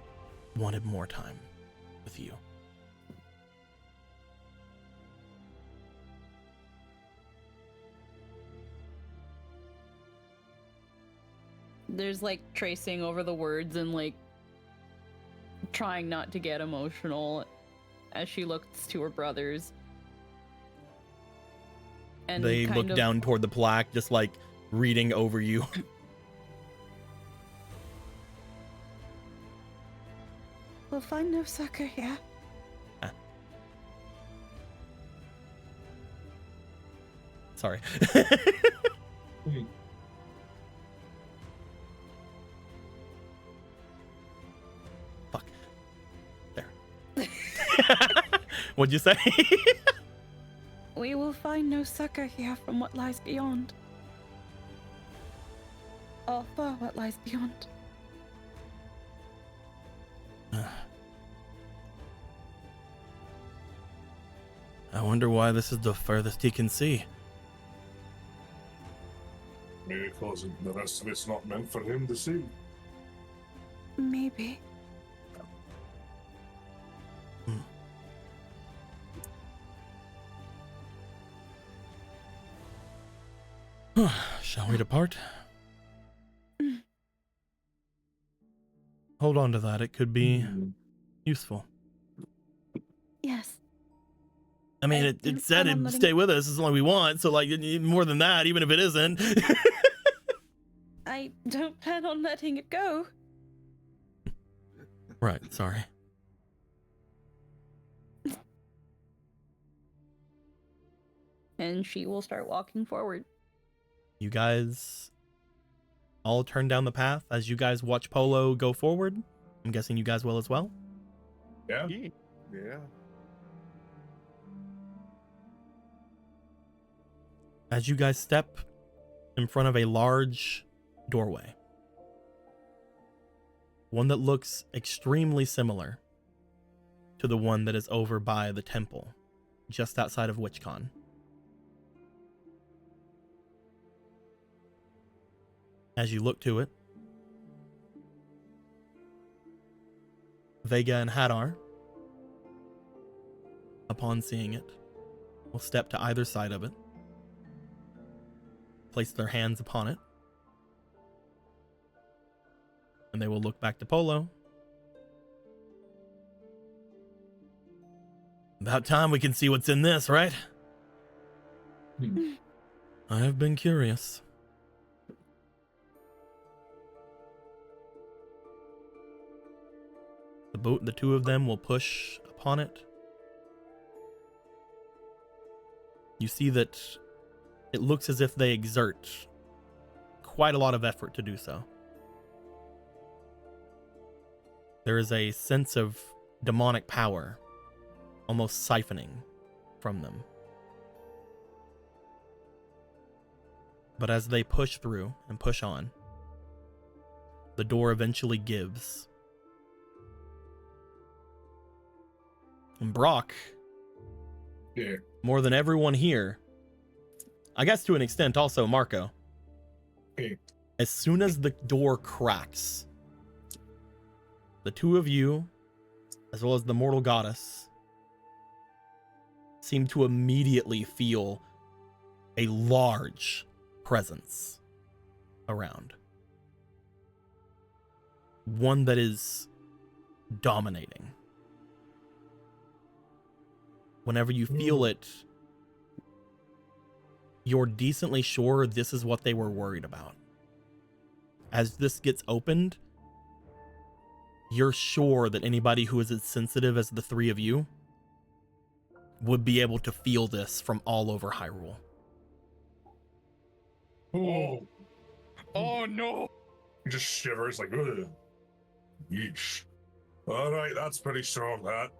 wanted more time with you. there's like tracing over the words and like trying not to get emotional as she looks to her brothers. And They kind look of- down toward the plaque, just like reading over you. We'll find no succor here. Sorry. Fuck. There. What'd you say? We will find no succor here from what lies beyond. Or for what lies beyond. I wonder why this is the furthest he can see. Maybe because the rest of it's not meant for him to see. Maybe. Shall we depart? Hold on to that. It could be useful. Yes. I mean, I it think said I'm it'd letting- stay with us as long as we want. So, like, more than that, even if it isn't. I don't plan on letting it go. Right. Sorry. and she will start walking forward. You guys all turn down the path as you guys watch Polo go forward. I'm guessing you guys will as well. Yeah. Yeah. As you guys step in front of a large doorway, one that looks extremely similar to the one that is over by the temple, just outside of WitchCon. As you look to it, Vega and Hadar, upon seeing it, will step to either side of it, place their hands upon it, and they will look back to Polo. About time we can see what's in this, right? I have been curious. The two of them will push upon it. You see that it looks as if they exert quite a lot of effort to do so. There is a sense of demonic power almost siphoning from them. But as they push through and push on, the door eventually gives. And Brock, Yeah. more than everyone here, I guess to an extent also Marco, Yeah. as soon as the door cracks, the two of you, as well as the mortal goddess, seem to immediately feel a large presence around. One that is dominating. Whenever you feel it, you're decently sure this is what they were worried about. As this gets opened, you're sure that anybody who is as sensitive as the three of you would be able to feel this from all over Hyrule. Oh, Oh no! he just shivers like, ugh. Yeesh. All right, that's pretty strong, that.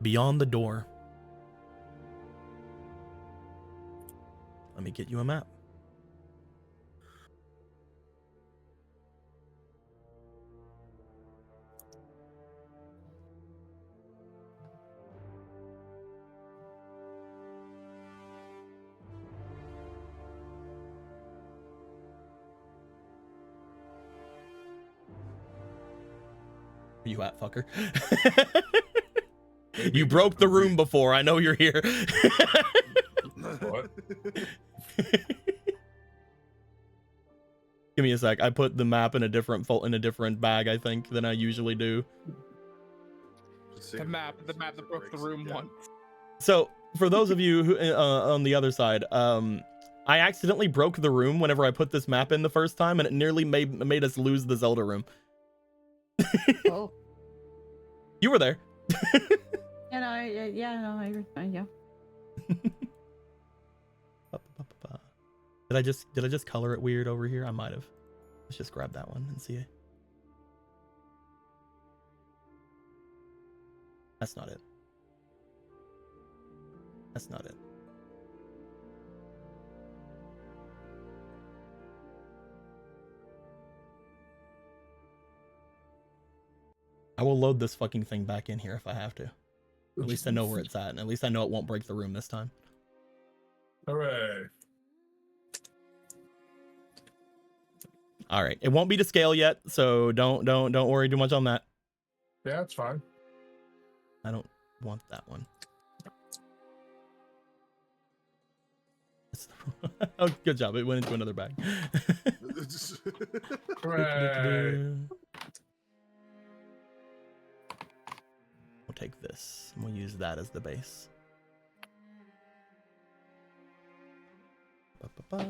Beyond the door, let me get you a map. Where you at, fucker? You broke the room before. I know you're here. What? Give me a sec. I put the map in a different bag, I think, than I usually do. The map that broke the room once. So for those of you who on the other side, I accidentally broke the room whenever I put this map in the first time, and it nearly made us lose the Zelda room. Oh. You were there. Yeah. Did I just color it weird over here? I might have. Let's just grab that one and see. That's not it. That's not it. I will load this fucking thing back in here if I have to. At least I know where it's at, and at least I know it won't break the room this time. Hooray. All right, it won't be to scale yet, so don't worry too much on that. Yeah, it's fine. I don't want that one. Oh, good job. It went into another bag. Hooray. We'll take this and we'll use that as the base. Ba-ba-ba.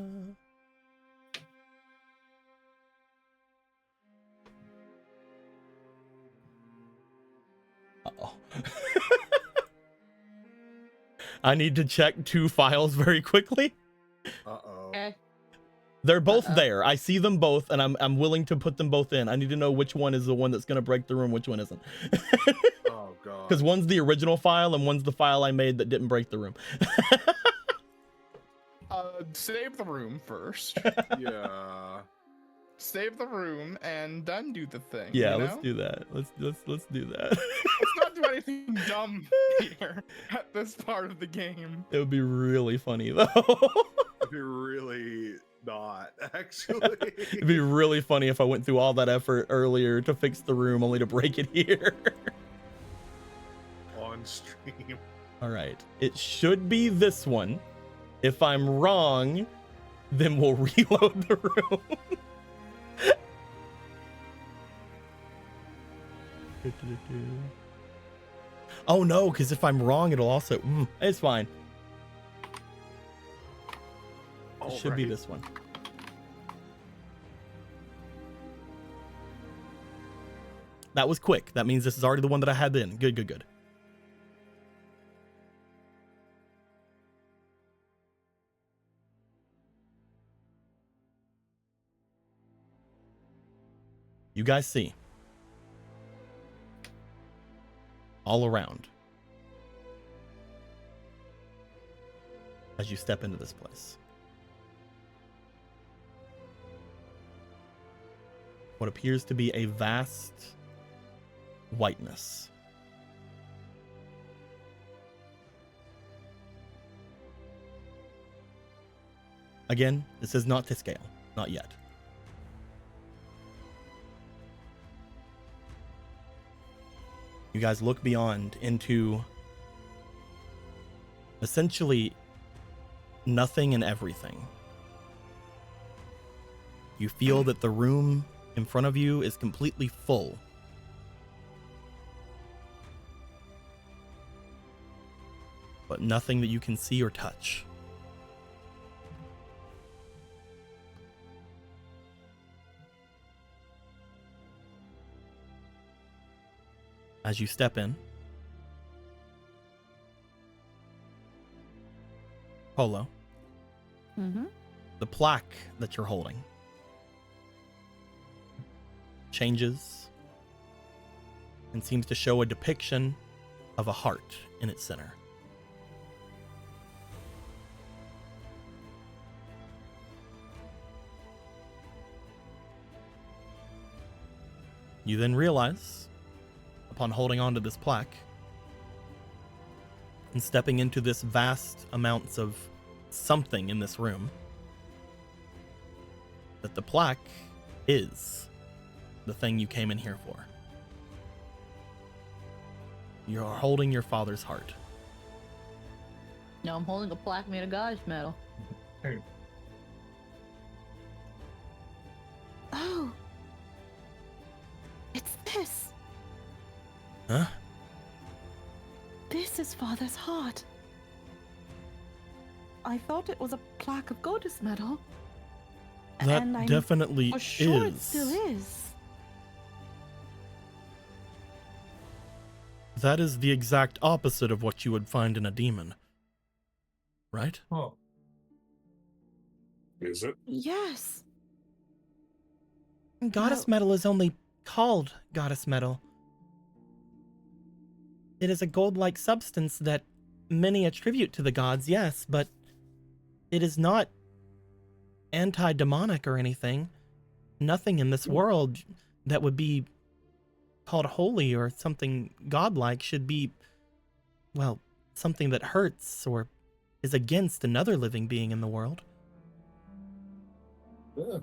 Uh-oh. I need to check 2 files very quickly. Uh-oh. Okay. They're both there. I see them both, and I'm willing to put them both in. I need to know which one is the one that's gonna break the room, which one isn't. Oh god. Because one's the original file and one's the file I made that didn't break the room. Save the room first. Yeah. Save the room and then do the thing. Yeah, you know? let's do that. Let's do that. Let's not do anything dumb here at this part of the game. It would be really funny though. It'd be really not, actually. It'd be really funny if I went through all that effort earlier to fix the room only to break it here. On stream. All right, it should be this one. If I'm wrong, then we'll reload the room. Oh no, because if I'm wrong, it'll also... it's fine. It should be this one. That was quick. That means this is already the one that I had in. Good, good, good. You guys see. All around. As you step into this place. What appears to be a vast whiteness. Again, this is not to scale. Not yet. You guys look beyond into essentially nothing and everything. You feel that the room in front of you is completely full. But nothing that you can see or touch. As you step in, Polo, the plaque that you're holding changes and seems to show a depiction of a heart in its center. You then realize, upon holding onto this plaque and stepping into this vast amounts of something in this room, that the plaque is the thing you came in here for. You're holding your father's heart. No, I'm holding a plaque made of goddess metal. Hey. this? Huh? This is Father's heart. I thought it was a plaque of goddess metal. That and I'm definitely for sure is. it still is. That is the exact opposite of what you would find in a demon. Right? Huh. Is it? Yes. Goddess No. metal is only called goddess metal. It is a gold-like substance that many attribute to the gods, yes, but it is not anti-demonic or anything. Nothing in this world that would be called holy or something godlike should be, well, something that hurts or is against another living being in the world. Yeah,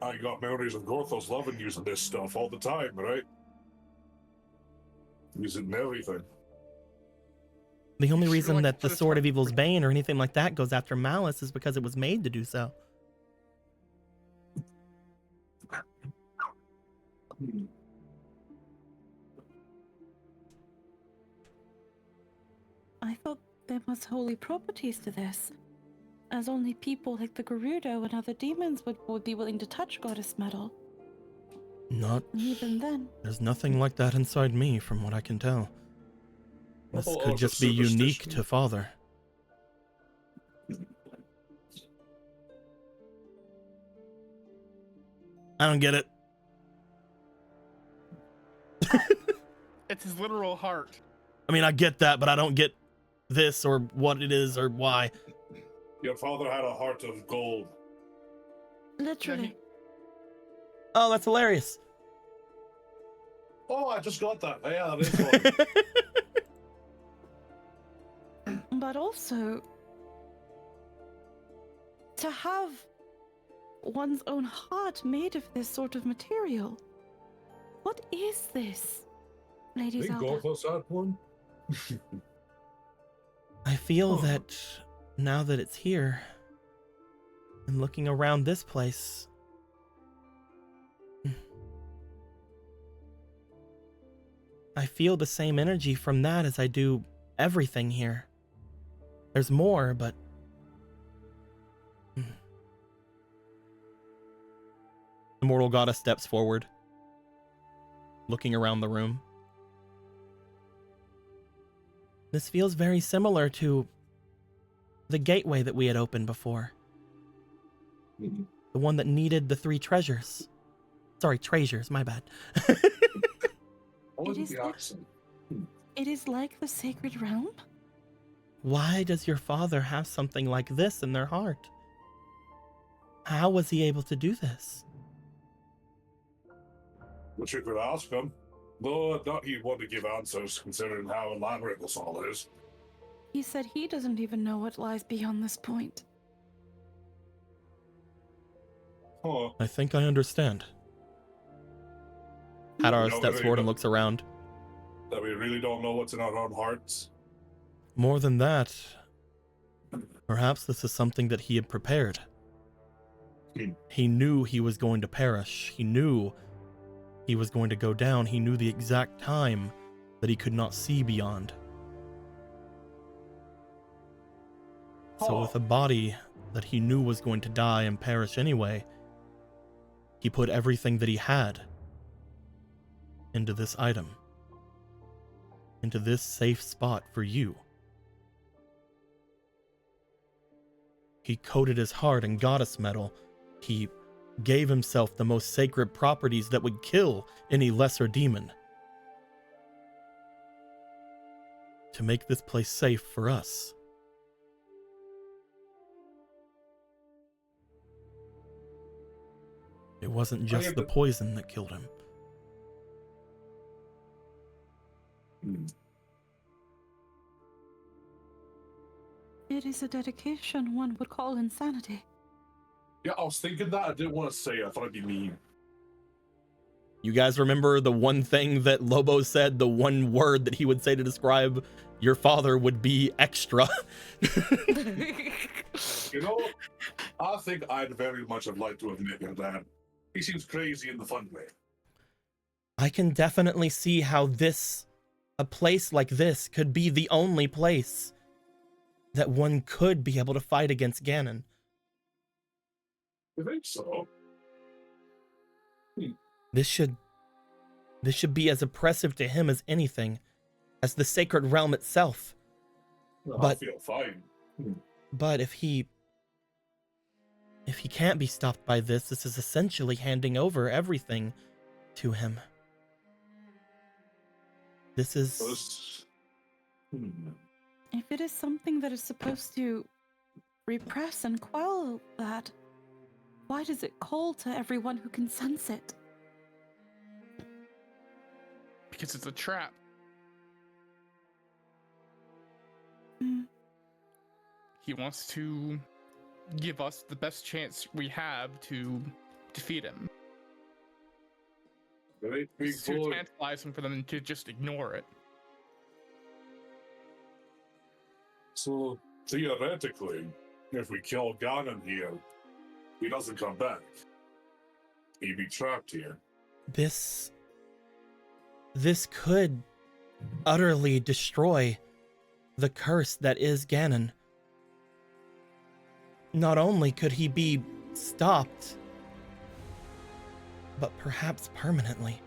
I got memories of Gorthos loving using this stuff all the time, right? Using it in everything. The only Should we, reason like, that the put it Sword to- of Evil's Bane or anything like that goes after Malice is because it was made to do so. I thought there was holy properties to this, as only people like the Gerudo and other demons would be willing to touch goddess metal. Not. And even then, There's nothing like that inside me, from what I can tell. This Oh, could it's a just be unique superstition. to Father. I don't get it. It's his literal heart. I mean, I get that, but I don't get this or what it is or why. Your father had a heart of gold. literally. Oh, that's hilarious. Oh, I just got that. Yeah, that is one. But also, to have one's own heart made of this sort of material. What is this, Lady I think Zelda? Gorthos had one. I feel Huh. that now that it's here and looking around this place, I feel the same energy from that as I do everything here. There's more, but the mortal goddess steps forward, looking around the room. This feels very similar to the gateway that we had opened before. Mhm. The one that needed the 3 treasures. Sorry, treasures, my bad. I like is the like- accent. It is like the sacred realm? Why does your father have something like this in their heart? How was he able to do this? Which you could ask him. Though not he want to give answers, considering how elaborate this all is. He said he doesn't even know what lies beyond this point. Huh. I think I understand. Hadar No, steps really forward and don't. looks around. That we really don't know what's in our own hearts. More than that, perhaps this is something that he had prepared. Hmm. He knew he was going to perish. He knew he was going to go down. He knew the exact time that he could not see beyond. So Oh. with a body that he knew was going to die and perish anyway, he put everything that he had into this item. Into this safe spot for you. He coated his heart in goddess metal. He gave himself the most sacred properties that would kill any lesser demon. To make this place safe for us. It wasn't just the poison that killed him. Hmm. It is a dedication one would call insanity. Yeah, I was thinking that. I didn't want to say it. I thought it'd be mean. You guys remember the one thing that Lobo said, the one word that he would say to describe your father would be extra? You know, I think I'd very much have liked to have met your dad. He seems crazy in the fun way. I can definitely see how a place like this could be the only place that one could be able to fight against Ganon. I think so. This should be as oppressive to him as anything, as the sacred realm itself. I feel fine. But if he can't be stopped by this is essentially handing over everything to him. This is... If it is something that is supposed to repress and quell that, why does it call to everyone who can sense it? Because it's a trap. He wants to give us the best chance we have to defeat him. It's too tantalizing for them to just ignore it. So, theoretically, if we kill Ganon here, he doesn't come back. He'd be trapped here. This could utterly destroy the curse that is Ganon. Not only could he be stopped, but perhaps permanently.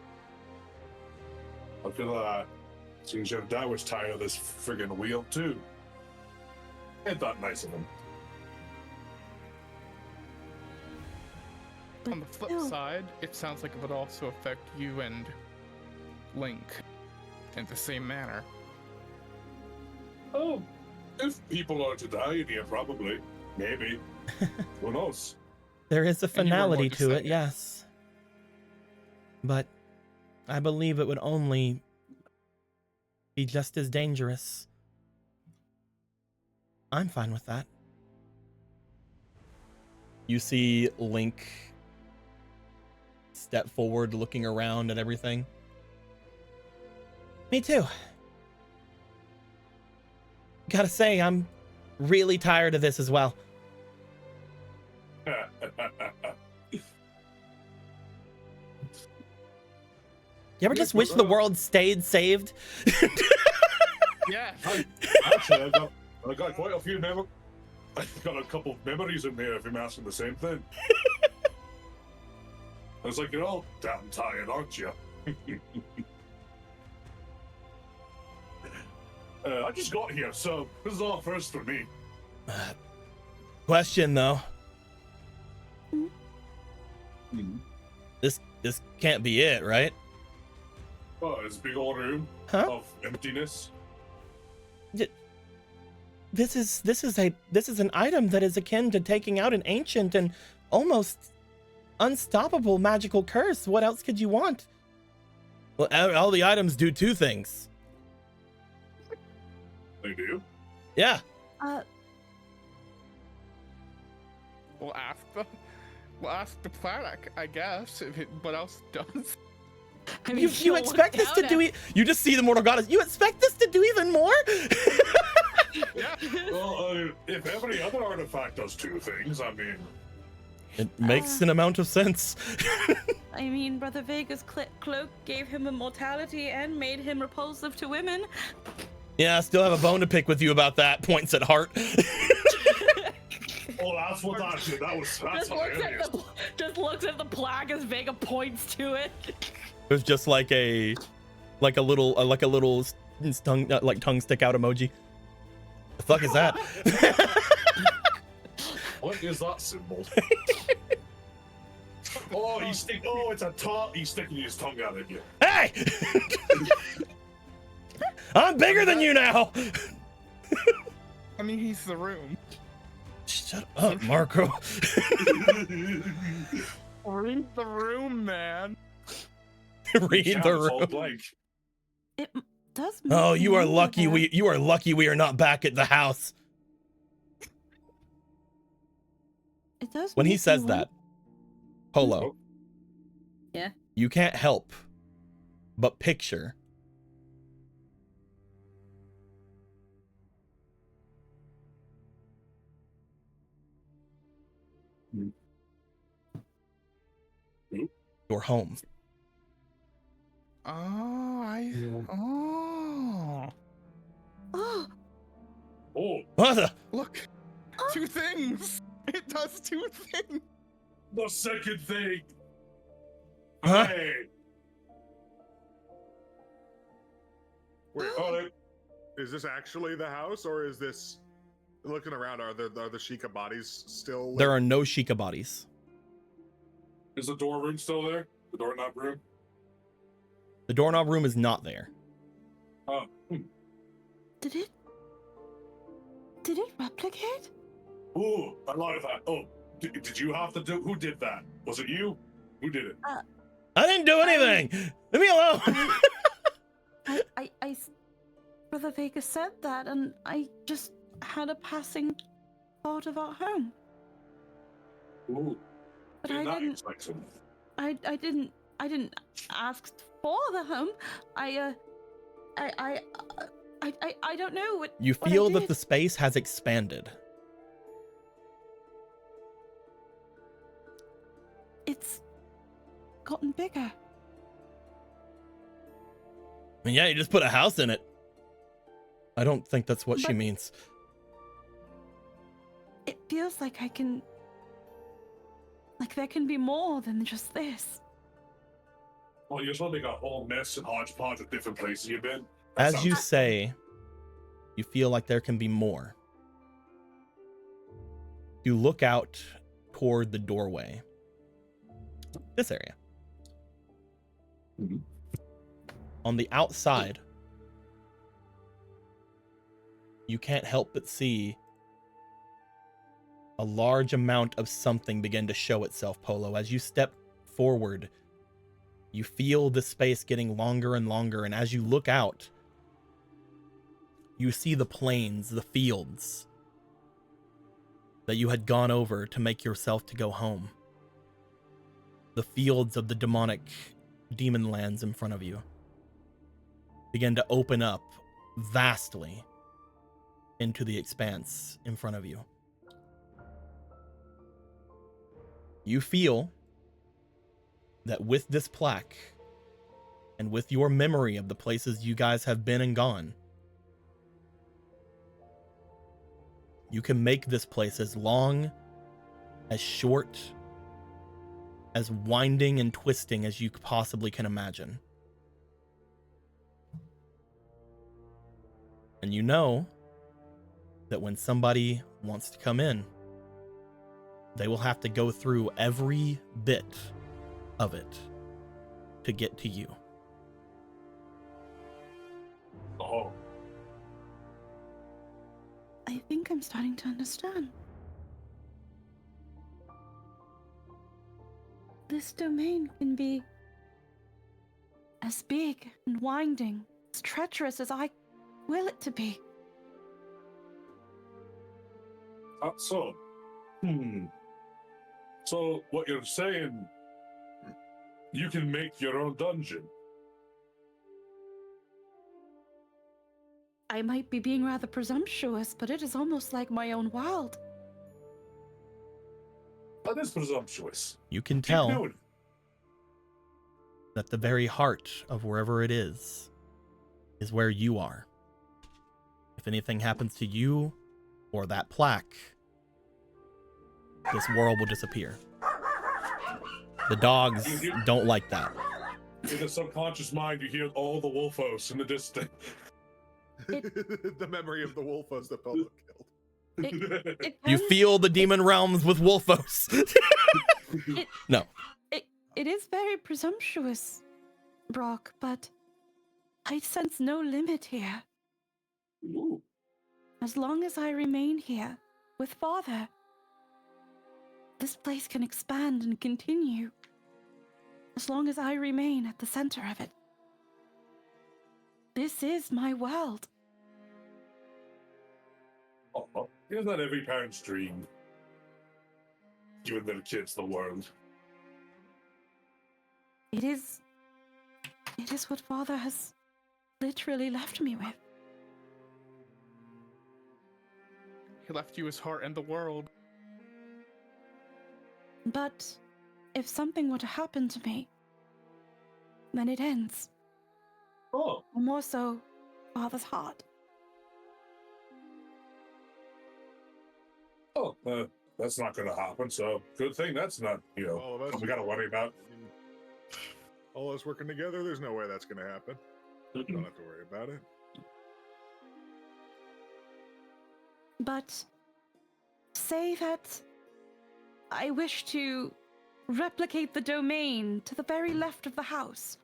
Look at that. Seems your dad was tired of this friggin' wheel too. Ain't that nice of him? On the flip side, it sounds like it would also affect you and Link in the same manner. Oh, if people are to die in here, probably. Maybe. Who knows? There is a finality going to to it, say it. yes. But I believe it would only be just as dangerous. I'm fine with that. You see Link step forward, looking around at everything. Me too. Gotta say, I'm really tired of this as well. You ever just wish the world stayed saved? Yeah. Actually, I got quite a few I've got a couple of memories in there if you're asking the same thing. I was like, you're all damn tired, aren't you? I just got here, so this is all first for me. Question though. This can't be it, right? Oh, it's a big old room of emptiness. This is an item that is akin to taking out an ancient and almost unstoppable magical curse. What else could you want? Well, all the items do two things. They do? Yeah. We'll ask the planet, I guess, what else it does. I mean, You expect this to do you just see the mortal goddess. You expect this to do even more? Yeah. Well, if every other artifact does two things, I mean... It makes an amount of sense. I mean, Brother Vega's cloak gave him immortality and made him repulsive to women. Yeah, I still have a bone to pick with you about that. Points at heart. Oh, that's what that did. That's hilarious. Just looks at the plaque as Vega points to it. It was just like a little tongue stick out emoji. The fuck is that? What is that symbol? Oh, it's a tongue. He's sticking his tongue out at you. Hey! I'm bigger than you now. I mean, he's the room. Shut up, Marco. Read the room, man. Read the room. Blank. It does. Oh, make you me are lucky. wonder. You are lucky we are not back at the house. It does. When he make me says wonder- that, Polo. Yeah. You can't help but picture your home. Oh. Oh, Oh, What the? Look, two things. It does two things. the second thing. Huh? Hey. Wait, Oh, is this actually the house, or is this? Looking around, are the Sheikah bodies still? There are no Sheikah bodies. is the door room still there? The doorknob room? The doorknob room is not there. Oh, did it replicate? ooh, I like that. Oh, did you have to do? Who did that? Was it you? Who did it? I didn't do anything. Leave me alone. Brother Vega said that, and I just had a passing thought of our home. Ooh, But did I not didn't. expect him. I didn't ask for the home. I don't know what. You what I feel that did. the space has expanded. It's gotten bigger. And yeah, you just put a house in it. I don't think that's what she But- means. It feels like I can. Like there can be more than just this. Well, you're probably got a whole mess and hodgepodge of different places you've been. As you say, you feel like there can be more. You look out toward the doorway. This area. Mhm. On the outside, you can't help but see a large amount of something begin to show itself, Polo. As you step forward, you feel the space getting longer and longer, and as you look out, you see the plains, the fields that you had gone over to make yourself to go home. The fields of the demon lands in front of you begin to open up vastly into the expanse in front of you. You feel that with this plaque and with your memory of the places you guys have been and gone, you can make this place as long, as short, as winding and twisting as you possibly can imagine. And you know that when somebody wants to come in, they will have to go through every bit of it to get to you. Oh, I think I'm starting to understand. This domain can be as big and winding, as treacherous as I will it to be. so. So what you're saying, you can make your own dungeon. I might be being rather presumptuous, but it is almost like my own world. That is presumptuous. You can Keep tell doing it. that the very heart of wherever it is where you are. If anything happens to you or that plaque, this world will disappear. The dogs don't like that. In the subconscious mind, you hear all the wolfos in the distance. The memory of the Wolfos that Polo killed. It You can- feel the demon realms with Wolfos. No. It is very presumptuous, Brock, but I sense no limit here. Ooh. As long as I remain here with Father, this place can expand and continue. As long as I remain at the center of it. This is my world. Oh, isn't that every parent's dream? Giving their kids the world. It is what Father has literally left me with. He left you his heart and the world. But if something were to happen to me, then it ends. Oh, or more so, Father's heart. oh, that's not going to happen. So good thing that's not, All of us. what we got to worry about. I mean, all us working together, there's no way that's going to happen. Don't have to worry about it. But say that I wish to replicate the domain to the very left of the house.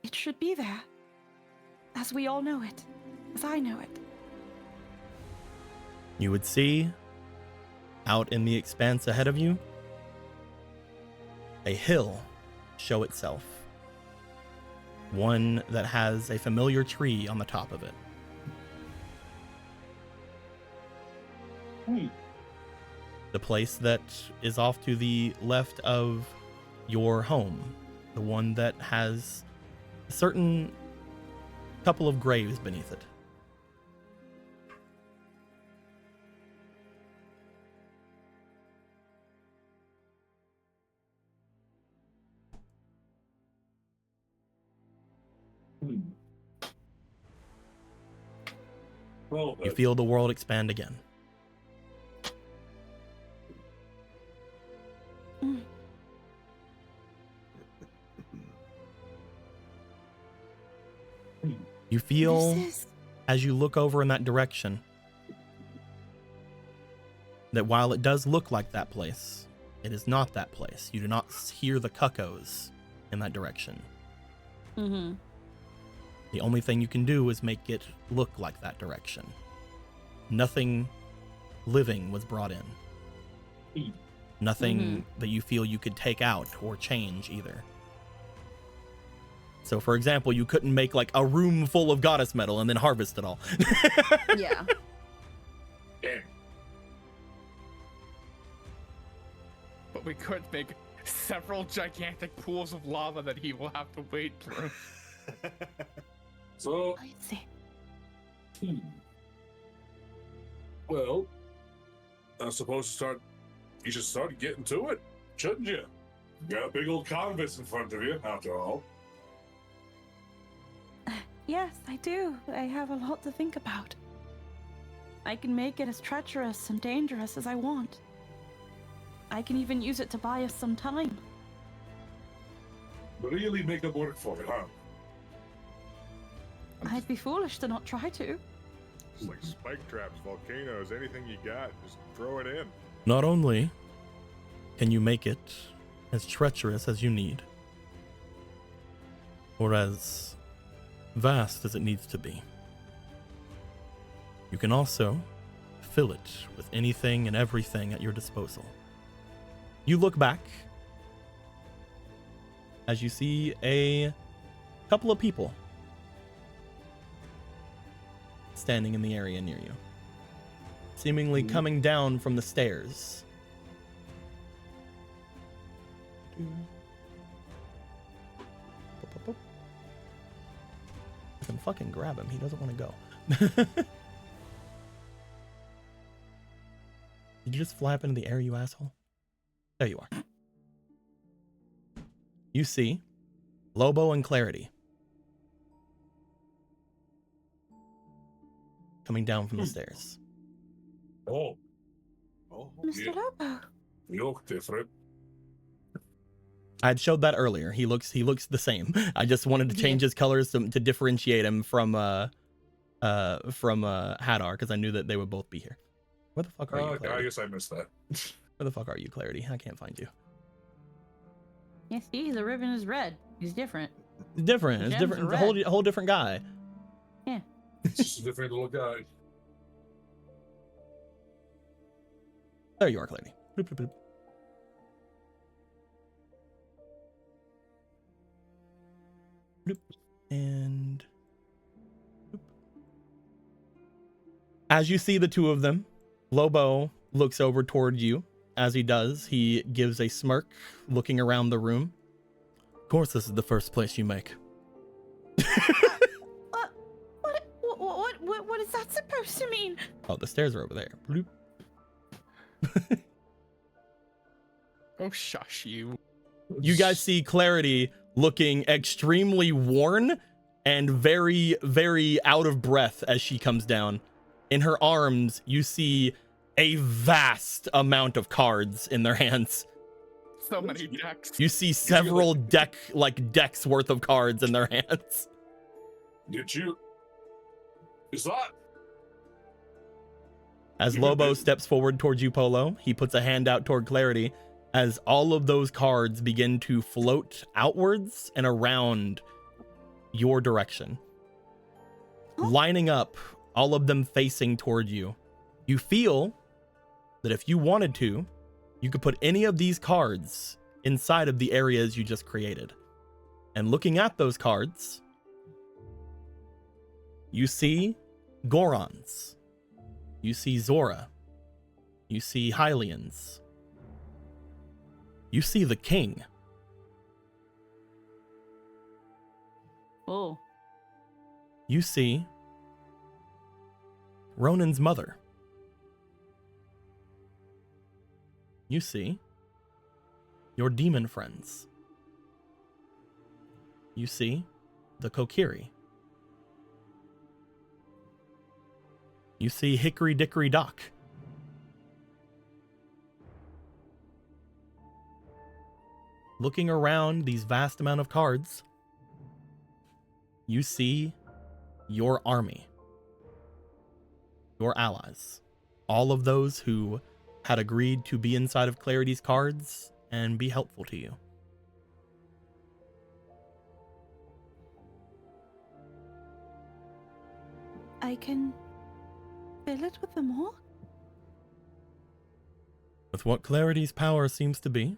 It should be there, as we all know it, as I know it. You would see, out in the expanse ahead of you, a hill show itself. One that has a familiar tree on the top of it. The place that is off to the left of your home. The one that has a certain couple of graves beneath it. Well, You feel the world expand again. You feel, This is... as you look over in that direction, that while it does look like that place, it is not that place. You do not hear the cuckoos in that direction. Mm-hmm. The only thing you can do is make it look like that direction. Nothing living was brought in. Nothing that you feel you could take out or change either. So, for example, you couldn't make like a room full of goddess metal and then harvest it all. Yeah. damn. But we could make several gigantic pools of lava that he will have to wade through. So, I see. well, I suppose you should start getting to it, shouldn't you? You got a big old canvas in front of you, after all. Yes, I do. I have a lot to think about. I can make it as treacherous and dangerous as I want. I can even use it to buy us some time. Really make it work for it, huh? I'd be foolish to not try to. It's like spike traps, volcanoes, anything you got, just throw it in. Not only can you make it as treacherous as you need, or as vast as it needs to be, you can also fill it with anything and everything at your disposal. You look back as you see a couple of people standing in the area near you, seemingly coming down from the stairs. I can fucking grab him. He doesn't want to go. Did you just fly up into the air, you asshole? There you are. You see Lobo and Clarity coming down from the stairs. Oh, Oh, Mr. Lobo. you look different. I had showed that earlier. He looks the same. I just wanted to change his colors to differentiate him from Hadar, because I knew that they would both be here. Where the fuck are you, I Clarity? guess I missed that. Where the fuck are you, Clarity? I can't find you. Yes, see, the ribbon is red. He's different. It's different. It's Gems different. are It's a whole different guy. Yeah. It's just a different little guy. There you are, Clarity. Bloop, bloop, bloop. Bloop. And bloop. As you see the two of them, Lobo looks over toward you. As he does, he gives a smirk, looking around the room. Of course, this is the first place you make. What is that supposed to mean? Oh, the stairs are over there. Bloop. Oh, shush you. You guys see Clarity looking extremely worn and very, very out of breath as she comes down. In her arms, you see a vast amount of cards in their hands. So many decks. You see several decks worth of cards in their hands. Is that? As Lobo steps forward towards you, Polo, he puts a hand out toward Clarity as all of those cards begin to float outwards and around your direction. Lining up, all of them facing toward you. You feel that if you wanted to, you could put any of these cards inside of the areas you just created. And looking at those cards, you see Gorons. You see Zora. You see Hylians. You see the king. Oh. You see Ronan's mother. You see your demon friends. You see the Kokiri. You see Hickory Dickory Dock. Looking around these vast amount of cards, you see your army, your allies, all of those who had agreed to be inside of Clarity's cards and be helpful to you. I can fill it with them all? With what Clarity's power seems to be,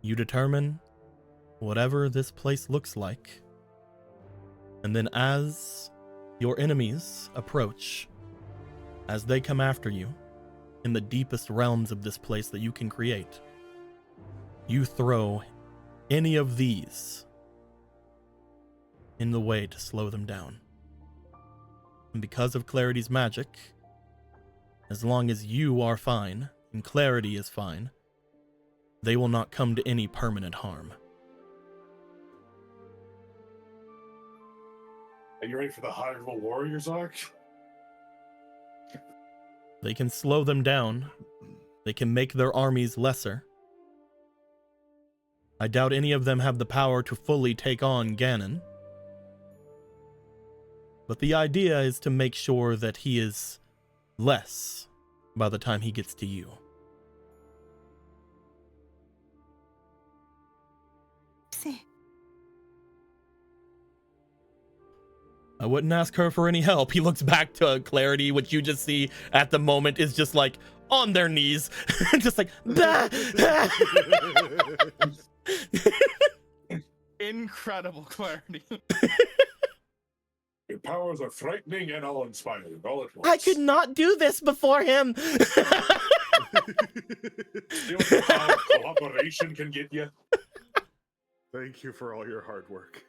you determine whatever this place looks like. And then as your enemies approach, as they come after you in the deepest realms of this place that you can create, you throw any of these in the way to slow them down. And because of Clarity's magic, as long as you are fine and Clarity is fine, they will not come to any permanent harm. Are you ready for the Hyrule Warriors arc? They can slow them down. They can make their armies lesser. I doubt any of them have the power to fully take on Ganon. But the idea is to make sure that he is less by the time he gets to you. See. I wouldn't ask her for any help. He looks back to Clarity, which you just see at the moment is just like on their knees. Just like, bah! Incredible Clarity. Your powers are frightening and awe-inspiring all at once. I could not do this before him. See what the power of cooperation can get you? Thank you for all your hard work.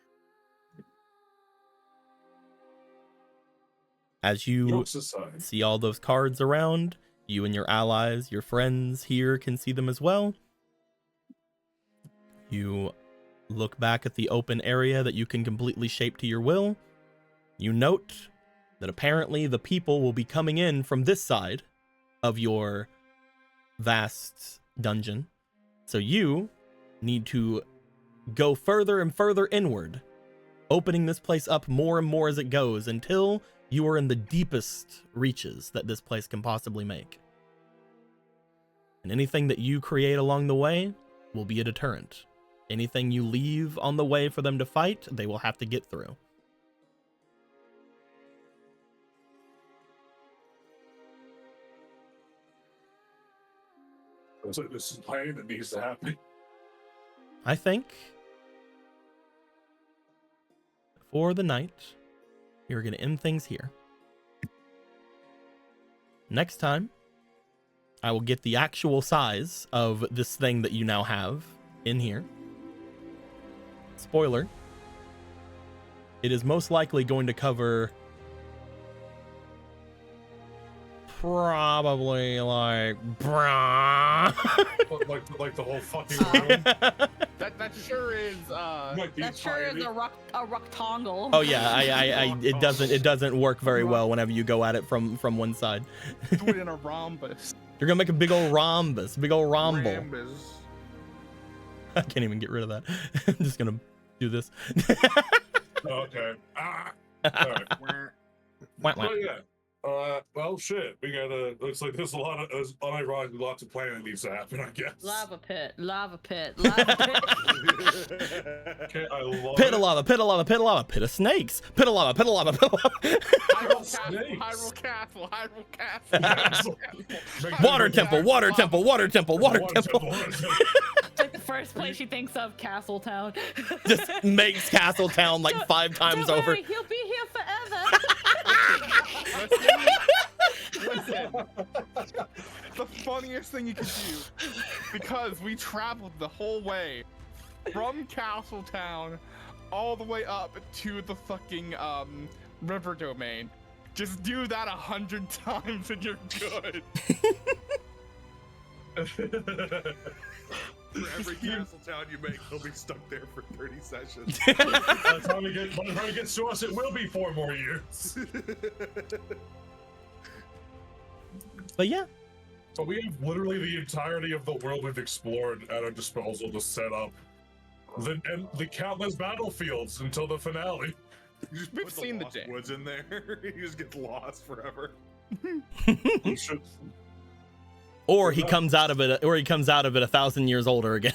As you Jokes aside, see all those cards around, you and your allies, your friends here can see them as well. You look back at the open area that you can completely shape to your will. You note that apparently the people will be coming in from this side of your vast dungeon. So you need to go further and further inward, opening this place up more and more as it goes until you are in the deepest reaches that this place can possibly make. And anything that you create along the way will be a deterrent. Anything you leave on the way for them to fight, they will have to get through. looks like this is planning that needs to happen. I think for the night, you're going to end things here. Next time, I will get the actual size of this thing that you now have in here. Spoiler, it is most likely going to cover probably like like the whole fucking room. That sure is. Might be That sure is tiny. a rectangle. Oh yeah, it doesn't work very well whenever you go at it from one side. Do it in a rhombus. You're gonna make a big old rhombus, big old rhomble. Rambus. I can't even get rid of that. I'm just gonna do this. Okay. Alright. Wah, wah. But yeah. Well, shit. We gotta. Looks like there's unironically lots of planning that needs to happen, I guess. Lava pit, lava pit, lava pit. Okay, I love Pit it. of lava, pit of lava, pit of lava, pit of snakes, pit of lava, pit of lava, pit of lava. Hyrule Castle, Hyrule Castle. Water temple, water temple, water temple, water temple. It's like the first place she thinks of, Castle Town. Just makes Castletown like 5 times Don't over. worry, he'll be here forever. Listen, the funniest thing you could do, because we traveled the whole way from Castletown all the way up to the fucking river domain. Just do that 100 times and you're good. For every castle town you make, they'll be stuck there for 30 sessions. By the time it gets to us, it will be 4 more years. But yeah, So we have literally the entirety of the world we've explored at our disposal to set up the countless battlefields until the finale. You just We've put seen the Lost day. Woods in there. You just get lost forever. We should- or he comes out of it 1,000 years older again.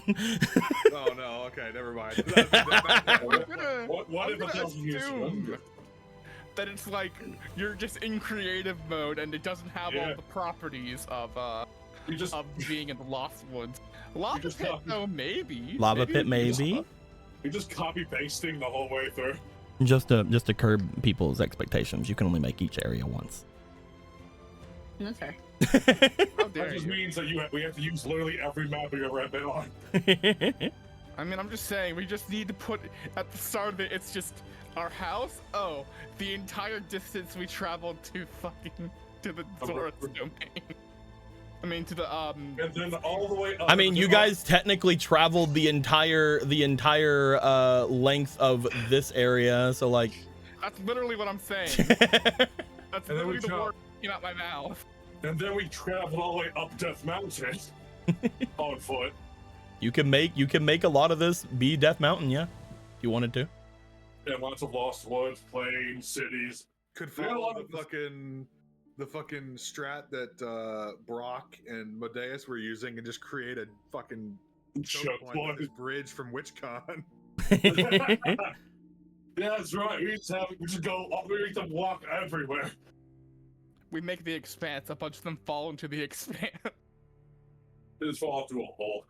Oh no, okay, never mind. What if I'm it gonna doesn't use assume that it's like you're just in creative mode and it doesn't have all Yeah. the properties of You just being in the Lost Woods. Lava just pit copy- though, maybe. Lava pit, maybe. you're just copy pasting the whole way through. Just to curb people's expectations, you can only make each area once. That's fair. How That dare just you? means that we have to use literally every map we've ever been on. I mean, I'm just saying, we just need to put at the start of it, it's just our house. Oh, the entire distance we traveled to the Zora's domain. I mean, to the And then all the way up. I mean, you to- guys technically traveled the entire length of this area, so like. That's literally what I'm saying. That's then we literally the jump. word came out my mouth. And then we traveled all the way up Death Mountain on foot. You can make a lot of this be Death Mountain, yeah, if you wanted to. And lots of Lost Woods, plains, cities. Could Yeah, a follow lot of the fucking strat that Brock and Modeus were using and just create a fucking choke Choke point point. with this bridge from WitchCon. Yeah, that's right. We just walk everywhere. We make the expanse, a bunch of them fall into the expanse. They just fall into a hole.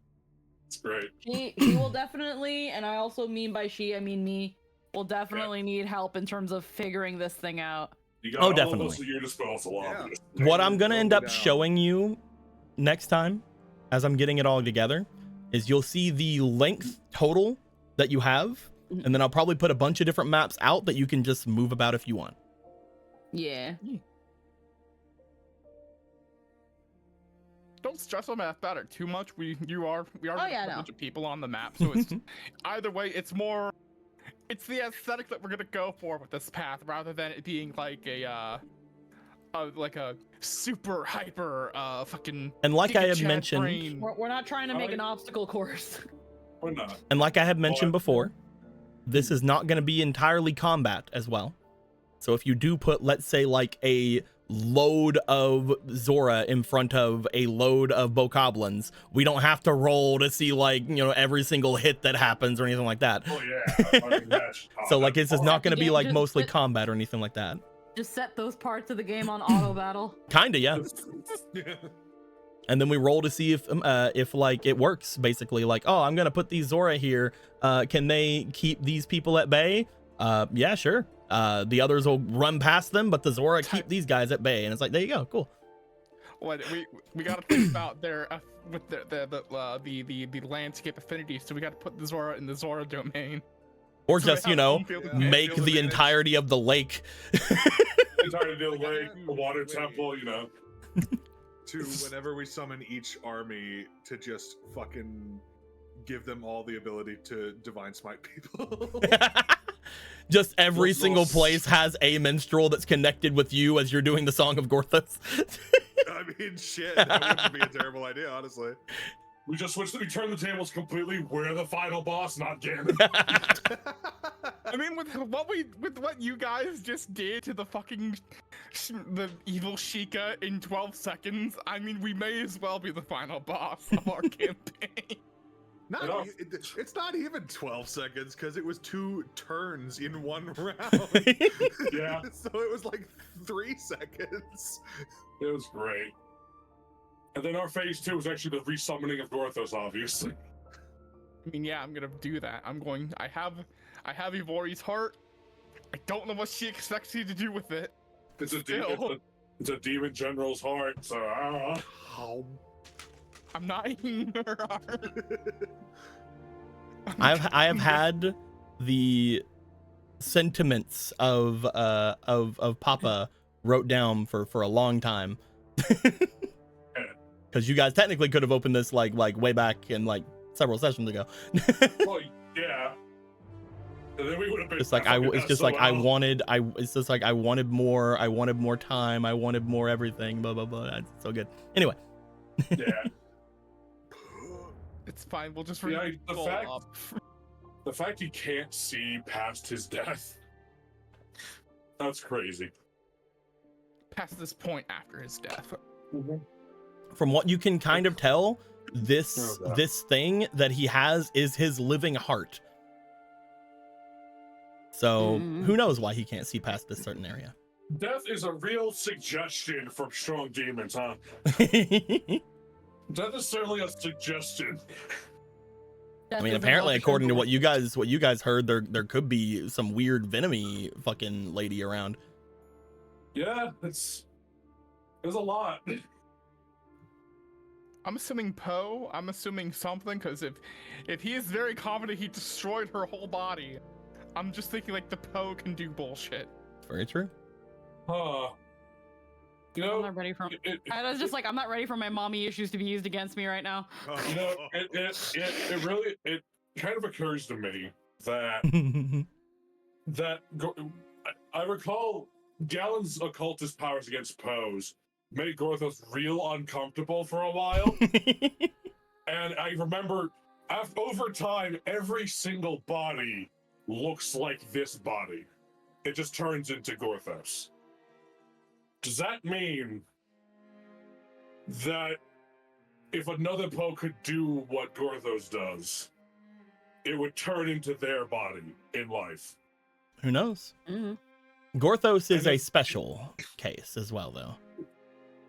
It's great. She will definitely, and I also mean by she, I mean me, will definitely need help in terms of figuring this thing out. You got Oh, all definitely. of us at your disposal. Yeah. Obviously. What I'm gonna end up Down. showing you next time, as I'm getting it all together, is you'll see the length total that you have, and then I'll probably put a bunch of different maps out that you can just move about if you want. Yeah. Don't stress on that matter too much. We are Oh, yeah, a no. bunch of people on the map, so it's either way. It's the aesthetic that we're gonna go for with this path, rather than it being like a super hyper fucking. And like I Giga had Chad mentioned, brain. We're not trying to make an obstacle course. We're not. and like I had mentioned What? before, this is not going to be entirely combat as well. So if you do put, let's say, like a load of Zora in front of a load of Bokoblins, we don't have to roll to see like, you know, every single hit that happens or anything like that. Oh yeah. I mean, that's So like this is not going to be Yeah, like just- mostly combat or anything like that. Just set those parts of the game on auto battle. Kinda, yeah. And then we roll to see if like it works, basically. Like, oh, I'm gonna put these Zora here. Can they keep these people at bay? Yeah, sure. The others will run past them, but the Zora keep these guys at bay. And it's like, there you go, cool. What we gotta think about their with the landscape affinity. So we gotta put the Zora in the Zora domain. Or So they just, have you know, home field Yeah. advantage. make Field the advantage. entirety of the lake. entirely the lake, the water temple. You know. To whenever we summon each army to just fucking give them all the ability to divine smite people. Just every Those single little place has a minstrel that's connected with you as you're doing the Song of Gorthos. I mean, shit, that wouldn't be a terrible idea, honestly. We turn the tables completely. We're the final boss, not Ganon. I mean, with what you guys just did to the fucking the evil Sheikah in 12 seconds, I mean, we may as well be the final boss of our campaign. It's not even 12 seconds because it was 2 turns in 1 round. Yeah. So it was like 3 seconds. It was great. And then our phase 2 was actually the resummoning of Gorthos, obviously. I mean, yeah, I'm gonna do that. I have Ivori's heart. I don't know what she expects you to do with it. It's a demon general's heart, so I don't know. I'm not eating her heart. I have had the sentiments of Papa wrote down for a long time. Because you guys technically could have opened this like way back in like several sessions ago. Well, yeah. And then we would have been. It's like I wanted more time. I wanted more everything. Blah blah blah. That's so good. Anyway. Yeah. It's fine. We'll just Yeah, up. the fact he can't see past his death. That's crazy. Past this point after his death. From what you can kind of tell, this Oh, God. this thing that he has is his living heart. So who knows why he can't see past this certain area. Death is a real suggestion from strong demons, huh? Death is certainly a suggestion. I mean, apparently, according to what you guys heard, there could be some weird venomy fucking lady around. Yeah, there's a lot. I'm assuming Poe. I'm assuming something, because if he is very confident he destroyed her whole body, I'm just thinking like the Poe can do bullshit. Very true. You know, I'm not ready for. I was just like, I'm not ready for my mommy issues to be used against me right now. you know, it really kind of occurs to me that I recall Galen's occultist powers against Poe's made Gorthos real uncomfortable for a while. And I remember over time, every single body looks like this body. It just turns into Gorthos. Does that mean that if another Poe could do what Gorthos does, it would turn into their body in life? Who knows? Mm-hmm. Gorthos is a special case as well, though.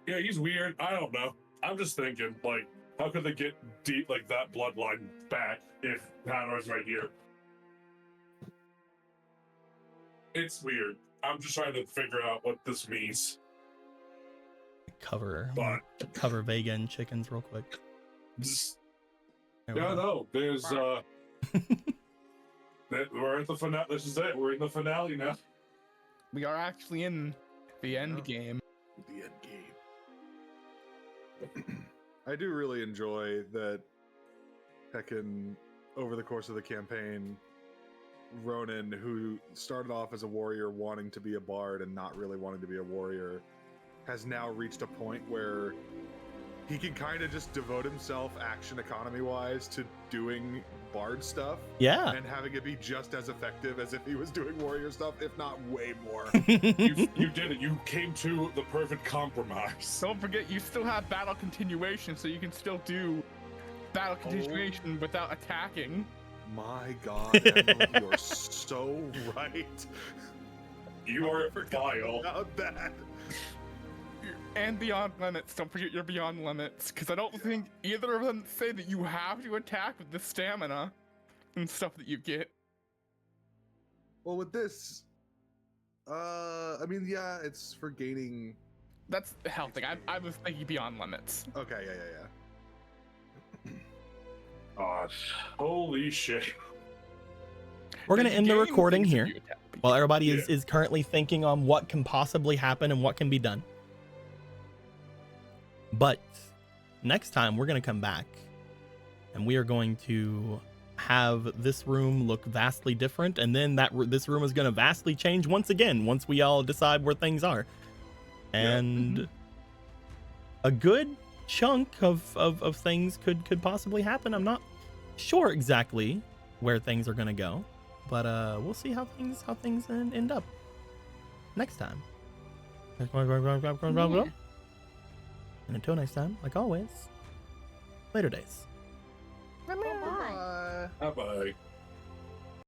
Yeah, he's weird. I don't know. I'm just thinking, like, how could they get deep like that bloodline back if Hanor's right here? It's weird. I'm just trying to figure out what this means. Cover But Vega and chickens real quick. There we yeah, go. no. There's we're at the finale. This is it. We're in the finale now. We are actually in the end game. The end game. I do really enjoy that Heckin, over the course of the campaign, Ronan, who started off as a warrior wanting to be a bard and not really wanting to be a warrior, has now reached a point where he can kind of just devote himself action economy wise to doing bard stuff. Yeah. And having it be just as effective as if he was doing warrior stuff, if not way more. You did it. You came to the perfect compromise. Don't forget, you still have battle continuation, so you can still do battle continuation without attacking. My God, Emily, you're so right. You are vile. About that. And Beyond Limits. Don't forget your Beyond Limits, because I don't think either of them say that you have to attack with the stamina and stuff that you get. Well, with this, I mean, yeah, it's for gaining. That's the health thing. I was thinking Beyond Limits. Okay, yeah. Gosh, holy shit. We're gonna And end the gain recording things if here you attack. while everybody Yeah. is currently thinking on what can possibly happen and what can be done. But next time we're gonna come back and we are going to have this room look vastly different, and then this room is going to vastly change once again once we all decide where things are. And a good chunk of things could possibly happen. I'm not sure exactly where things are going to go, but we'll see how things end up next time. And until next time, like always, later days. Bye bye.